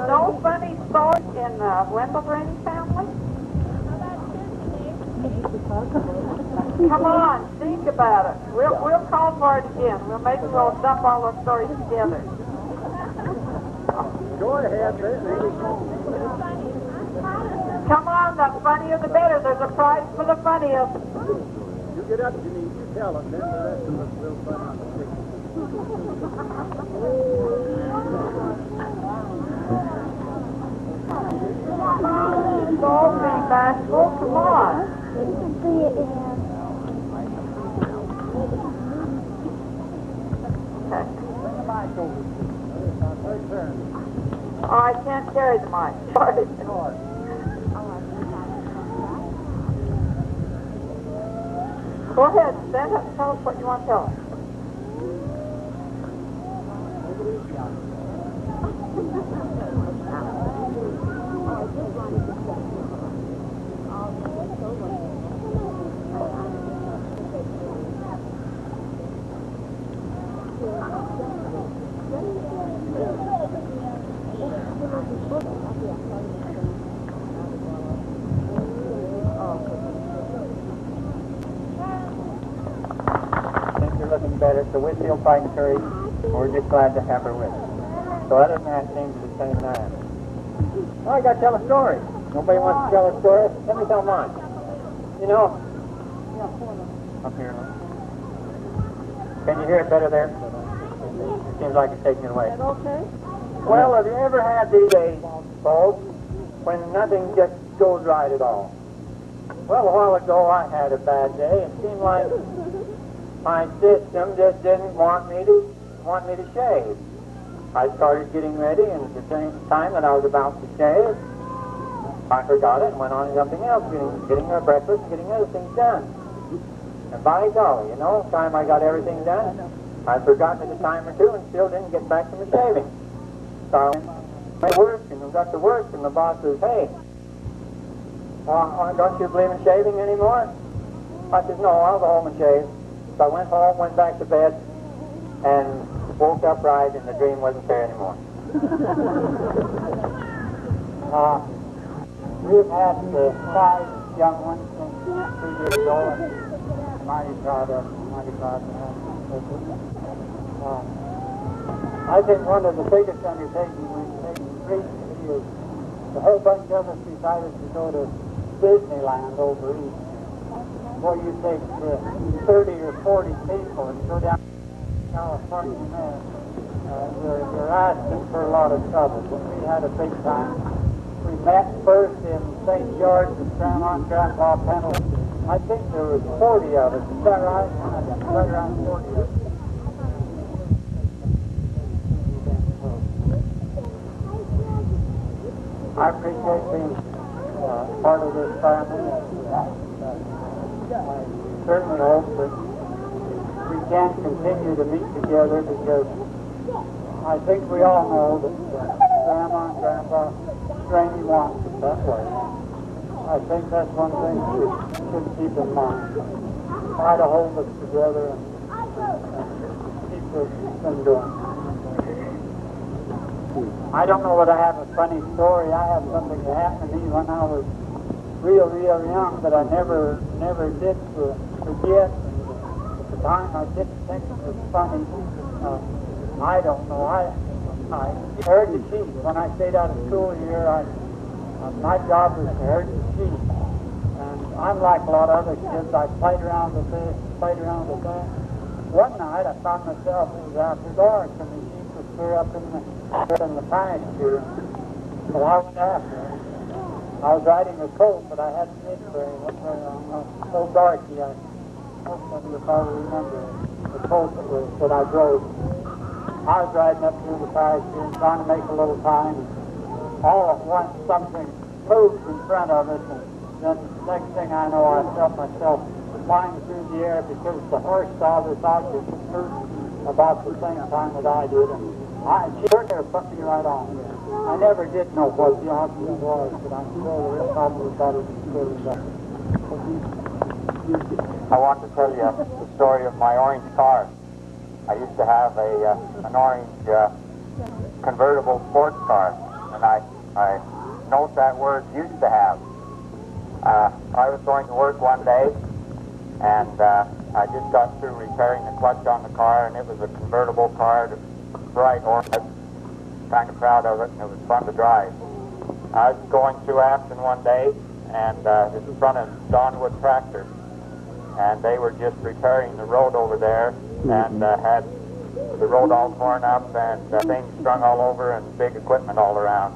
I: No funny stories in the Welker Draney family? Come on, think about it. We'll call for it again. Maybe we'll dump all those stories together.
C: Go ahead, baby.
I: Come on, the funnier the better. There's a prize for the funniest.
C: You get up, Janine. You tell them. Then the rest of us will put on the stick.
I: Don't be bashful. Come on. Okay. Oh, I can't carry the mic. Sorry. Go ahead, stand up and tell us what you want to tell us.
H: Looking better, so we're still fighting courage. We're just glad to have her with us. So other than that, things are the same now. Well, I got to tell a story. Nobody wants to tell a story? Let me tell mine. You know, up here. Can you hear it better there? It seems like it's taking it away.
I: Is that okay?
H: Well, have you ever had these days, folks, when nothing just goes right at all? Well, a while ago I had a bad day. It seemed like my system just didn't want me to shave. I started getting ready, and at the same time that I was about to shave, I forgot it and went on to something else, getting her breakfast and getting other things done. And by golly, you know, the time I got everything done, I forgot it a time or two and still didn't get back to my shaving. So I worked and got to work, and the boss says, "Hey, don't you believe in shaving anymore?" I said, "No, I'll go home and shave." So I went home, went back to bed, and woke up right, and the dream wasn't there anymore.
C: We've had 5 young ones since 3 years old, and mighty proud of them, I think one of the biggest undertakings we've taken recently is a whole bunch of us decided to go to Disneyland over east. Where you take 30 or 40 people and go down to California there. You're asking for a lot of trouble, but we had a big time. We met first in St. George with Grandma and Grandpa Pendleton. I think there was 40 of us. Is that right? Right around 40 of us. I appreciate being part of this family. I certainly hope that we can continue to meet together, because I think we all know that Grandma and Grandpa Draney wants it that way. I think that's one thing we should keep in mind. Try to hold us together and keep this thing going. I don't know whether I have a funny story. I have something that happened to me when I was real young that I never did forget. And at the time I didn't think it was funny. I don't know. I herd the sheep. When I stayed out of school here, my job was to herd the sheep. And I'm like a lot of other kids. I played around with this, played around with that. One night I found myself, it was after dark, and the sheep was clear up in the pasture. So I went after them. I was riding a colt, but I hadn't been very long. Old Darky, I hope some of you probably remember the colt that I drove. I was riding up through the pasture and trying to make a little time. All at once, something moved in front of us, and then next thing I know, I felt myself flying through the air because the horse saw this object move about the same time that I did, and she took her put me right on. I never did know what the object was, but I'm sure it probably better than good as that.
H: I want to tell you the story of my orange car. I used to have an orange convertible sports car, and I note that word used to have. I was going to work one day, and I just got through repairing the clutch on the car, and it was a convertible car, bright orange. Kind of proud of it, and it was fun to drive. I was going through Afton one day, and it was in front of Donwood Tractor, and they were just repairing the road over there, and had the road all torn up and things strung all over and big equipment all around.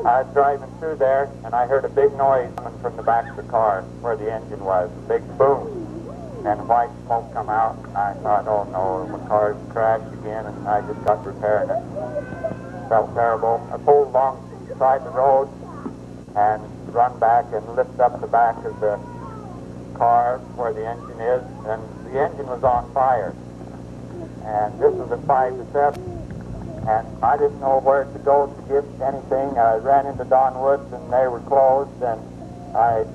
H: I was driving through there, and I heard a big noise coming from the back of the car where the engine was, a big boom, and white smoke come out. And I thought, oh no, my car's crashed again, and I just got repairing it. Felt terrible. I pulled alongside the road and run back and lift up the back of the
J: car where the engine is, and the engine was on fire. And this was at 5 to 7. And I didn't know where to go to get anything. I ran into Don Woods, and they were closed, and I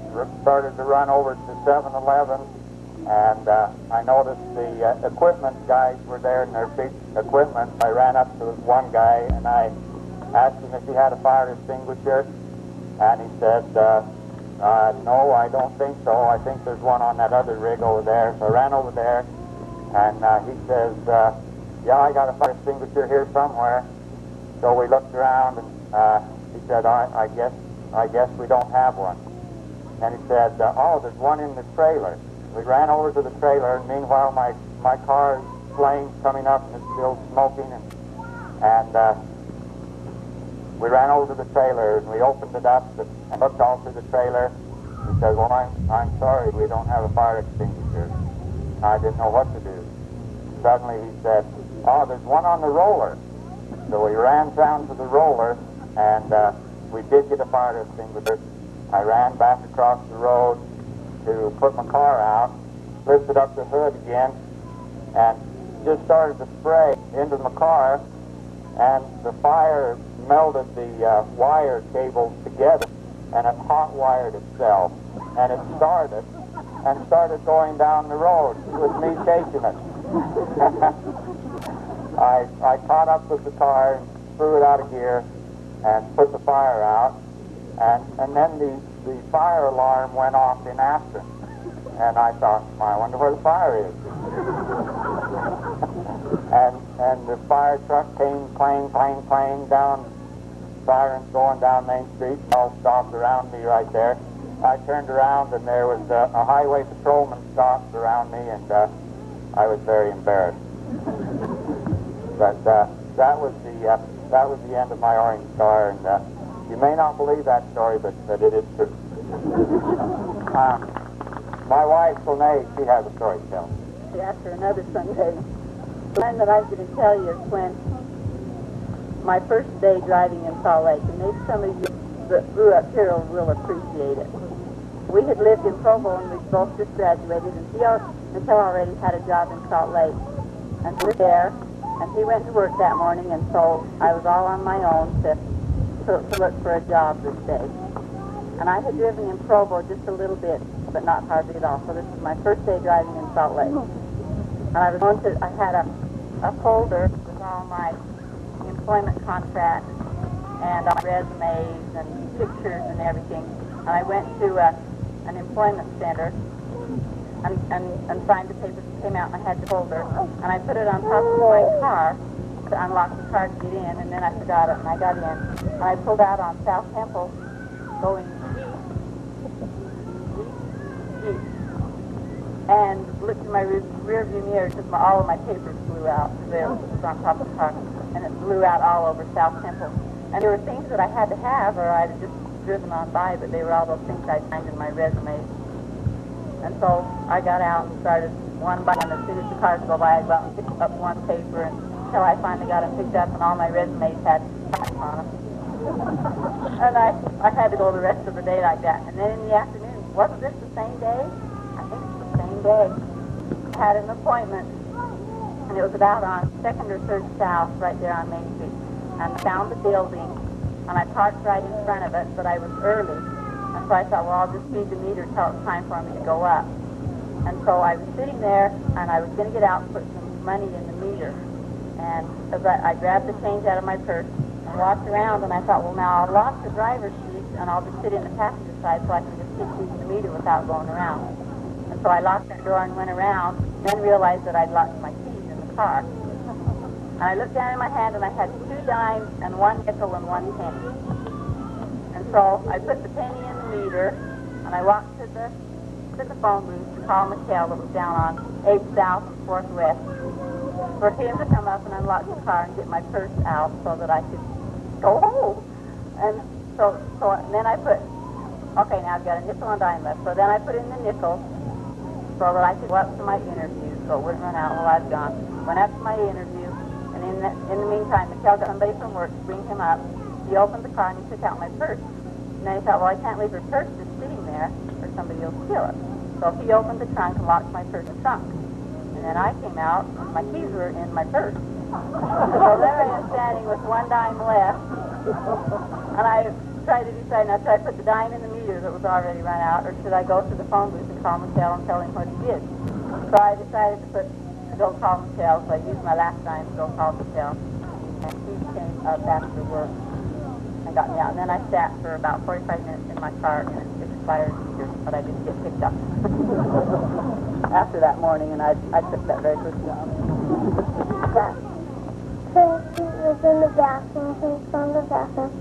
J: started to run over to 7-Eleven, and I noticed the equipment guys were there in their big equipment. I ran up to one guy, and I asked him if he had a fire extinguisher, and he said, no, I don't think so. I think there's one on that other rig over there. So I ran over there, and he says, yeah, I got a fire extinguisher here somewhere. So we looked around, and he said, I guess we don't have one. And he said, oh, there's one in the trailer. We ran over to the trailer, and meanwhile my car's flames coming up, and it's still smoking, and we ran over to the trailer, and we opened it up and looked all through the trailer. He said, well, I'm sorry, we don't have a fire extinguisher. I didn't know what to do. Suddenly he said, oh, there's one on the roller. So we ran down to the roller, and we did get a fire extinguisher. I ran back across the road to put my car out, lifted up the hood again, and just started to spray into my car, and the fire melded the wire cables together, and it hot wired itself, and it started going down the road with me chasing it. I caught up with the car and threw it out of gear and put the fire out, and then the fire alarm went off in Aspen, and I thought, I wonder where the fire is. and the fire truck came clang down, sirens going down Main Street, all stopped around me right there. I turned around, and there was a highway patrolman stopped around me, and I was very embarrassed. But that was the end of my orange star, and you may not believe that story, but it is true. My wife, Lene, she has a story to tell.
K: After another Sunday, the one that I was going to tell you is when my first day driving in Salt Lake, and maybe some of you that grew up here will appreciate it. We had lived in Provo, and we both just graduated, and Michelle already had a job in Salt Lake. And we were there, and he went to work that morning, and so I was all on my own to look for a job this day. And I had driven in Provo just a little bit, but not hardly at all. So this was my first day driving in Salt Lake. And I had a folder with all my employment contracts and all my resumes and pictures and everything. And I went to an employment center and signed the papers and came out, and I had the folder. And I put it on top of my car to unlock the car to get in, and then I forgot it, and I got in. And I pulled out on South Temple going east, and looked in my rear view mirror because all of my papers blew out. They were on top of the car, and it blew out all over South Temple. And there were things that I had to have, or I'd have just driven on by, but they were all those things I'd signed in my resume. And so I got out and started one by one. As soon as the cars go by, I'd go out and pick up one paper until I finally got them picked up, and all my resumes had on them. And I had to go the rest of the day like that. And then in the afternoon, wasn't this the same day? I think it's the same day. I had an appointment, and it was about on 2nd or 3rd South, right there on Main Street. And I found the building, and I parked right in front of it, but I was early. And so I thought, well, I'll just feed the meter until it's time for me to go up. And so I was sitting there, and I was going to get out and put some money in the meter. And as I grabbed the change out of my purse and walked around, and I thought, well, now I'll lock the driver's seat, and I'll just sit in the passenger side so I can just keep feeding the meter without going around. And so I locked that door and went around, and then realized that I'd locked my keys in the car. And I looked down in my hand, and I had 2 dimes and 1 nickel and 1 penny. And so I put the penny in the meter, and I walked to the phone booth to call Michelle that was down on 8th South and 4th West for him to come up and unlock the car and get my purse out so that I could go home. And so then I put, okay, now I've got a nickel and dime left. So then I put in the nickel so that I could go up to my interview so it wouldn't run out while I was gone. Went up to my interview, and in the meantime, Michelle got somebody from work to bring him up. He opened the car and he took out my purse. And then he thought, well, I can't leave her purse just sitting there or somebody will steal it. So he opened the trunk and locked my purse in the trunk. And then I came out, and my keys were in my purse. So there I am standing with one dime left, and I tried to decide, now should I put the dime in the meter that was already run out, or should I go to the phone booth and call Michelle and tell him what he did? So I decided to go call Michelle, so I used my last dime to go call Michelle. And he came up after work and got me out. And then I sat for about 45 minutes in my car in an expired meter, but I didn't get picked up. After that morning, and I took that very first job.
F: So he was in the bathroom, he was from the bathroom,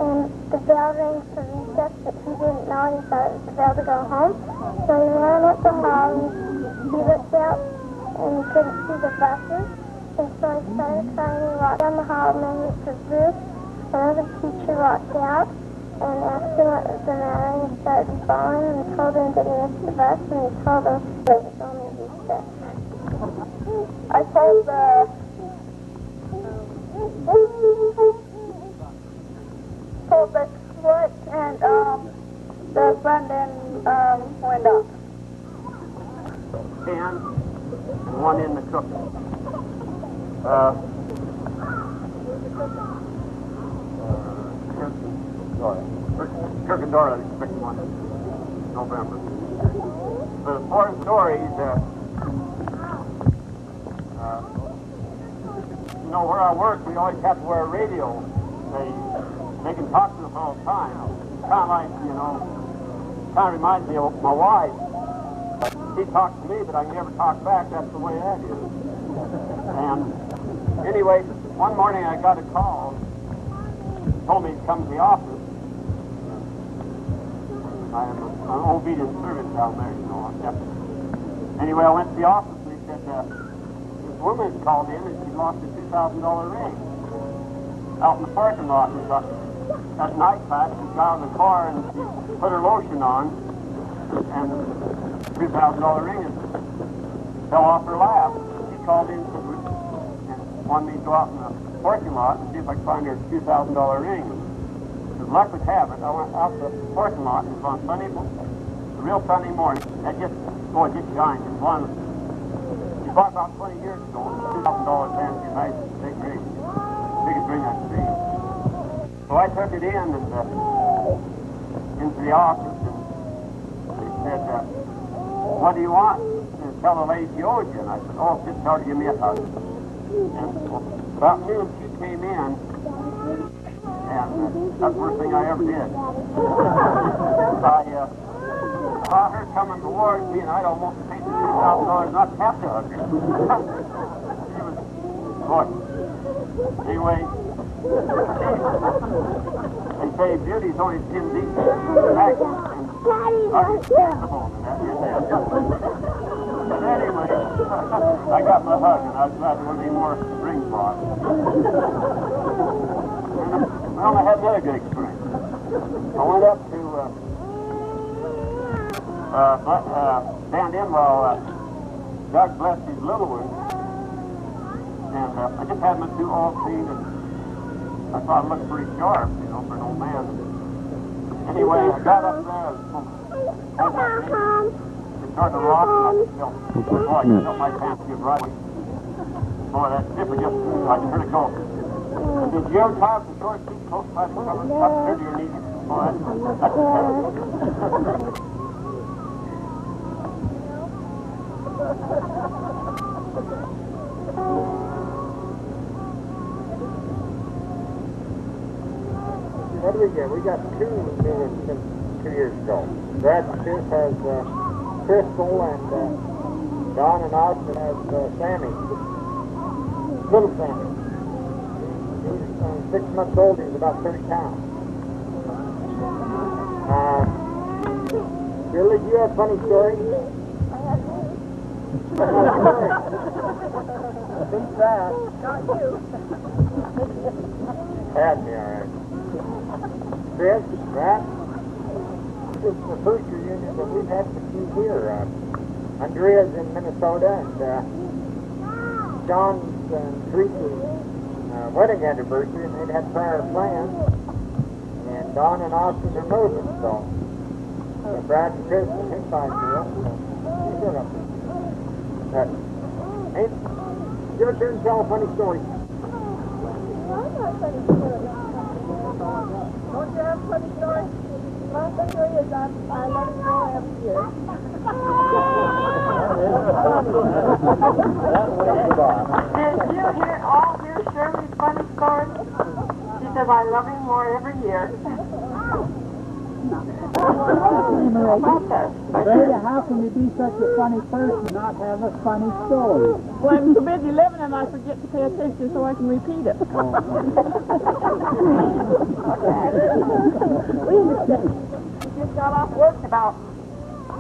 F: and the bell rang for recess, but he didn't know, he thought it was the bell to go home. So he ran up the hall, and he looked out, and he couldn't see the buses, and so he started crying, he walked down the hall, and then Mr. Bruce, another teacher, walked out, and asked him what was the matter, and he started bawling, and told him that he missed the bus, and he told him that it was only recess. I told the split, and the front end went up.
H: And one in the cooker. Kirk and Dora expect one in November. But as far as stories, you know, where I work, we always have to wear a radio. They can talk to us all the time. Kind of like, you know, kind of reminds me of my wife. She talks to me, but I can never talk back. That's the way that is. And anyway, one morning I got a call. Told me to come to the office. I am an obedient servant down there, you know. Anyway, I went to the office and they said, this woman had called in and she lost a $2,000 ring out in the parking lot. And at night time, she got out of the car and she put her lotion on, and the $2,000 ring fell off her lap. She called in and wanted me to go out in the parking lot and see if I could find her $2,000 ring. As luck would have it, I went out to the parking lot, and it was on Sunday, a real Sunday morning. That just shined. It was one, she bought about 20 years ago, $2,000 fancy, nice, big ring. Biggest ring I've seen. So I took it in and into the office, and they said, what do you want? And tell the lady she owes you. And I said, oh, just tell her to give me a hug. And about noon she came in, and that's the worst thing I ever did. I saw her coming towards me, and I'd almost paid the $2,000 not to have to hug her. She was, boy. Anyway, they say beauty's only skin deep. And are sensible in that. But anyway, I got my hug, and I was glad there wasn't any more rings bought. Well, I had another good experience. I went up to stand in while God blessed his little one, and I just had my two all cleaned, and I thought it looked pretty sharp, you know, for an old man. Anyway, I got up there, and started to rock, and I felt my pants get right. Boy, that zipper just, I just heard it go. Did you ever tie up the short seat close by the cover, up there to your knees? Boy, that's
J: What do we get? We got two new ones since 2 years ago. Brad Smith has Crystal, and Don and Austin has Sammy. Little Sammy. He's 6 months old. He's about 30 pounds. Billy, do you have funny stories?
H: Think that.
B: Not you.
J: Had me, all right. Chris, Rat, this is the first reunion that we've had with you here. Andrea's in Minnesota, and John's and Teresa's wedding anniversary, and they'd had prior plans. And Don and Austin are moving, so Brad and Chris, he's fine too. He's doing up. Hey, your turn to tell a funny story.
B: Don't you have a funny story? My funny story is I let it go every year.
I: Did you hear Shirley's funny story? She says, I love him more every year.
C: Brenda, how can you be such a funny person and not have a funny story?
B: Well, I'm so busy living and I forget to pay attention so I can repeat it.
I: Just got off work about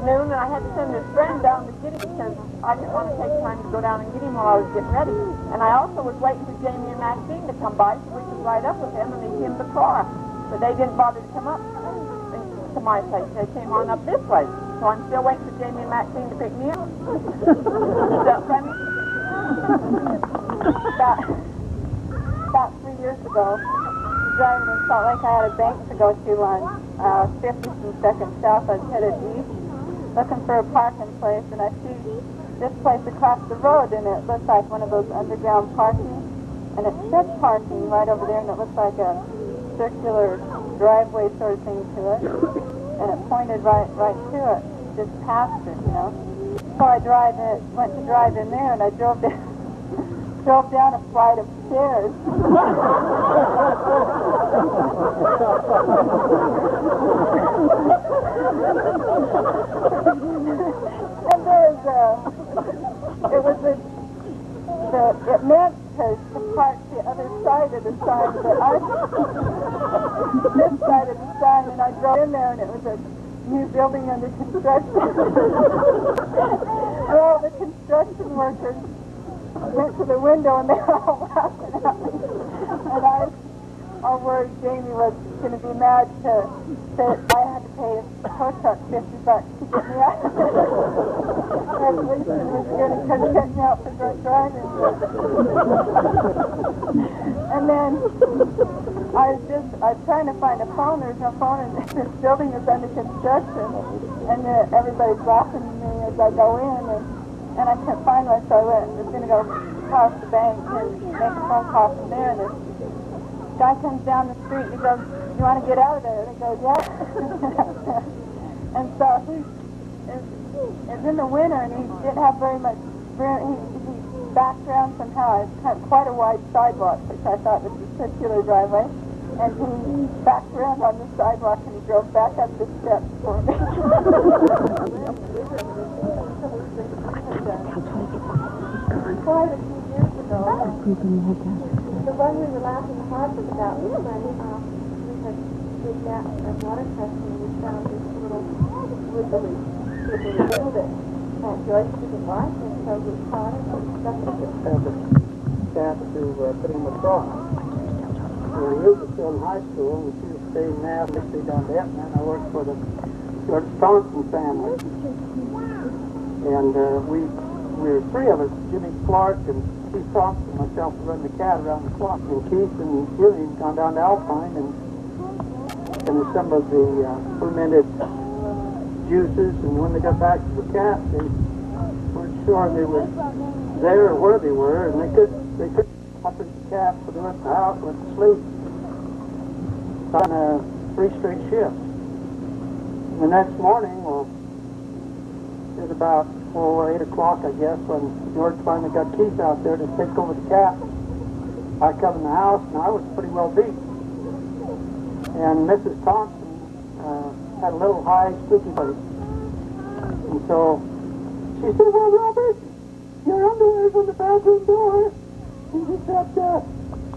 I: noon and I had to send his friend down to get him because I didn't want to take time to go down and get him while I was getting ready. And I also was waiting for Jamie and Maxine to come by so we could ride up with them and meet him the car. But they didn't bother to come up to my place. They came on up this way. So I'm still waiting for Jamie and Maxine to pick me up. Is that funny? About 3 years ago, driving in Salt Lake, I had a bank to go to on 50th and 2nd South. I was headed east, looking for a parking place, and I see this place across the road, and it looks like one of those underground parking, and it said parking right over there, and it looks like a circular driveway sort of thing to it, and it pointed right to it, just past it, you know. So I went to drive in there, and I drove down a flight of stairs. And it meant to park the other side of the sign, but this side of the sign, and I drove in there, and it was a new building under construction. And all the construction workers went to the window and they were all laughing at me. And I was all worried Jamie was going to be mad that I had to pay a tow truck $50 to get me out. Our policeman was going to come check me out for drunk driving. And then I was trying to find a phone. There's no phone, and this building is under construction. And everybody's laughing at me as I go in, and I couldn't find one, so I was going to go across the bank and make a phone call from there. And this guy comes down the street and he goes, "You want to get out of there?" And he goes, "Yeah." And so he is in the winter, and he didn't have very much room. He backed around somehow. It's quite a wide sidewalk, which I thought was a circular driveway. And he backed around on the sidewalk and he drove back up the steps for me. Quite a few years ago, the one we were laughing hardly about was when we had did that water testing and we found this little wibbly building that Joyce didn't like, and so we caught it and stuck it.
H: Staff to put him across. He was still in high school, and she was staying there, stayed on that, and then I worked for the George Thompson family. And we were three of us, Jimmy Clark and Keith Thompson, myself, to run the cat around the clock. And Keith and Jimmy had gone down to Alpine, and some of the fermented juices, and when they got back to the cat, they weren't sure they were there or where they were, and they couldn't up in the cat for the rest of the house, went to sleep on 3 straight shifts. The next morning, well, it was about 8 o'clock, I guess, when George finally got Keith out there to take over the cat. I come in the house, and I was pretty well beat. And Mrs. Thompson had a little high, squeaky voice. And so she said, "Well, Robert, your underwear's on the bathroom door." And he said,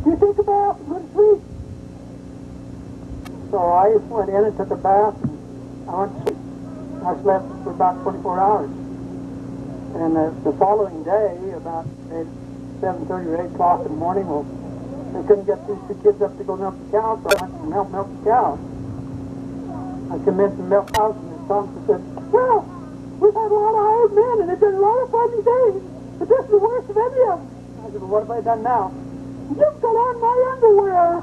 H: "You take a bath and go to sleep." So I just went in and took a bath, and I went to sleep. I slept for about 24 hours. And the following day, about 7:30 or 8 o'clock in the morning, well, they couldn't get these 2 kids up to go milk the cows, so I went to milk the cows. I come in from milk house, and Miss Thompson said, "Well, we've had a lot of hired men, and they've been a lot of funny days, but this is the worst of any of them." I said, "Well, what have I done now?" "You've got on my underwear."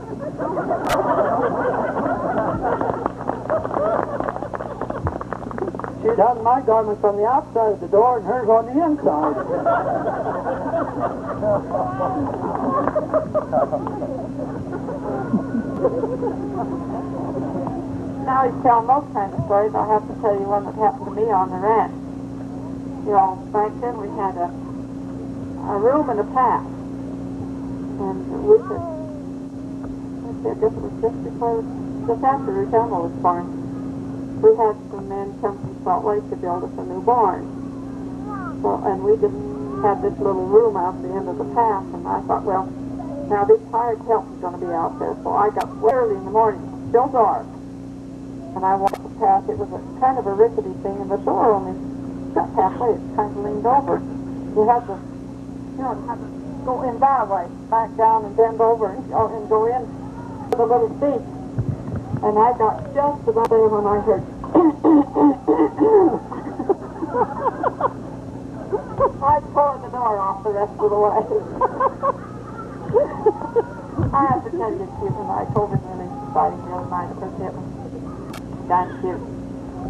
I: She'd have my garments on the outside of the door and hers on the inside.
K: Now he's telling those kinds of stories. I'll have to tell you one that happened to me on the ranch. You know, back then we had a room and a path. And we could, I guess it was just after Ricardo was born. We had some men come from Salt Lake to build us a new barn. So, and we just had this little room out at the end of the path, and I thought, well, now this hired help is going to be out there. So I got early in the morning, still dark, and I walked the path. It was a kind of a rickety thing, and the door only got halfway. It kind of leaned over. You had to, have to go in that way, back down and bend over and go in to the little seat. And I got just about there when I heard I tore the door off the rest of the way. I have to tell you, Susan, I told him really exciting the other night because it was kind of cute.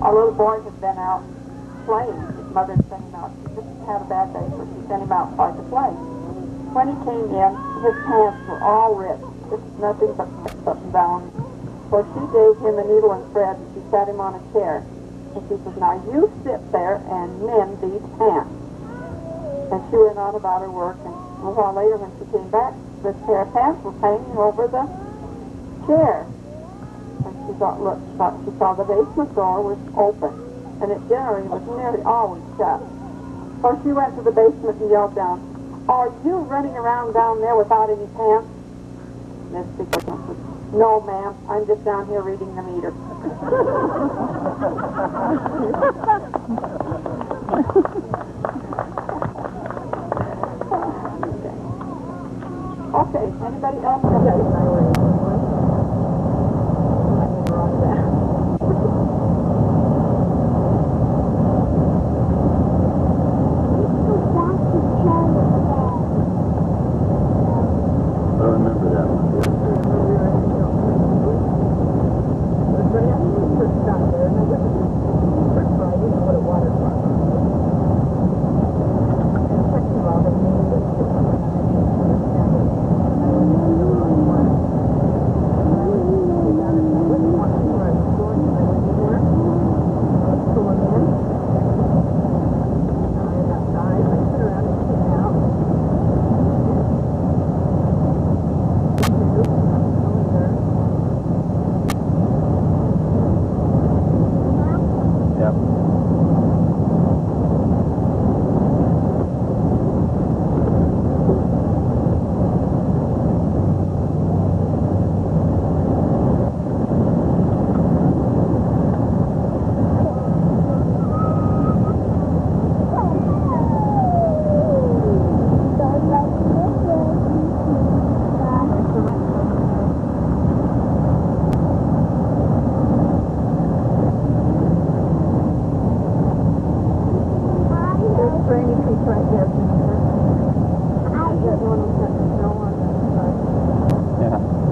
K: Our little boy had been out playing. His mother sent him out. She just had a bad day, so she sent him outside to play. When he came in, his pants were all ripped. Just nothing but up and down. So she gave him a needle and thread, and she sat him on a chair. And she says, now you sit there and mend these pants. And she went on about her work, and a while later when she came back, this pair of pants was hanging over the chair. And she thought she saw the basement door was open, and it generally was nearly always shut. So she went to the basement and yelled down, are you running around down there without any pants? Miss Dickerson said, no, ma'am, I'm just down here reading the meter. Okay, anybody else?
A: I remember that one.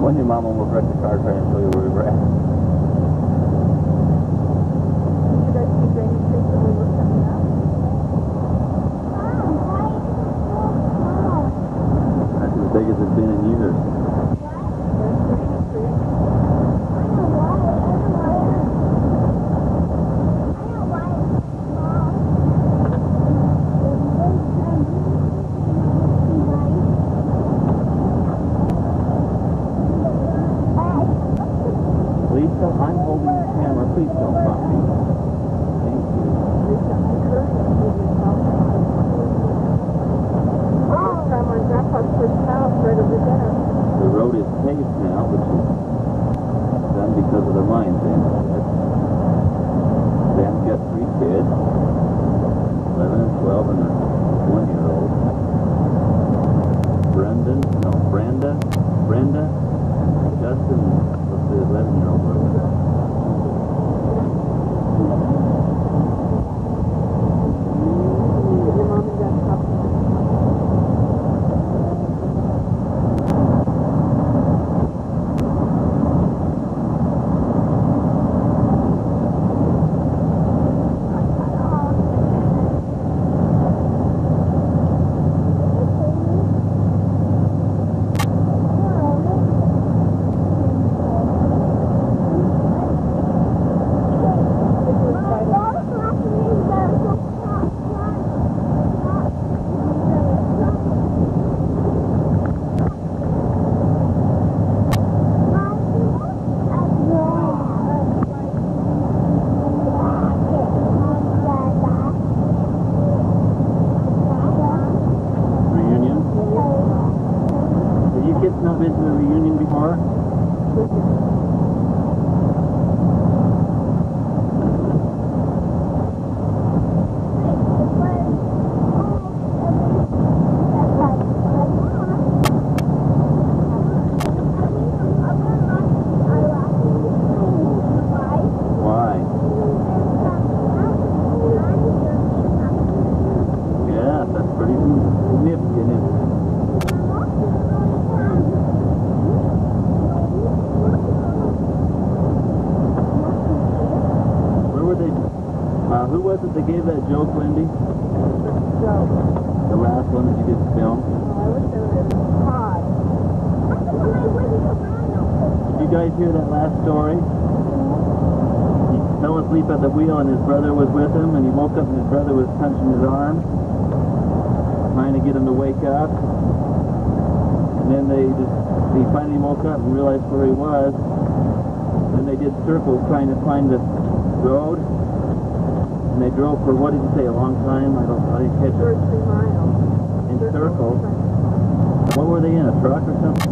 A: When your mom almost wrecked the car trying to show you where we were at. That's as big as it's been in years. I'm holding the camera. Please don't stop me. Thank you. The road is paved now, which is done because of the mine thing. Dan's got 3 kids, 11 and 12 and a 1-year-old. Brenda, Justin, what's the 11-year-old brother? Now, who was it that gave that joke, Lindy? The last one that you did film? Did you guys hear that last story? He fell asleep at the wheel and his brother was with him, and he woke up and his brother was punching his arm, trying to get him to wake up. And then he finally woke up and realized where he was. Then they did circles trying to find the road. And they drove for, what did you say, a long time? I didn't catch it.
I: 3 miles.
A: In circles. What were they in, a truck or something?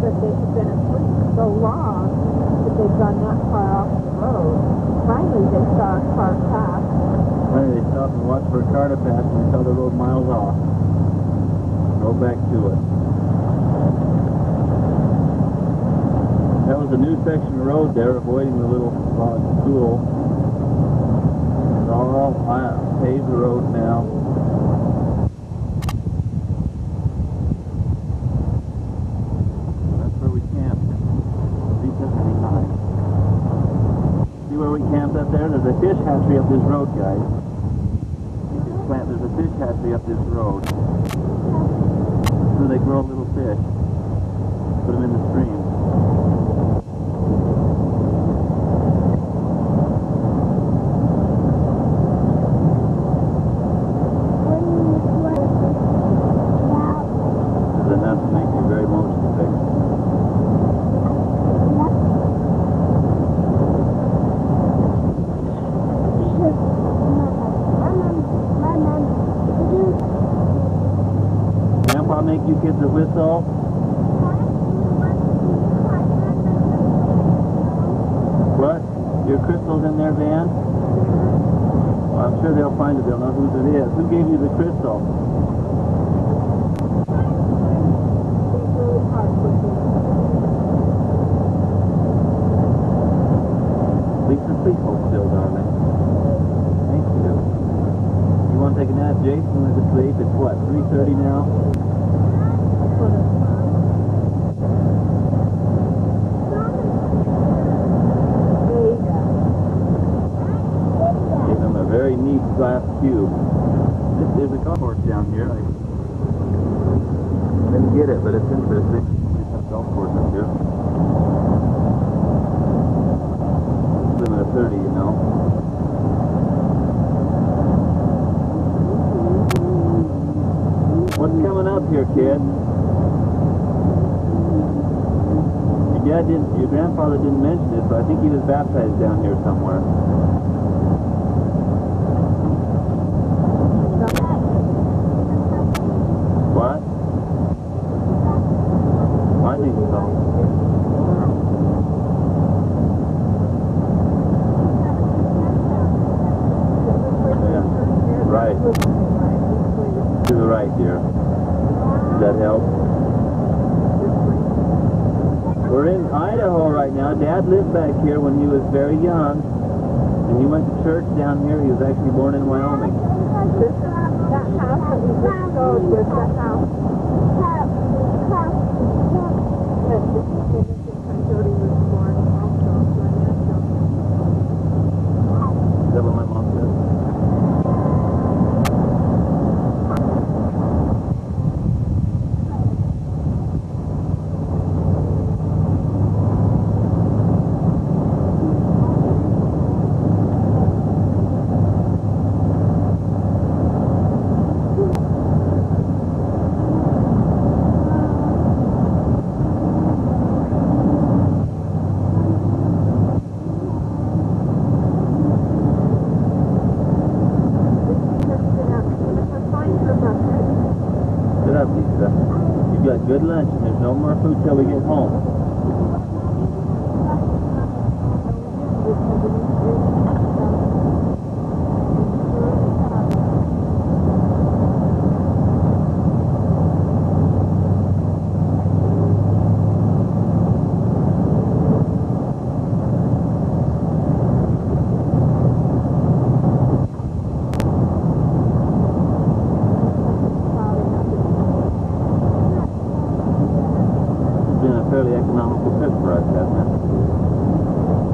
I: But they had been asleep so long that they'd gone that far off the road. Finally, they saw a car pass.
A: Finally, they stopped and watched for a car to pass, and they saw the road miles off. Drove back to it. That was a new section of road there, avoiding the little log school. It's all paved road now. That's where we camped. 379. See where we camped up there? There's a fish hatchery up this road, guys. There's a fish hatchery up this road. So they grow little fish. Put them in the stream. This is enough to make me very motion sick. Grandpa make you kids a whistle? What? Your crystal's in their van? Well, I'm sure they'll find it. They'll know whose it is. Who gave you the crystal? Lisa, please hold still, darling. Thank you. You want to take a nap, Jason? Went to sleep. It's what, 3:30 now? Give him a very neat glass cube. There's a golf course down here. I didn't get it, but it's interesting. There's a golf course up here. Limit of 30, you know. What's coming up here, kid? Your grandfather didn't mention it, so I think he was baptized down here somewhere. What? I think so. Yeah, right. To the right, dear. Does that help? We're in Idaho right now. Dad lived back here when he was very young, and he went to church down here. He was actually born in Wyoming.
I: That house that we just showed was the house. Jody was born also.
A: Is that what my mom said?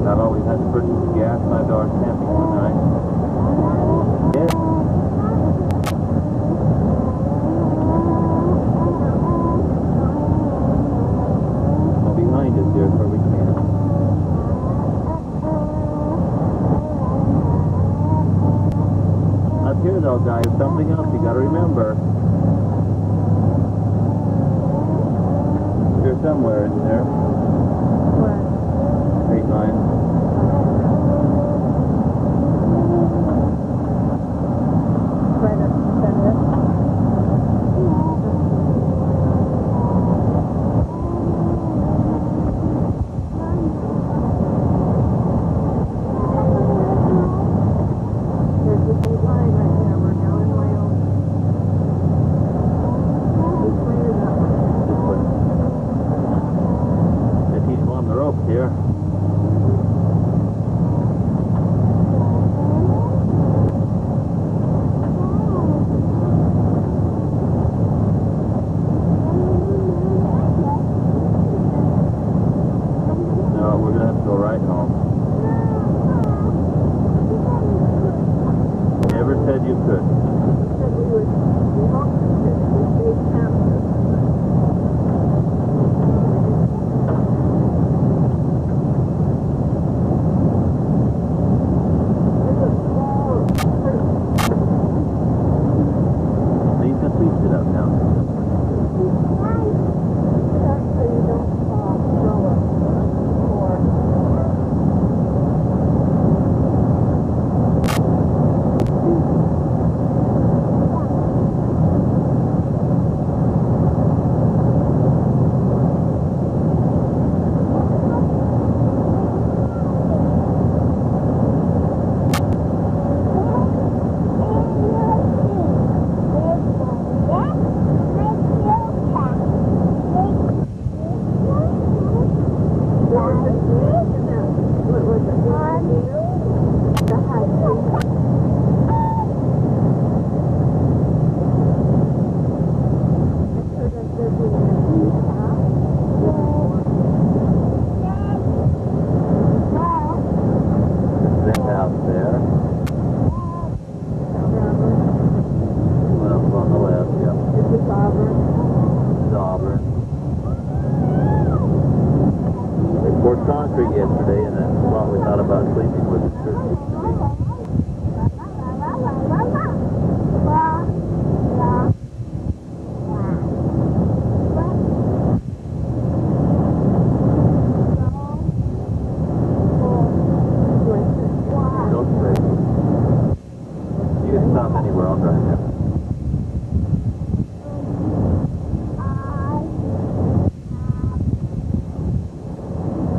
A: Not always had to purchase the gas, $5 camping one night. Yeah. Now behind us here is where we camp. Up here though, guys, something else you gotta remember. Here somewhere in there.
E: What?
A: Straight line.
E: Right up the center. There's a big line right there. We're now in Wyoming. This way or that way?
A: This way. If he's on the ropes here. No, we're gonna have to go right home. Never said you could.
E: Said we would walk to the state campus.
A: Please just please sit up now.
E: So you don't throw up or what was it? The high school.
A: This house there. What else on the left? Yep.
E: Is this Auburn?
A: This is Auburn. They poured concrete yesterday, and that's what we thought about sleeping where the church used to be. Don't say. You can stop anywhere, I'll drive you.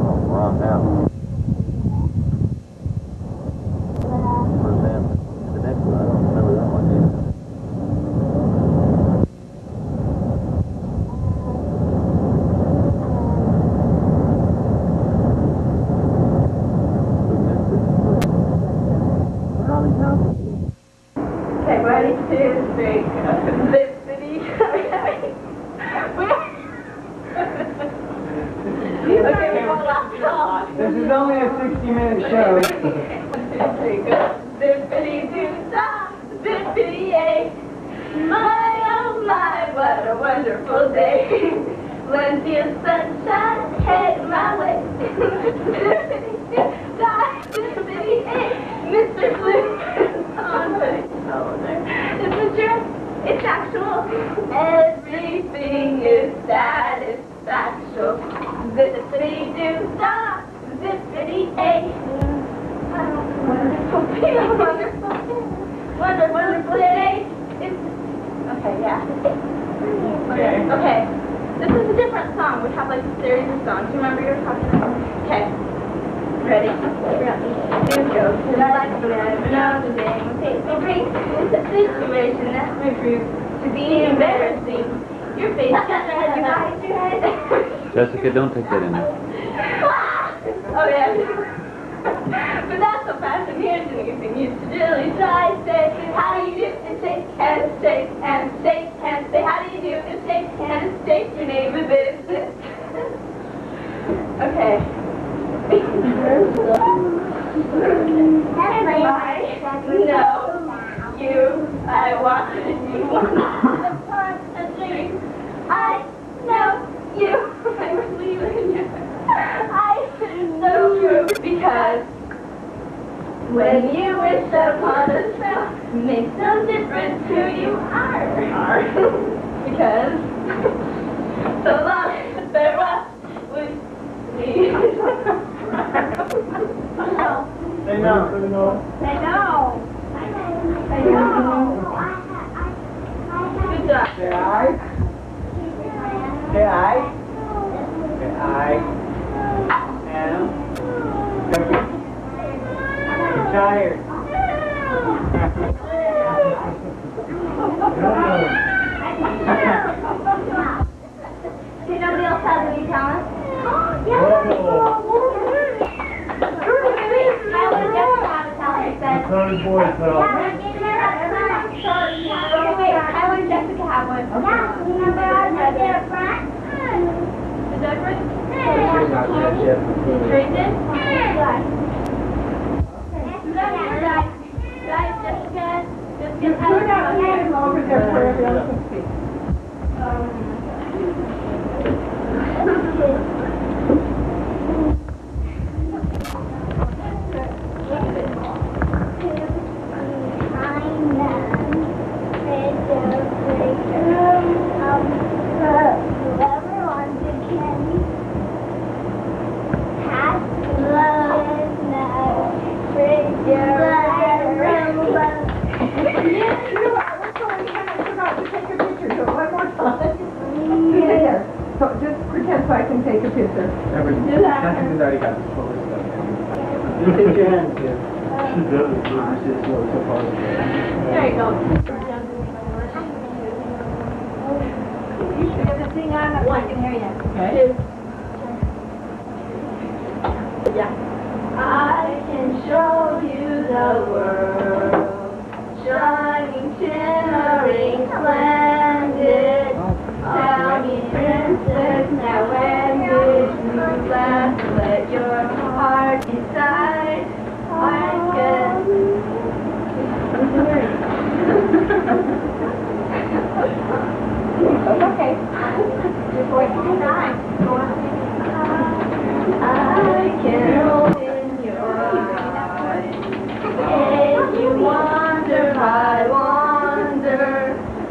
A: Oh, wrong now. Where's that? The next one, I don't remember that one either. Who missed it?
B: Okay, ready, 2, 3, go. This city. Okay, we go last song.
C: This is only a 60-minute show.
B: 1, 2, 3, go. Zippity doo dah, zippity yay. My oh my, what a wonderful day. Plenty of sunshine heading my way. Zippity doo dah, zippity yay. Mr. Blue on my shoulder. It's a dress, it's actual. Everything is satisfactual. Zippity doo dah, zippity yay. Wonderful day, wonderful day. Okay, yeah. Okay. This is a different song. We have like a series of songs. You remember you were talking about? Okay. Ready? Here we go. Like another day. It's a situation that may prove to be embarrassing. Your face is red. You hide your head.
A: Jessica, don't take that in there.
B: Oh, yeah. But that's so fascinating to used to really try say, how do you do? And shake and shake and shake and say, how do you do? And shake and shake your neighbor business. Okay.
F: I wanted you upon a dream. I know you. I was leaving you. I know you because when you wish upon a spell, makes no difference who you are. Because so long as there was with me.
G: Say no.
B: Say no. Say no.
F: Good job.
G: Say aye. Say aye. Say I am tired.
F: See, nobody else has any talent? I want Jessica to have a talent, I said.
L: Boys, though.
F: Okay, wait, I want Jessica to have one. Remember I was there front? Is that right? Trained it? Guys, Jessica,
B: Put that hand over there for everyone to see. So just pretend so I can take a picture.
G: Nothing is already got this full of stuff. You take your hands here.
L: She does.
G: She's so positive.
B: There you go. You should get the thing on so I can hear you.
G: Okay.
B: Yeah.
F: I can show you the world, shining, shimmering, splendid. Tell me, princess, now when did you last let your heart decide? I can.
B: It's okay. Just wait for time.
F: I can hold in your eyes. If you wonder, I wander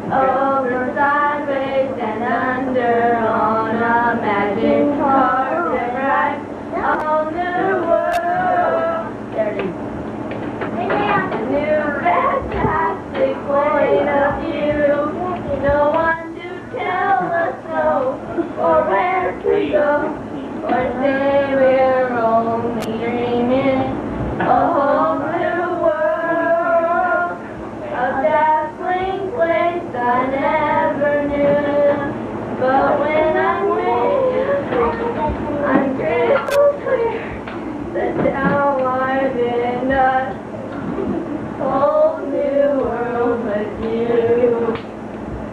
F: over sideways and under on a magic carpet ride. A whole new world. There it is. A new fantastic point of view. No one to tell us no or where to go. Or say we're only dreaming a whole new world, a dazzling place I never knew. But when I'm with you, I'm crystal clear that now I'm in a whole new world with you.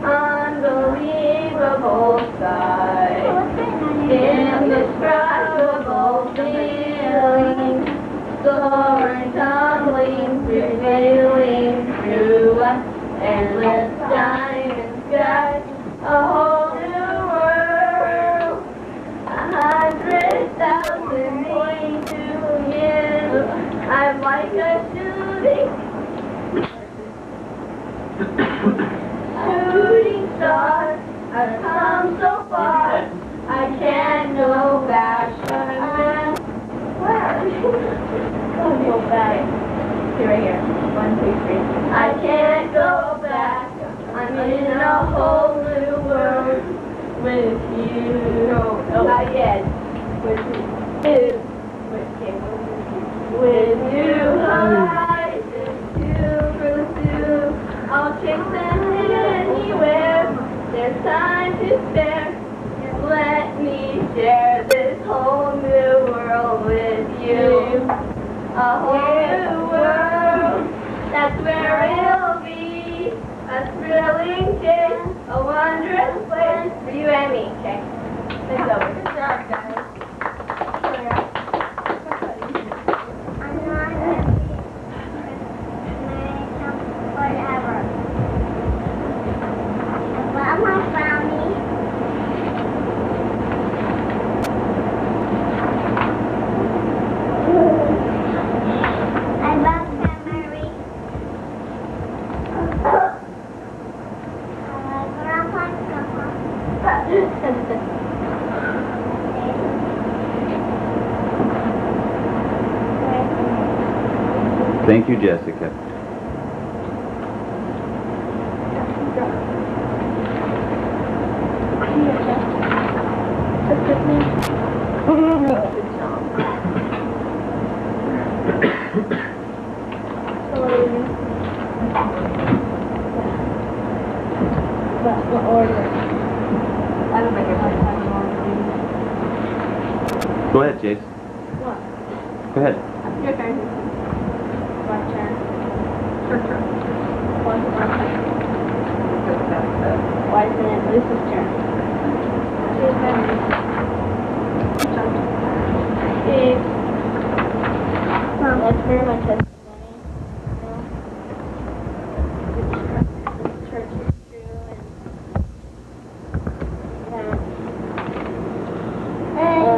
F: Unbelievable sight. Indescribable feeling, soaring, tumbling, prevailing through an endless diamond sky, a whole new world, 100,000 points to you. I'm like a shooting star. I've come so far. I can't go back. Where? Don't go back. See right here. 1, 2, 3. I can't go back. I'm in a whole new world with you. No, not yet. With you. With you. Life is to pursue. I'll chase them anywhere. There's time to spare. Let me share this whole new world with you. A whole new world, that's where it'll be. A thrilling chase, a wondrous place for you and me. Okay, it's over. Good job, guys.
A: Thank you, Jessica.
F: What order?
B: I don't think it's like time in order.
A: Go ahead, Jace.
B: What?
A: Go ahead.
B: Your turn. My turn. Your turn. One turn. Wise man, Lucy's turn. That's very much testimony. The church is true and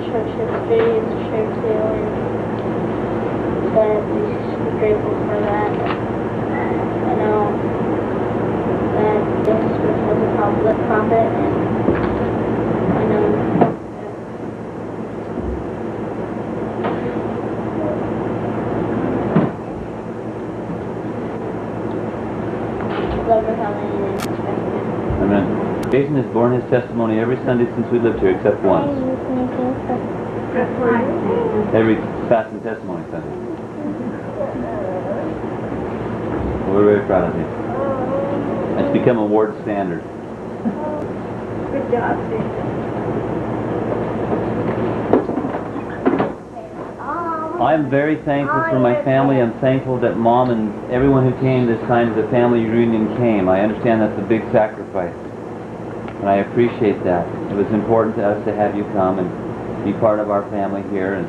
B: church history is true too, and that we should be grateful for that. I know that this was a prophet, and I know that love her family and respect him.
A: Amen. Jason has borne his testimony every Sunday since we lived here, except once. Every fast and testimony Sunday. We're very proud of him. It's become a ward standard.
B: Good job, Jason.
A: I'm very thankful for my family. I'm thankful that Mom and everyone who came this time to the family reunion came. I understand that's a big sacrifice, and I appreciate that. It was important to us to have you come and be part of our family here and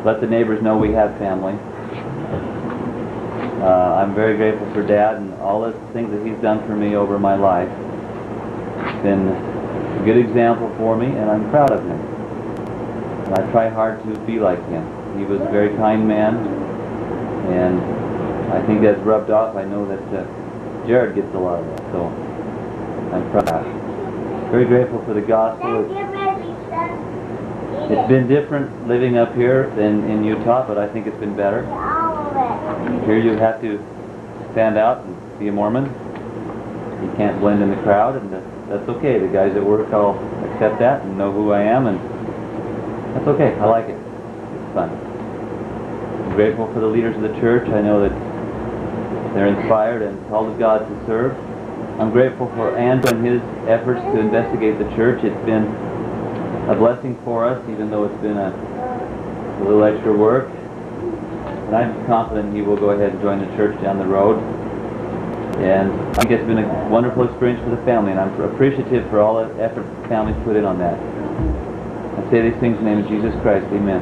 A: let the neighbors know we have family. I'm very grateful for Dad and all the things that he's done for me over my life. It's been a good example for me, and I'm proud of him. And I try hard to be like him. He was a very kind man, and I think that's rubbed off. I know that Jared gets a lot of that, so I'm proud. Very grateful for the gospel. It's been different living up here than in Utah, but I think it's been better. Here you have to stand out and be a Mormon. You can't blend in the crowd, and that's okay. The guys at work all accept that and know who I am, and that's okay. I like it. It's fun. I'm grateful for the leaders of the church. I know that they're inspired and called of God to serve. I'm grateful for Andrew and his efforts to investigate the church. It's been a blessing for us, even though it's been a little extra work. And I'm confident he will go ahead and join the church down the road. And I think it's been a wonderful experience for the family, and I'm appreciative for all the effort the family's put in on that. I say these things in the name of Jesus Christ. Amen.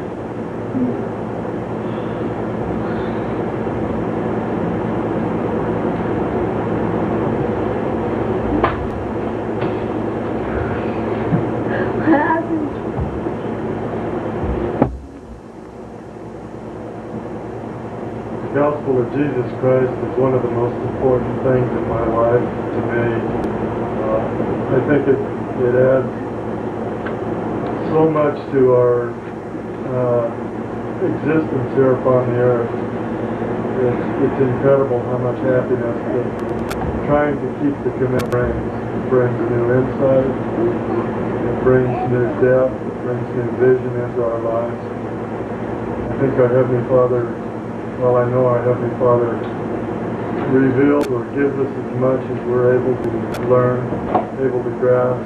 L: The gospel of Jesus Christ is one of the most important things in my life to me. I think it adds so much to our existence here upon the earth. It's incredible how much happiness that trying to keep the commandment brings. It brings new insight, it brings new depth, it brings new vision into our lives. I think our Heavenly Father, well, I know our Heavenly Father reveals or gives us as much as we're able to learn, able to grasp.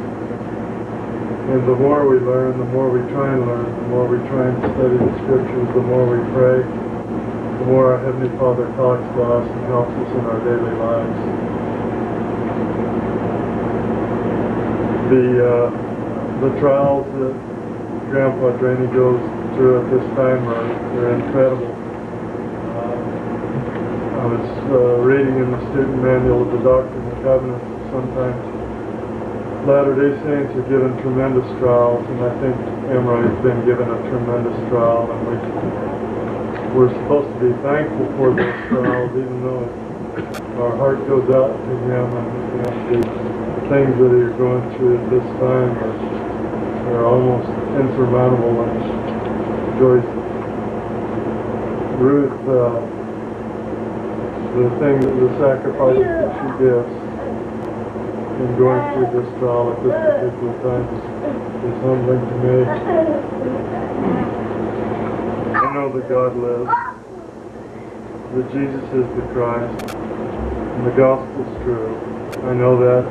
L: And the more we learn, the more we try and learn, the more we try and study the Scriptures, the more we pray, the more our Heavenly Father talks to us and helps us in our daily lives. The trials that Grandpa Draney goes through at this time are incredible. I was reading in the student manual of the Doctrine and Covenants that sometimes Latter-day Saints are given tremendous trials, and I think Imri has been given a tremendous trial, and we're supposed to be thankful for those trials, even though our heart goes out to him, and the things that he's going through at this time are almost insurmountable, and rejoices. Ruth, the sacrifices that she gives in going through this trial at this particular time is humbling to me. I know that God lives, that Jesus is the Christ, and the gospel's true. I know that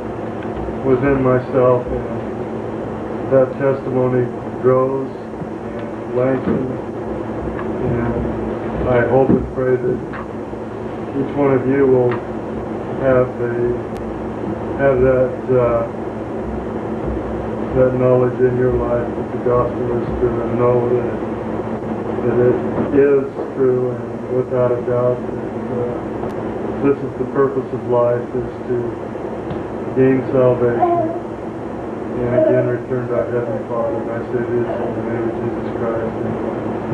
L: within myself, and that testimony grows and lengthens, and I hope and pray that each one of you will have that knowledge in your life that the gospel is true, and know that it is true, and without a doubt that this is the purpose of life, is to gain salvation and again return to our Heavenly Father. And I say this in the name of Jesus Christ.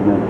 L: Amen.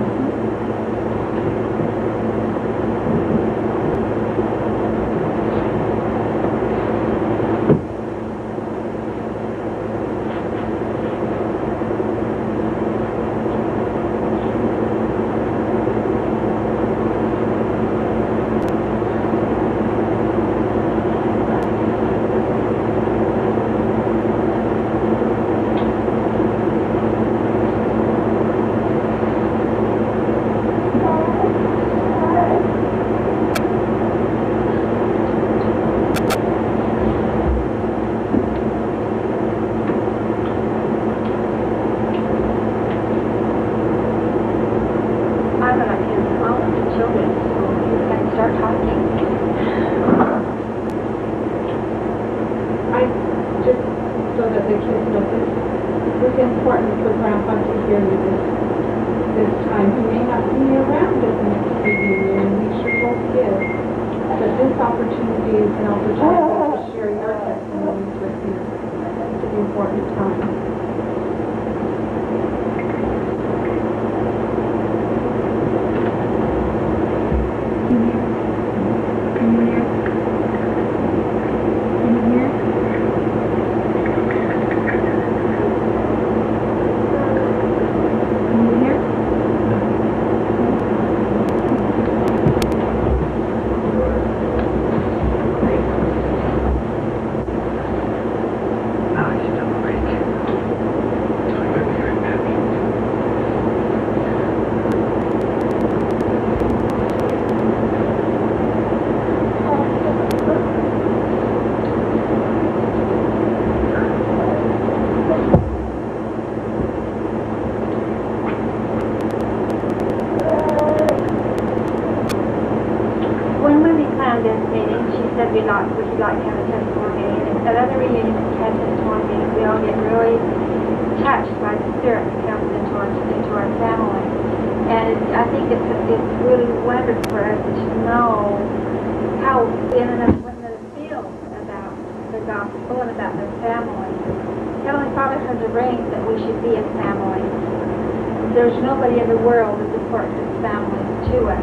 B: There's nobody in the world as important as families to us.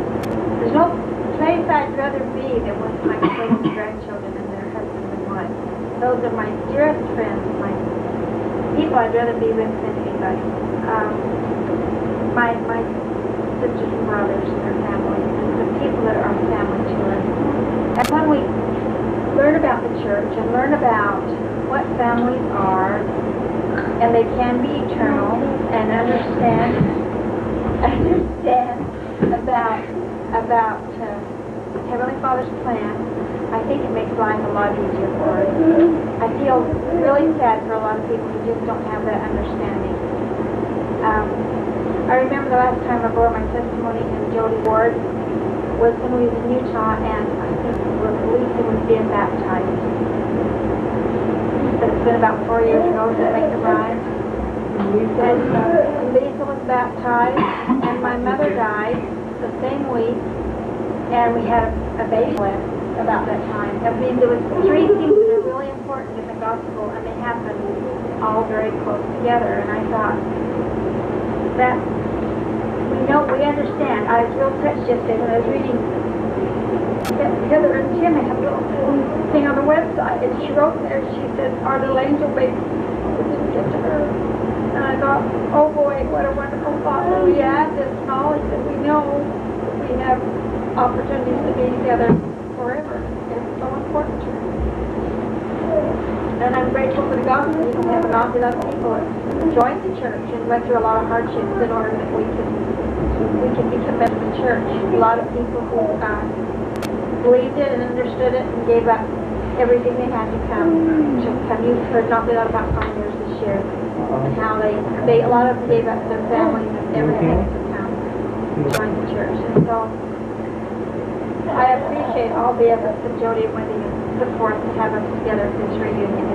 B: There's no place I'd rather be than with my children and grandchildren and their husbands and wives. Those are my dearest friends, my people I'd rather be with than anybody. My sisters and brothers and their families, and the people that are family to us. And when we learn about the church and learn about what families are, and they can be eternal, and understand about Heavenly Father's plan, I think it makes life a lot easier for us. I feel really sad for a lot of people who just don't have that understanding. I remember the last time I bore my testimony in Jody Ward was when we was in Utah, and I think Lisa was being baptized. But it's been about 4 years ago since I arrived. And Lisa was baptized, and my mother died the same week, and we had a baby about that time. I mean, there was 3 things that are really important in the gospel, and they happened all very close together. And I thought that we understand. I was real touched yesterday when I was reading Heather and Tim have a little thing on the website, and she wrote there, she said, our little angel baby didn't get to her. And I thought, oh boy, boy, what a wonderful thought that we had, this knowledge that we know we have opportunities to be together forever. It's so important to us. And I'm grateful for the gospel. We have an awful lot of people that joined the church and went through a lot of hardships in order that we could be committed to the church. A lot of people who believed it and understood it and gave up everything they had to come. You've heard an awful lot about pioneers this year and how a lot of them gave up their families and everything to come and join the church. And so I appreciate all the efforts that Jody and Wendy have put forth to have us together at this reunion.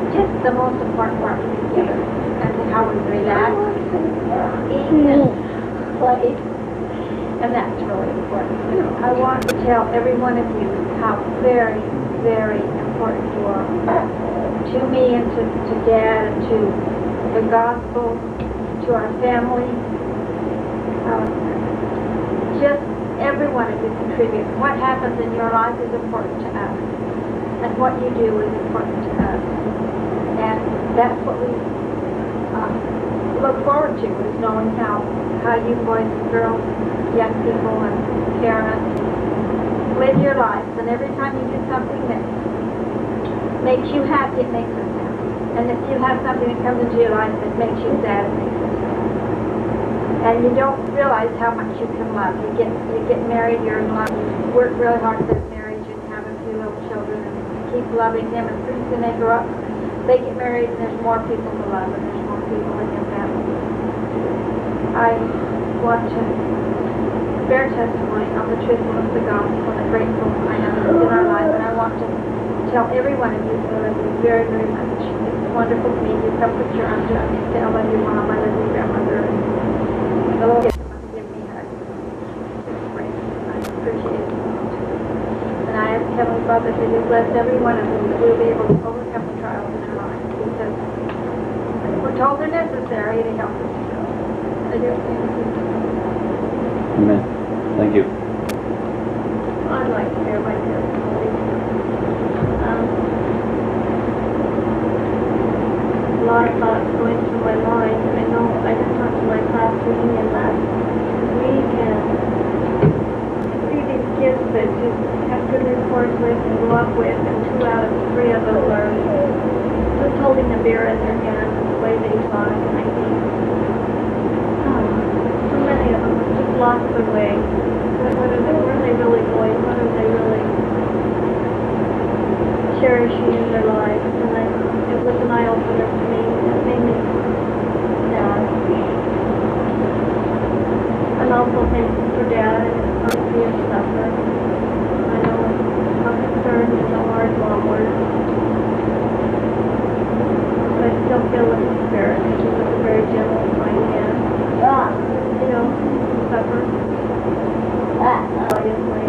B: It's just the most important part to be together and how we relax, eat, and play. And that's really important. I want to tell every one of you how very, very important you are to me and to Dad and to the gospel, to our family. Just every one of you contribute. What happens in your life is important to us. And what you do is important to us. And that's what we look forward to, is knowing how you boys and girls, young people and parents live your lives. And every time you do something that makes you happy, it makes us happy. And if you have something that comes into your life that makes you sad, it makes us sad. And you don't realize how much you can love. You get married, you're in love, you work really hard for that marriage and have a few little children and keep loving them, and pretty soon they grow up, they get married and there's more people to love and there's more people in your family. I want to bear testimony on the truthfulness of the gospel and the grateful I am in our lives, and I want to tell every one of you that I love you very, very much. It's wonderful to meet you. Come put your arms around me and say, I love your mom, I love your grandmother. The Lord give me hugs. It's great. I appreciate it. And I ask Heavenly Father that you bless every one of them, that we'll be able to overcome the trials in our lives, because we're told they're necessary to help us to go. I do.
A: Amen. Thank you.
B: I'd like to share my testimony. A lot of thoughts going through my mind. I know I just talked to my class reunion last week, and I see these kids that just have good reports with and grew up with, and 2 out of 3 of them are just holding a beer in their hand and the way they talk, and I think, so many of them have just lost their way. Where are they really going? What are they really cherishing in their lives? And it was an eye-opener to me. It made me sad. And also thankful for Dad and his honesty and suffer. I know how concerned and how hard Mom works. But I still feel in the spirit that he was a very gentle, kind man. You know, suffer. Obviously.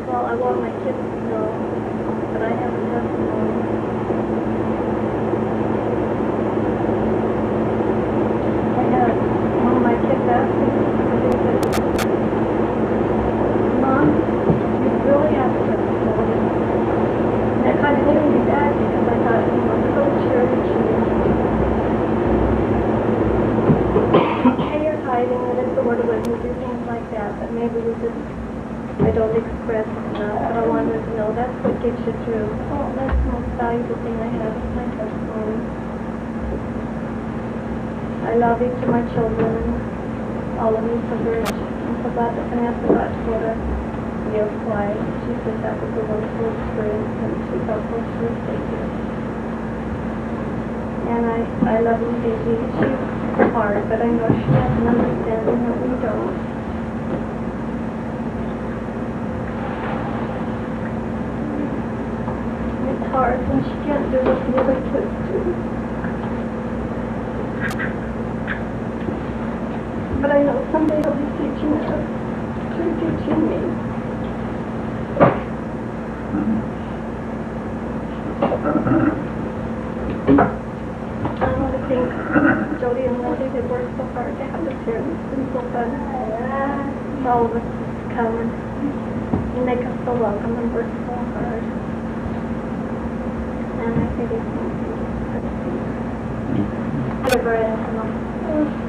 B: Well, I want my kids to know that I have a testimony. I had one of my kids ask me, I said, Mom, you really have a testimony. And that kind of took me back, because I thought, I'm so cherishing. And you're hiding, and it's the word of wisdom, do things like that, but maybe I don't express enough, but I wanted to know that's what gets you through. Oh, that's the most valuable thing I have, is my testimony. I love each of my children, and all of you so very much. I'm so glad that Vanessa got to go to Yale Flight. She said that was a wonderful experience, and she felt close to her Savior. And I love Gigi. She's hard, but I know she has an understanding that we don't. It's hard when she can't do what the other kids do. But I know someday he'll be teaching us, through teaching me. I want to thank Jody and Wendy. They worked so hard to have us here. It's been so fun. All of us come and make us so welcome and work so hard. And I think it's
F: neighborhood,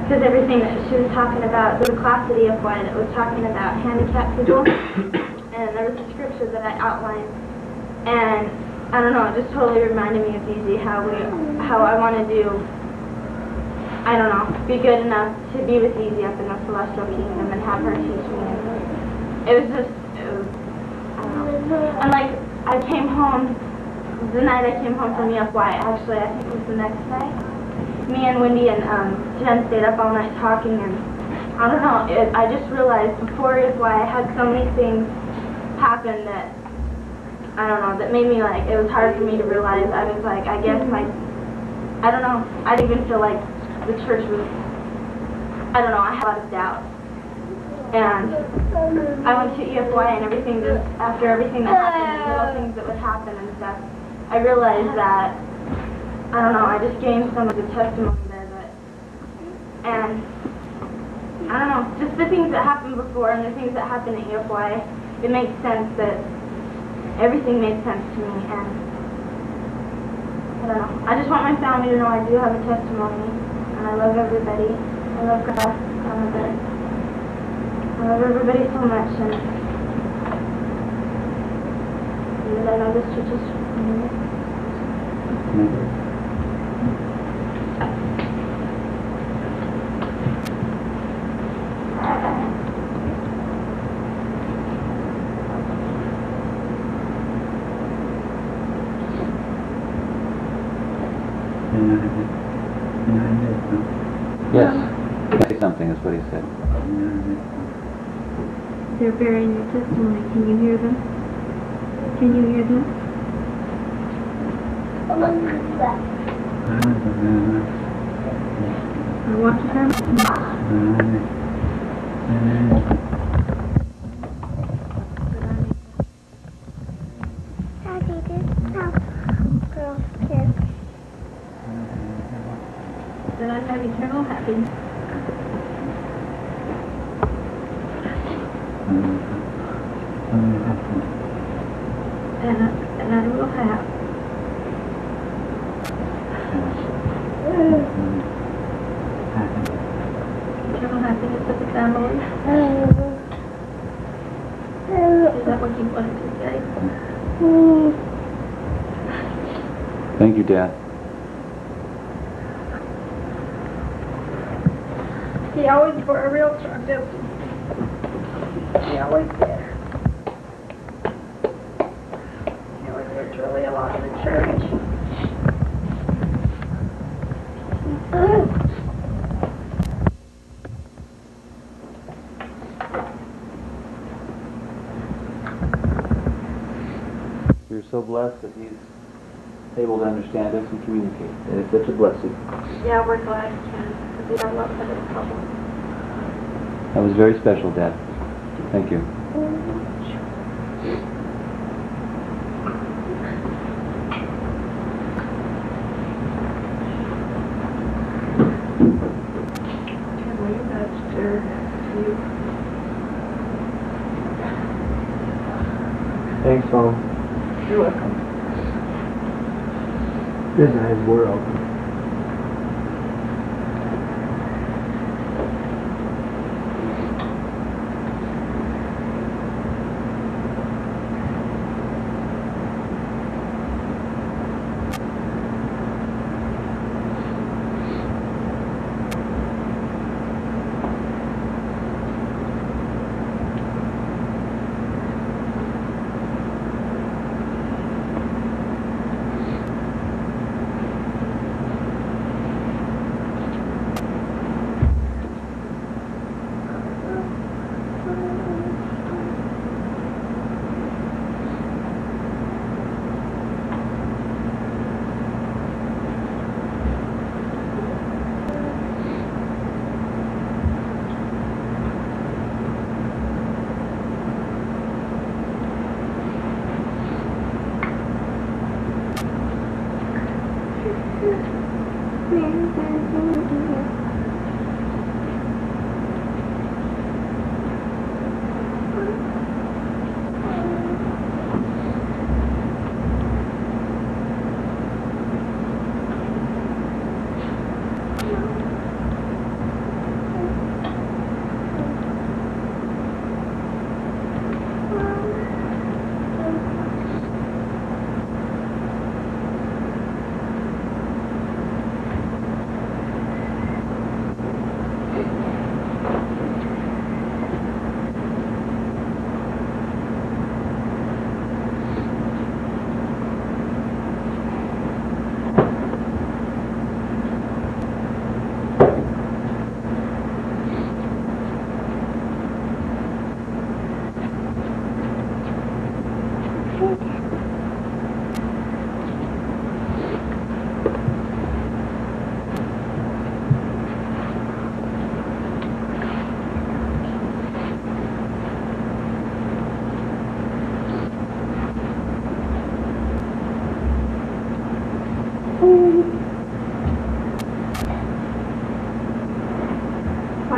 F: because everything that she was talking about, there was a class at EFY that was talking about handicapped people, and there was a scripture that I outlined, and I don't know, it just totally reminded me of Zizi, how I want to do, I don't know, be good enough to be with Zizi up in the celestial kingdom and have her teach me. It was just, I don't know. And like, I came home, the night I came home from EFY, actually, I think it was the next night, me and Wendy and Jen stayed up all night talking, and I don't know, I just realized before EFY I had so many things happen that, I don't know, that made me like, it was hard for me to realize. I was like, I guess I don't know, I didn't even feel like the church was, I don't know, I had a lot of doubt. And I went to EFY and everything, just after everything that happened, little things that would happen and stuff, I realized that, I don't know, I just gained some of the testimony there, and I don't know, just the things that happened before and the things that happened at EFY, it makes sense that everything made sense to me, and I don't know, I just want my family to know I do have a testimony, and I love everybody, I love God, I love everybody so much, and I know this church is for me.
A: Yes. Say something is what he said.
F: They're bearing your testimony. Can you hear them? Can you hear them? I want to come. Daddy, this house girl's kiss. Then I have eternal happiness. And I will have eternal happiness with the family. Is that what you wanted to say?
A: Thank you, Dad.
B: He always bore a real strong distance. He always did. He always worked really a lot in the church.
A: We're so blessed that he's able to understand us and communicate. And it's such a blessing.
B: Yeah, we're glad he can. Because we have a lot of other trouble.
A: That was very special, Dad. Thank you.
C: Thanks, Mom.
B: You're welcome.
C: This is a nice world.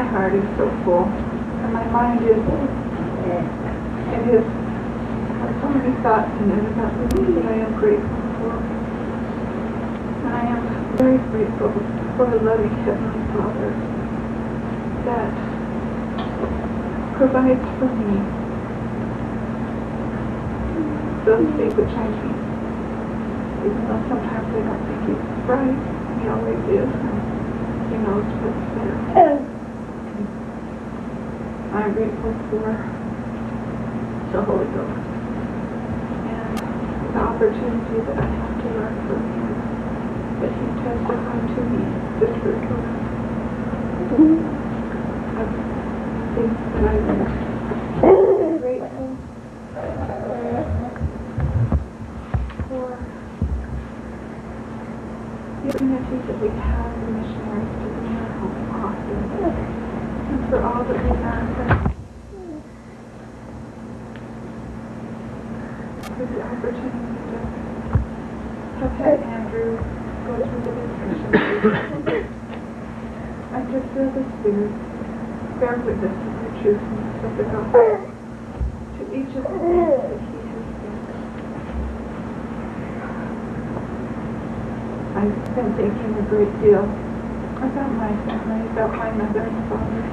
I: heart is so full, and my mind is, it has so many thoughts in it about the things that I am grateful for. And I am very grateful for a loving Heavenly Father that provides for me those things which I need. Even though sometimes I don't think he's right, he always is, and he knows what's better. I'm grateful for the Holy Ghost and the opportunity that I have to learn from him, that he testified to me the truth of things that I learned. I'm grateful for the opportunity that we have the missionaries to be in our home often, and for all that we learn. For the opportunity to have had Andrew go through the discussion and to feel the Spirit bear witness to the truthfulness of the gospel to each of the things that he has said. I've been thinking a great deal about my family, about my mother and father,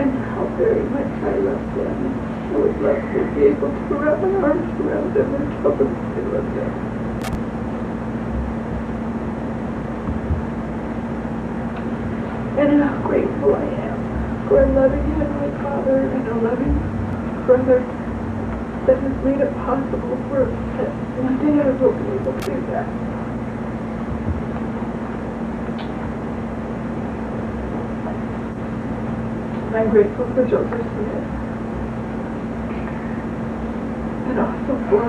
I: and how very much I love them. I would love to be able to wrap my arms around them and tell them I love them. And how grateful I am for a loving Heavenly Father and a loving brother that has made it possible for us that one day I will be able to do that. I'm grateful for Joseph Smith. And also for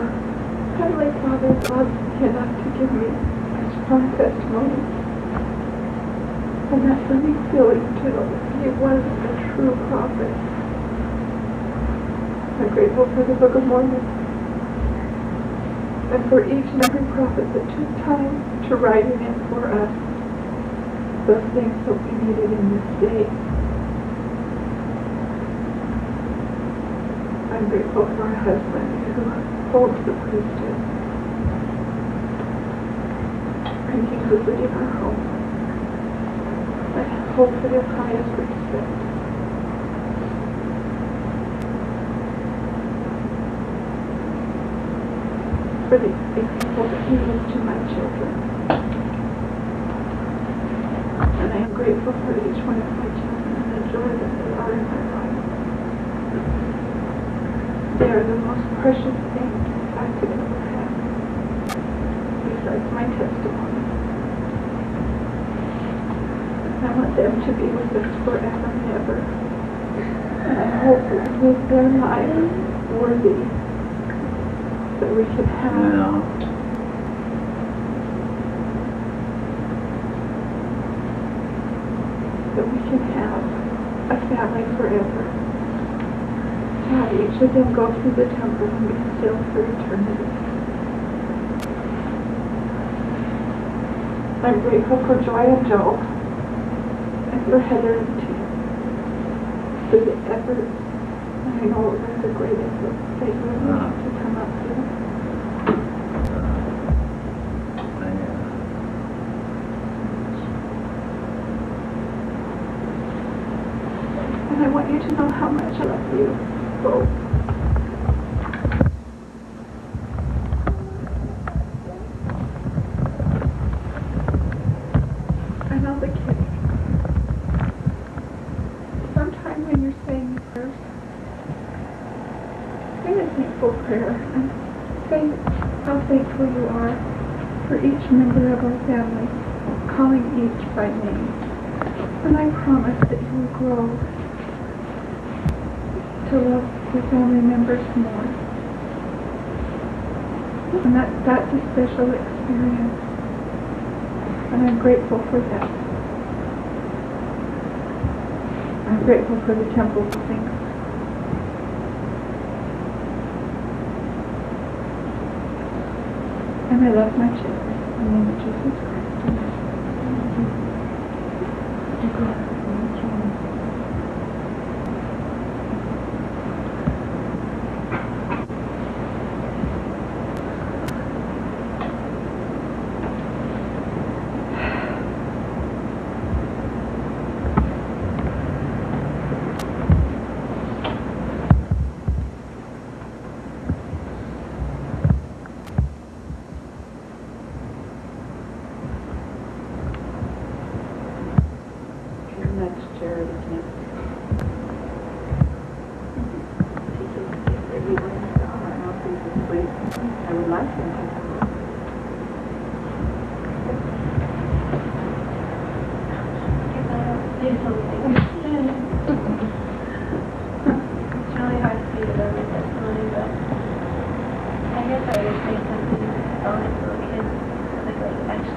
I: Heavenly Father's love enough to give me a strong testimony. And that for me feeling to know that he was a true prophet. I'm grateful for the Book of Mormon. And for each and every prophet that took time to write it in for us. Those things that we needed in this day. I'm grateful for a husband who holds the priesthood and keeps us in our home and holds it in highest respect. For the example that he is to my children. And I am grateful for each one of my children and the joy that they are in my life. They are the most precious things I could ever have, besides my testimony. I want them to be with us forever and ever. And I hope that with their lives worthy, that we can have a family forever. Have each of them go through the temple and be sealed for eternity. I'm grateful for Joy and Joe, and for Heather and Tim, for the effort, and I know it was a great effort they really need to come up here. And I want you to know how much I love you. Both. I know the kids. Sometime when you're saying prayers, say a thankful prayer and say how thankful you are for each member of our family, calling each by name. And I promise that you will grow to love your family members more. And that's a special experience. And I'm grateful for that. I'm grateful for the temple things. And I love my children. In the name of Jesus Christ. Amen.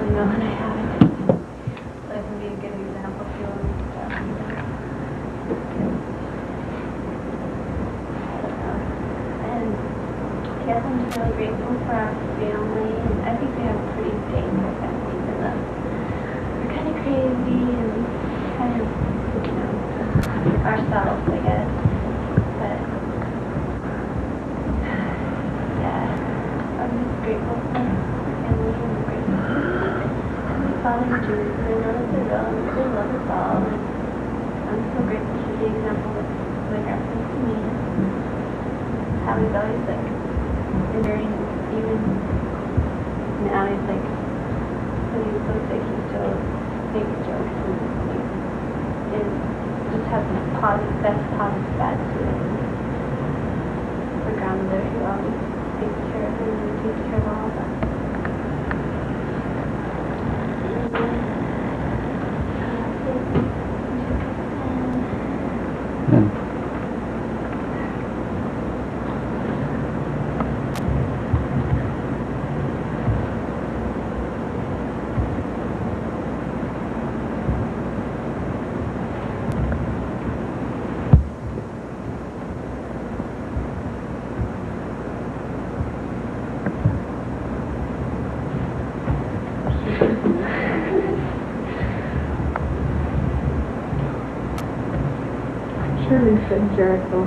M: you know, and I haven't. That can be a good example too and stuff. And I guess I'm just really grateful for our family, and I think we have a pretty stable family, even though we're kind of crazy and kind of, you know, ourselves, I guess. But yeah, I'm just grateful for my family and I'm grateful for my Father and Jesus, and I know that they will, and they love us all. And I'm so grateful for the example that my grandparents to me, how he's always like enduring, even now he's like, when he was so sick, he still makes jokes and just has this best positive attitude. My grandmother, who always takes care of him and takes care of all of us.
E: Shirley said Jericho.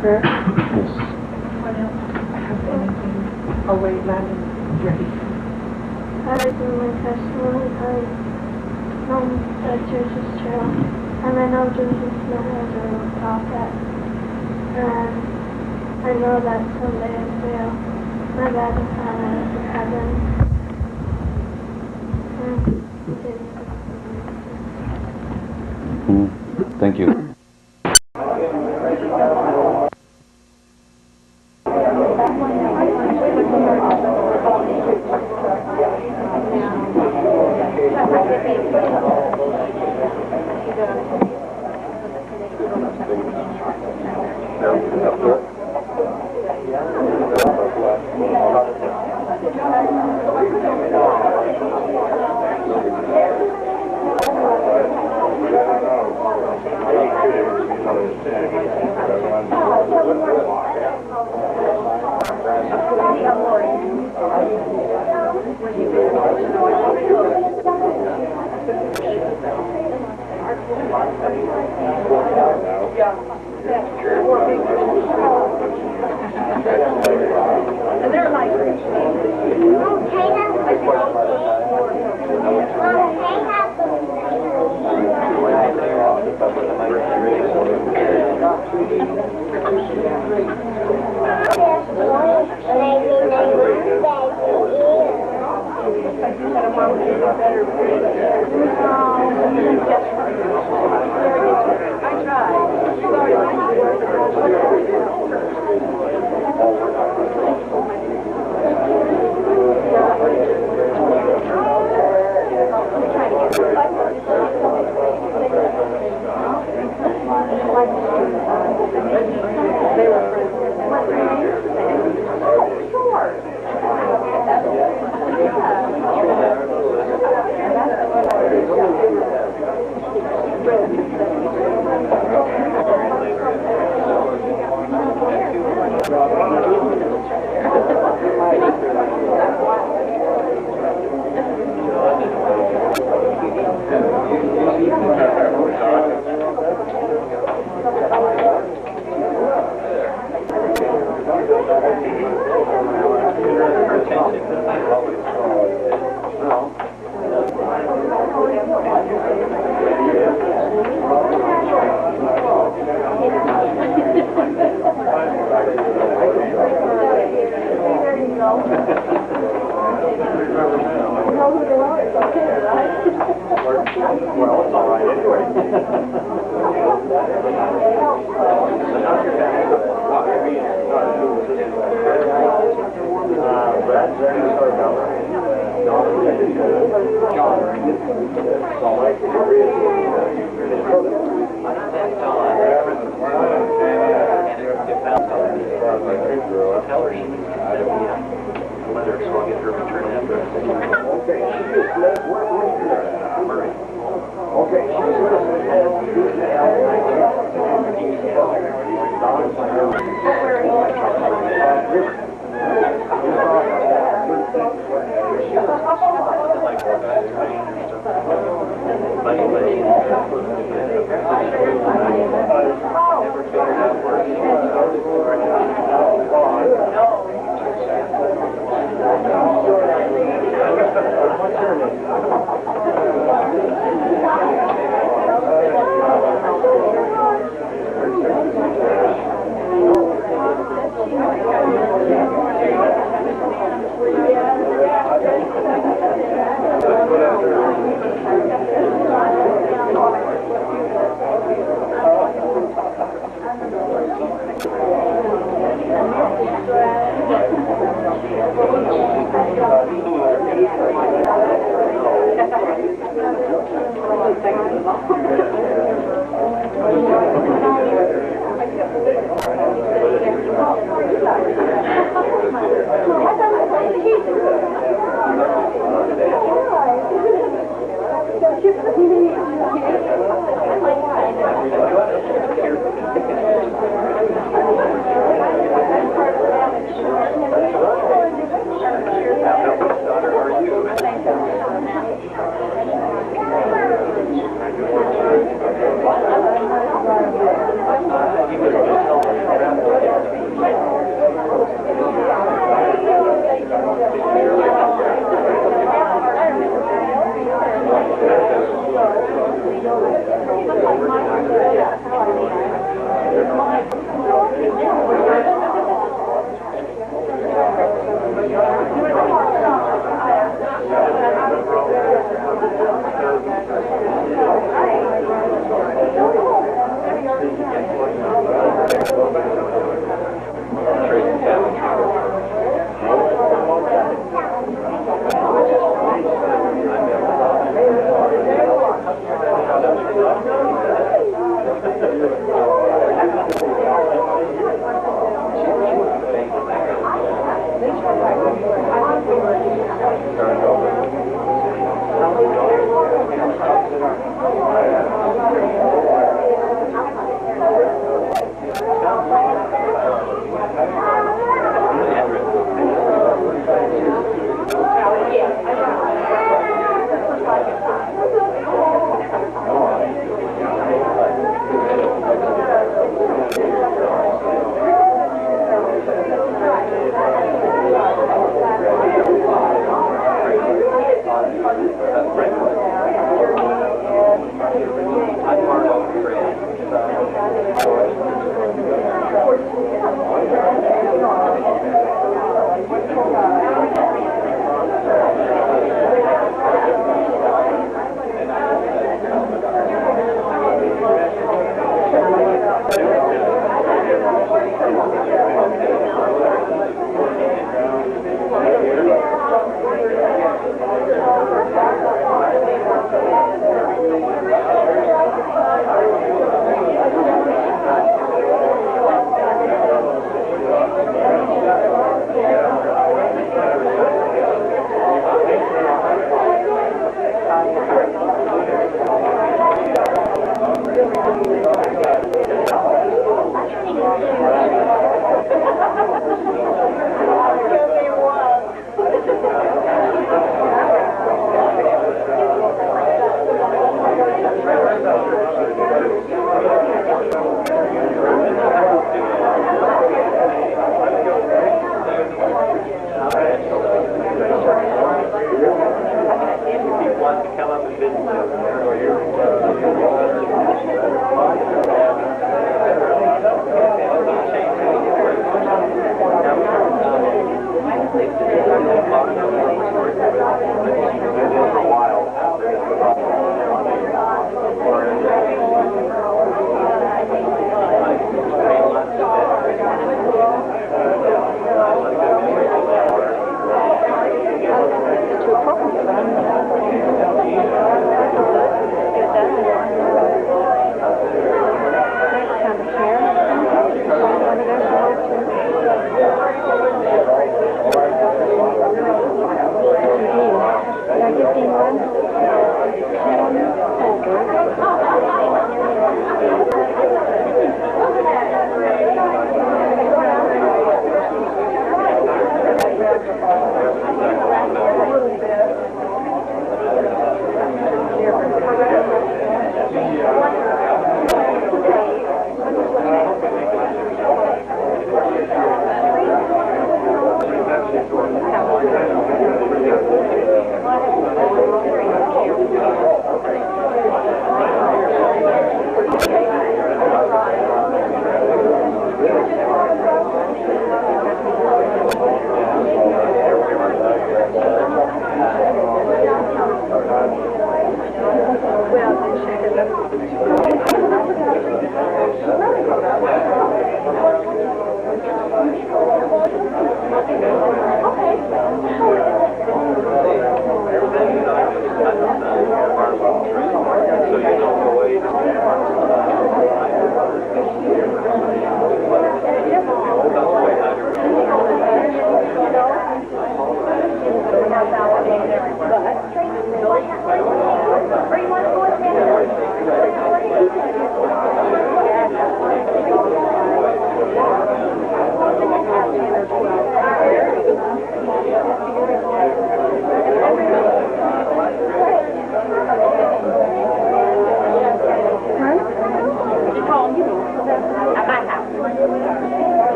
E: Prayer?
L: Yes.
E: What else? Have anything? Oh wait, Landon's ready.
F: I was in my testimony. I know that Jesus is true, and I know Jesus knows a real prophet, and I know that someday I will. My dad is in heaven.
A: Thank you.
I: know who they are, it's okay, right?
H: Well, it's all right anyway. Brad,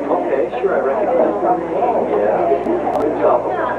A: Okay, sure, I recognize the name. Yeah. Good job.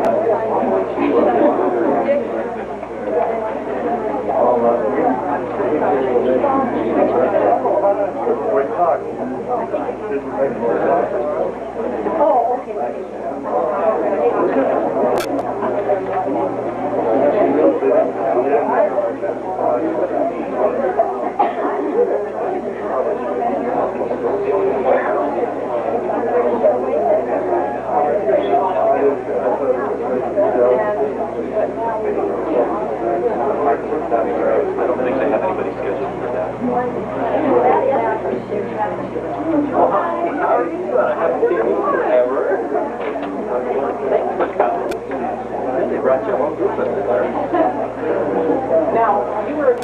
A: How you I don't think they have anybody scheduled for that. How are you? I haven't seen you forever. Thanks for coming. They brought you a whole group of them.
K: Now, you were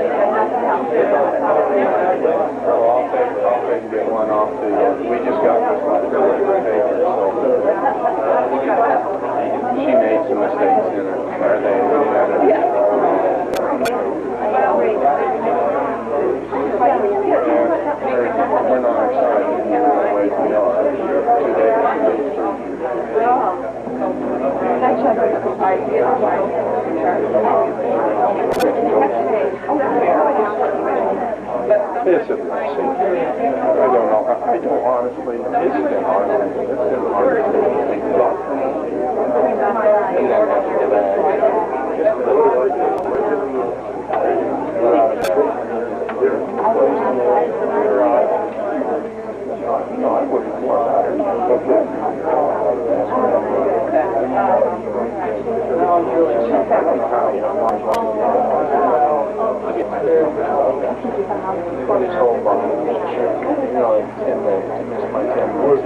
N: I'll take and get one off to, we just got this one to deliver paper, so she made some mistakes in it. Or they we're not excited the way we are. Today, it's a blessing. I don't know. I don't honestly. It's been hard. It's been hard. No, I wouldn't more about it. This whole body, you know, it's my 10 minutes.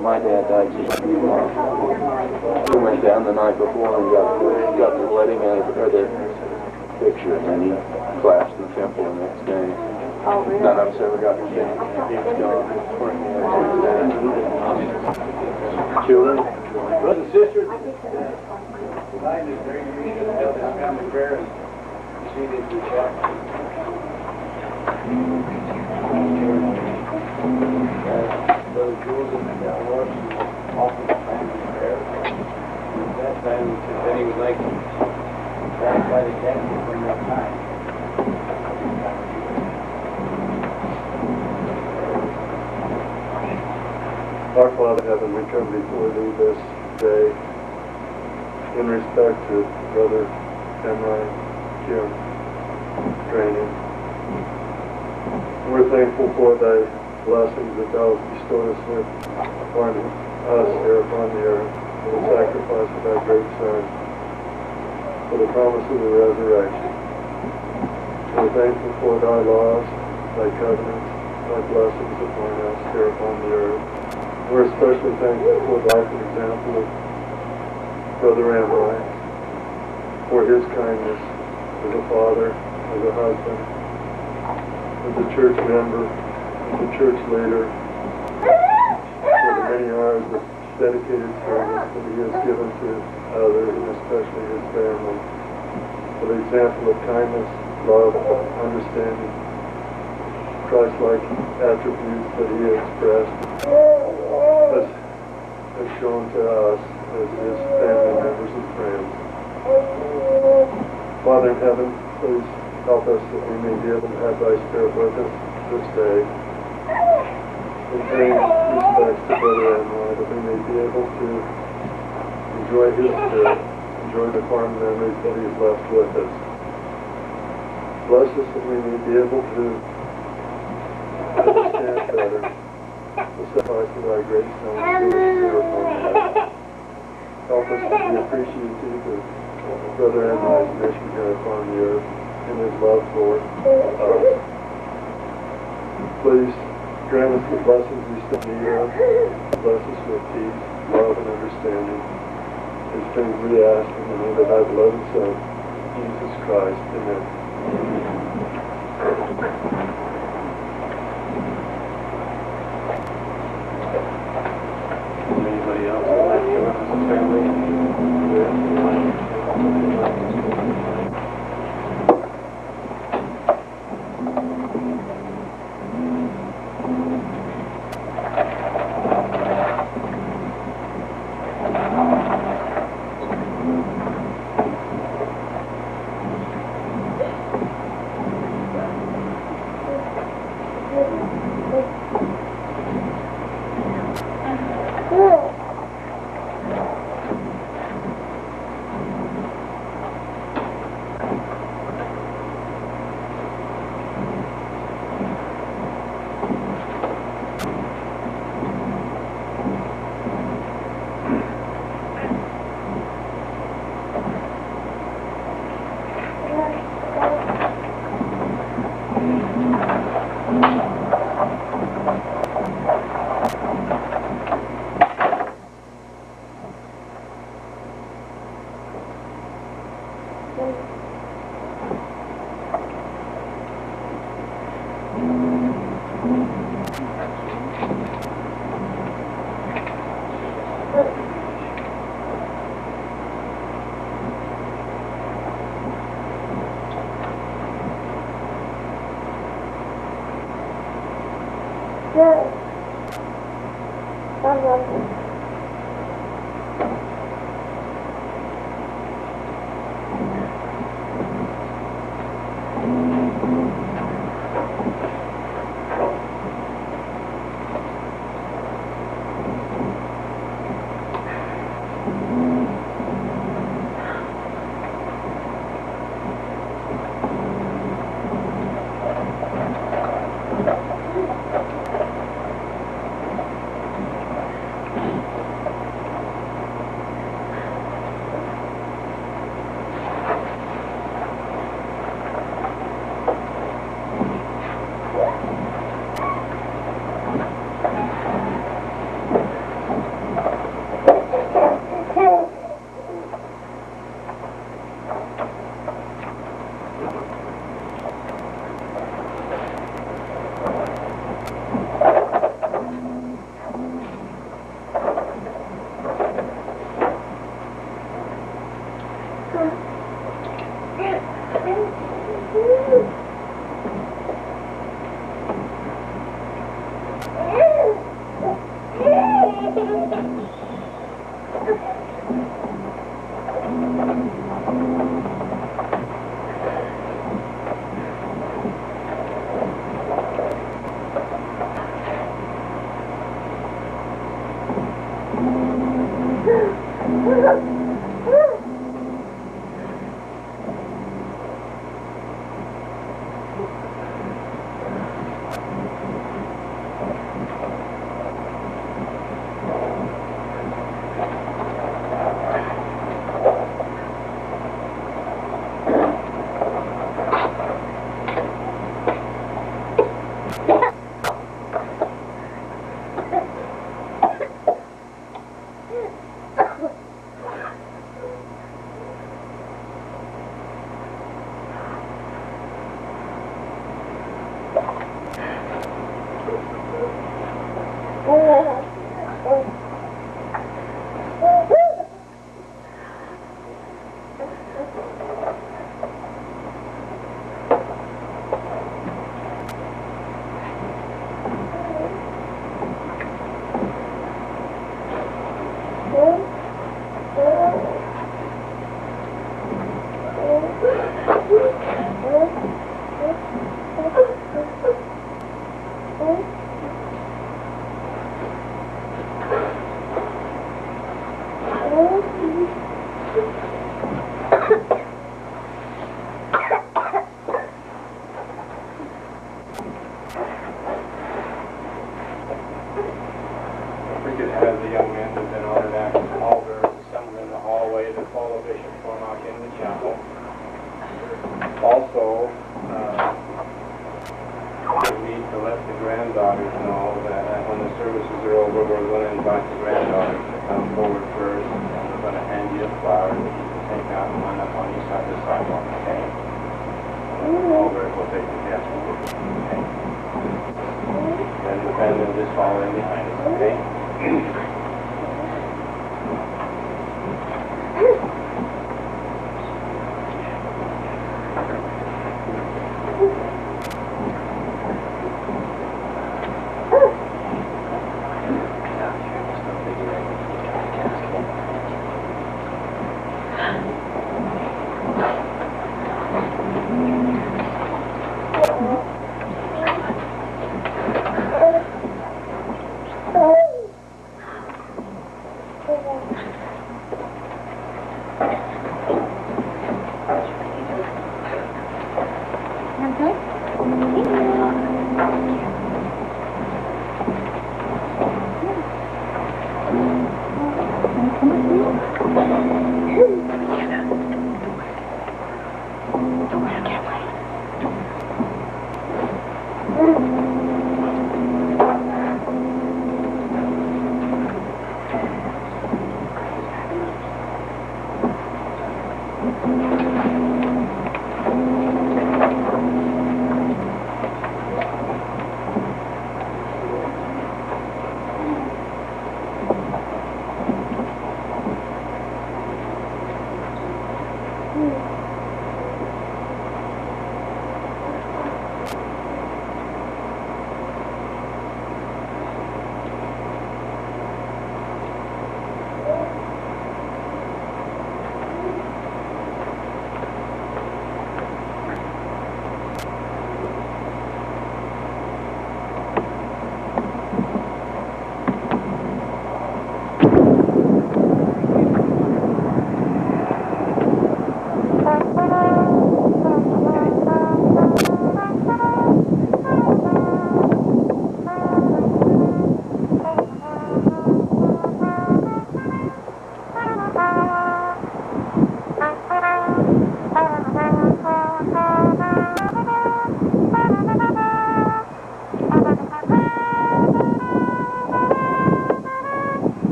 N: My dad died just we went down the night before and got the wedding or the picture, and then he collapsed in the temple the next day. None of us ever got to see him. He was gone. Children, brothers and sisters, tonight is very unusual to have this family prayer and see this we shall. Brother Jules and Ross offered the family prayer. At that time, he said that he would like to satisfy the captive from that time.
L: Our Father in heaven, we come before thee this day in respect to Brother Imri, Draney. We're thankful for thy blessings that thou bestowest upon us here upon the earth, for the sacrifice of thy great Son, for the promise of the resurrection. We're thankful for thy laws, thy covenants, thy blessings upon us here upon the earth. We're especially thankful for the life and example of Brother Imri, for his kindness as a father, as a husband, as a church member, as a church leader, for the many hours of dedicated service that he has given to others, and especially his family, for the example of kindness, love, understanding, Christ-like attributes that he expressed has shown to us as his family members and friends. Father in heaven, please help us that we may be able to have thy Spirit with us this day. In paying respects to Brother Imri, that we may be able to enjoy his Spirit, enjoy the fond memories that he has left with us. Bless us that we may be able to understand better the sacrifice of thy great Son, here upon earth. Help us to be appreciative of Brother Imri's mission here upon the earth and his love for us. Please grant us the blessings we still need of. Bless us with peace, love, and understanding. These things we ask in the name of thy beloved Son, Jesus Christ. Amen. Anybody else would like to join us as family?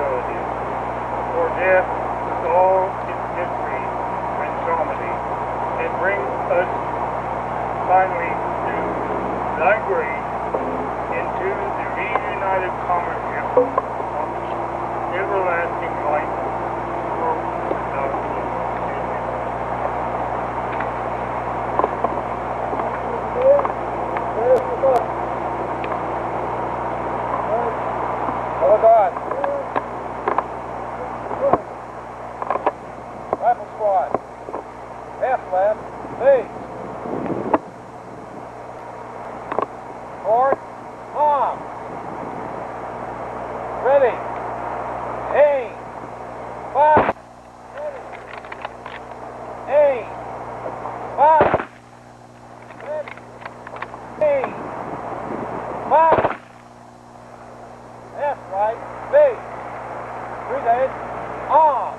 O: possibilities. For death, with all its mystery and solemnity, it brings us finally to thy grace into the reunited comradeship of everlasting life, world without end.
H: Hold on. Rifle squad. Half left. Base. Forward. Arm. Ready. Aim. Fire. Ready. Aim. Fire. Ready. Aim. Fire. Left, right, base. 3 days. Arm.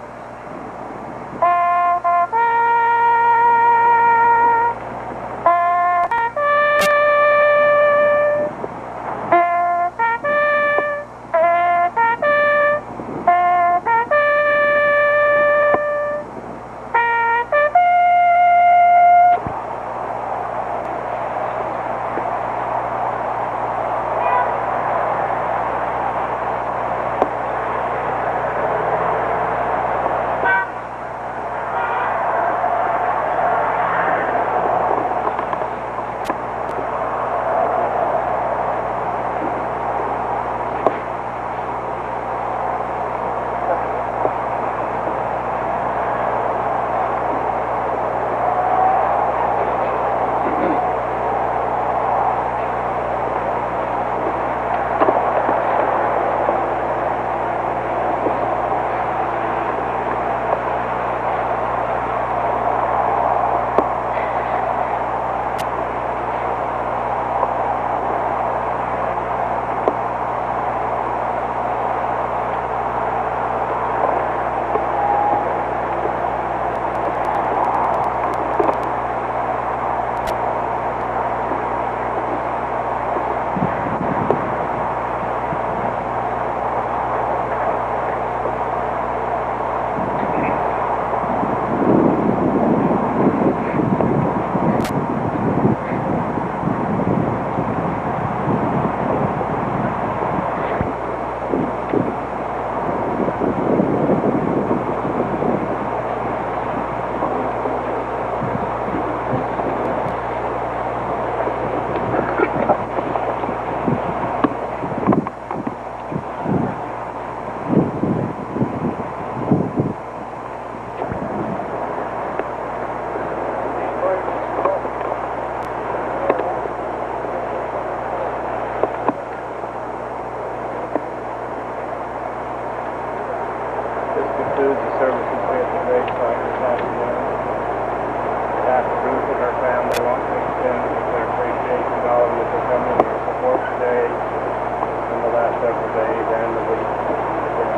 O: Concludes the services we at the grave site this afternoon. On behalf of Ruth and her family, I want to extend their appreciation to all of you for coming and your support today and the last several days and the week. It's been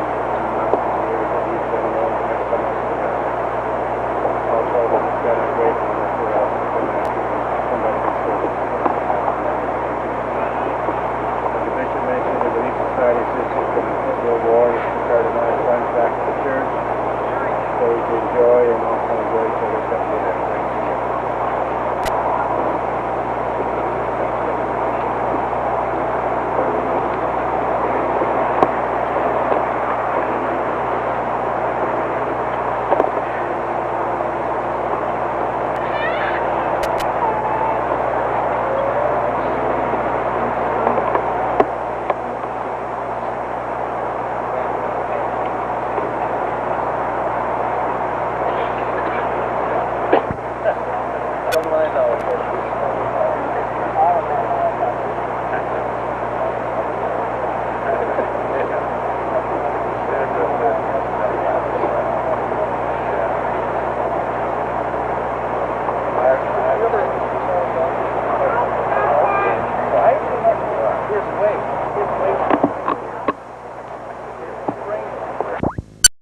O: months and years that you've been willing to make so much of that. Also, that it's been a great honor for us to come out and somebody can serve us. As the bishop mentioned, the Relief Society Sisters from the Award is prepared to nice lunch back to the church, so we can enjoy and also enjoy each other's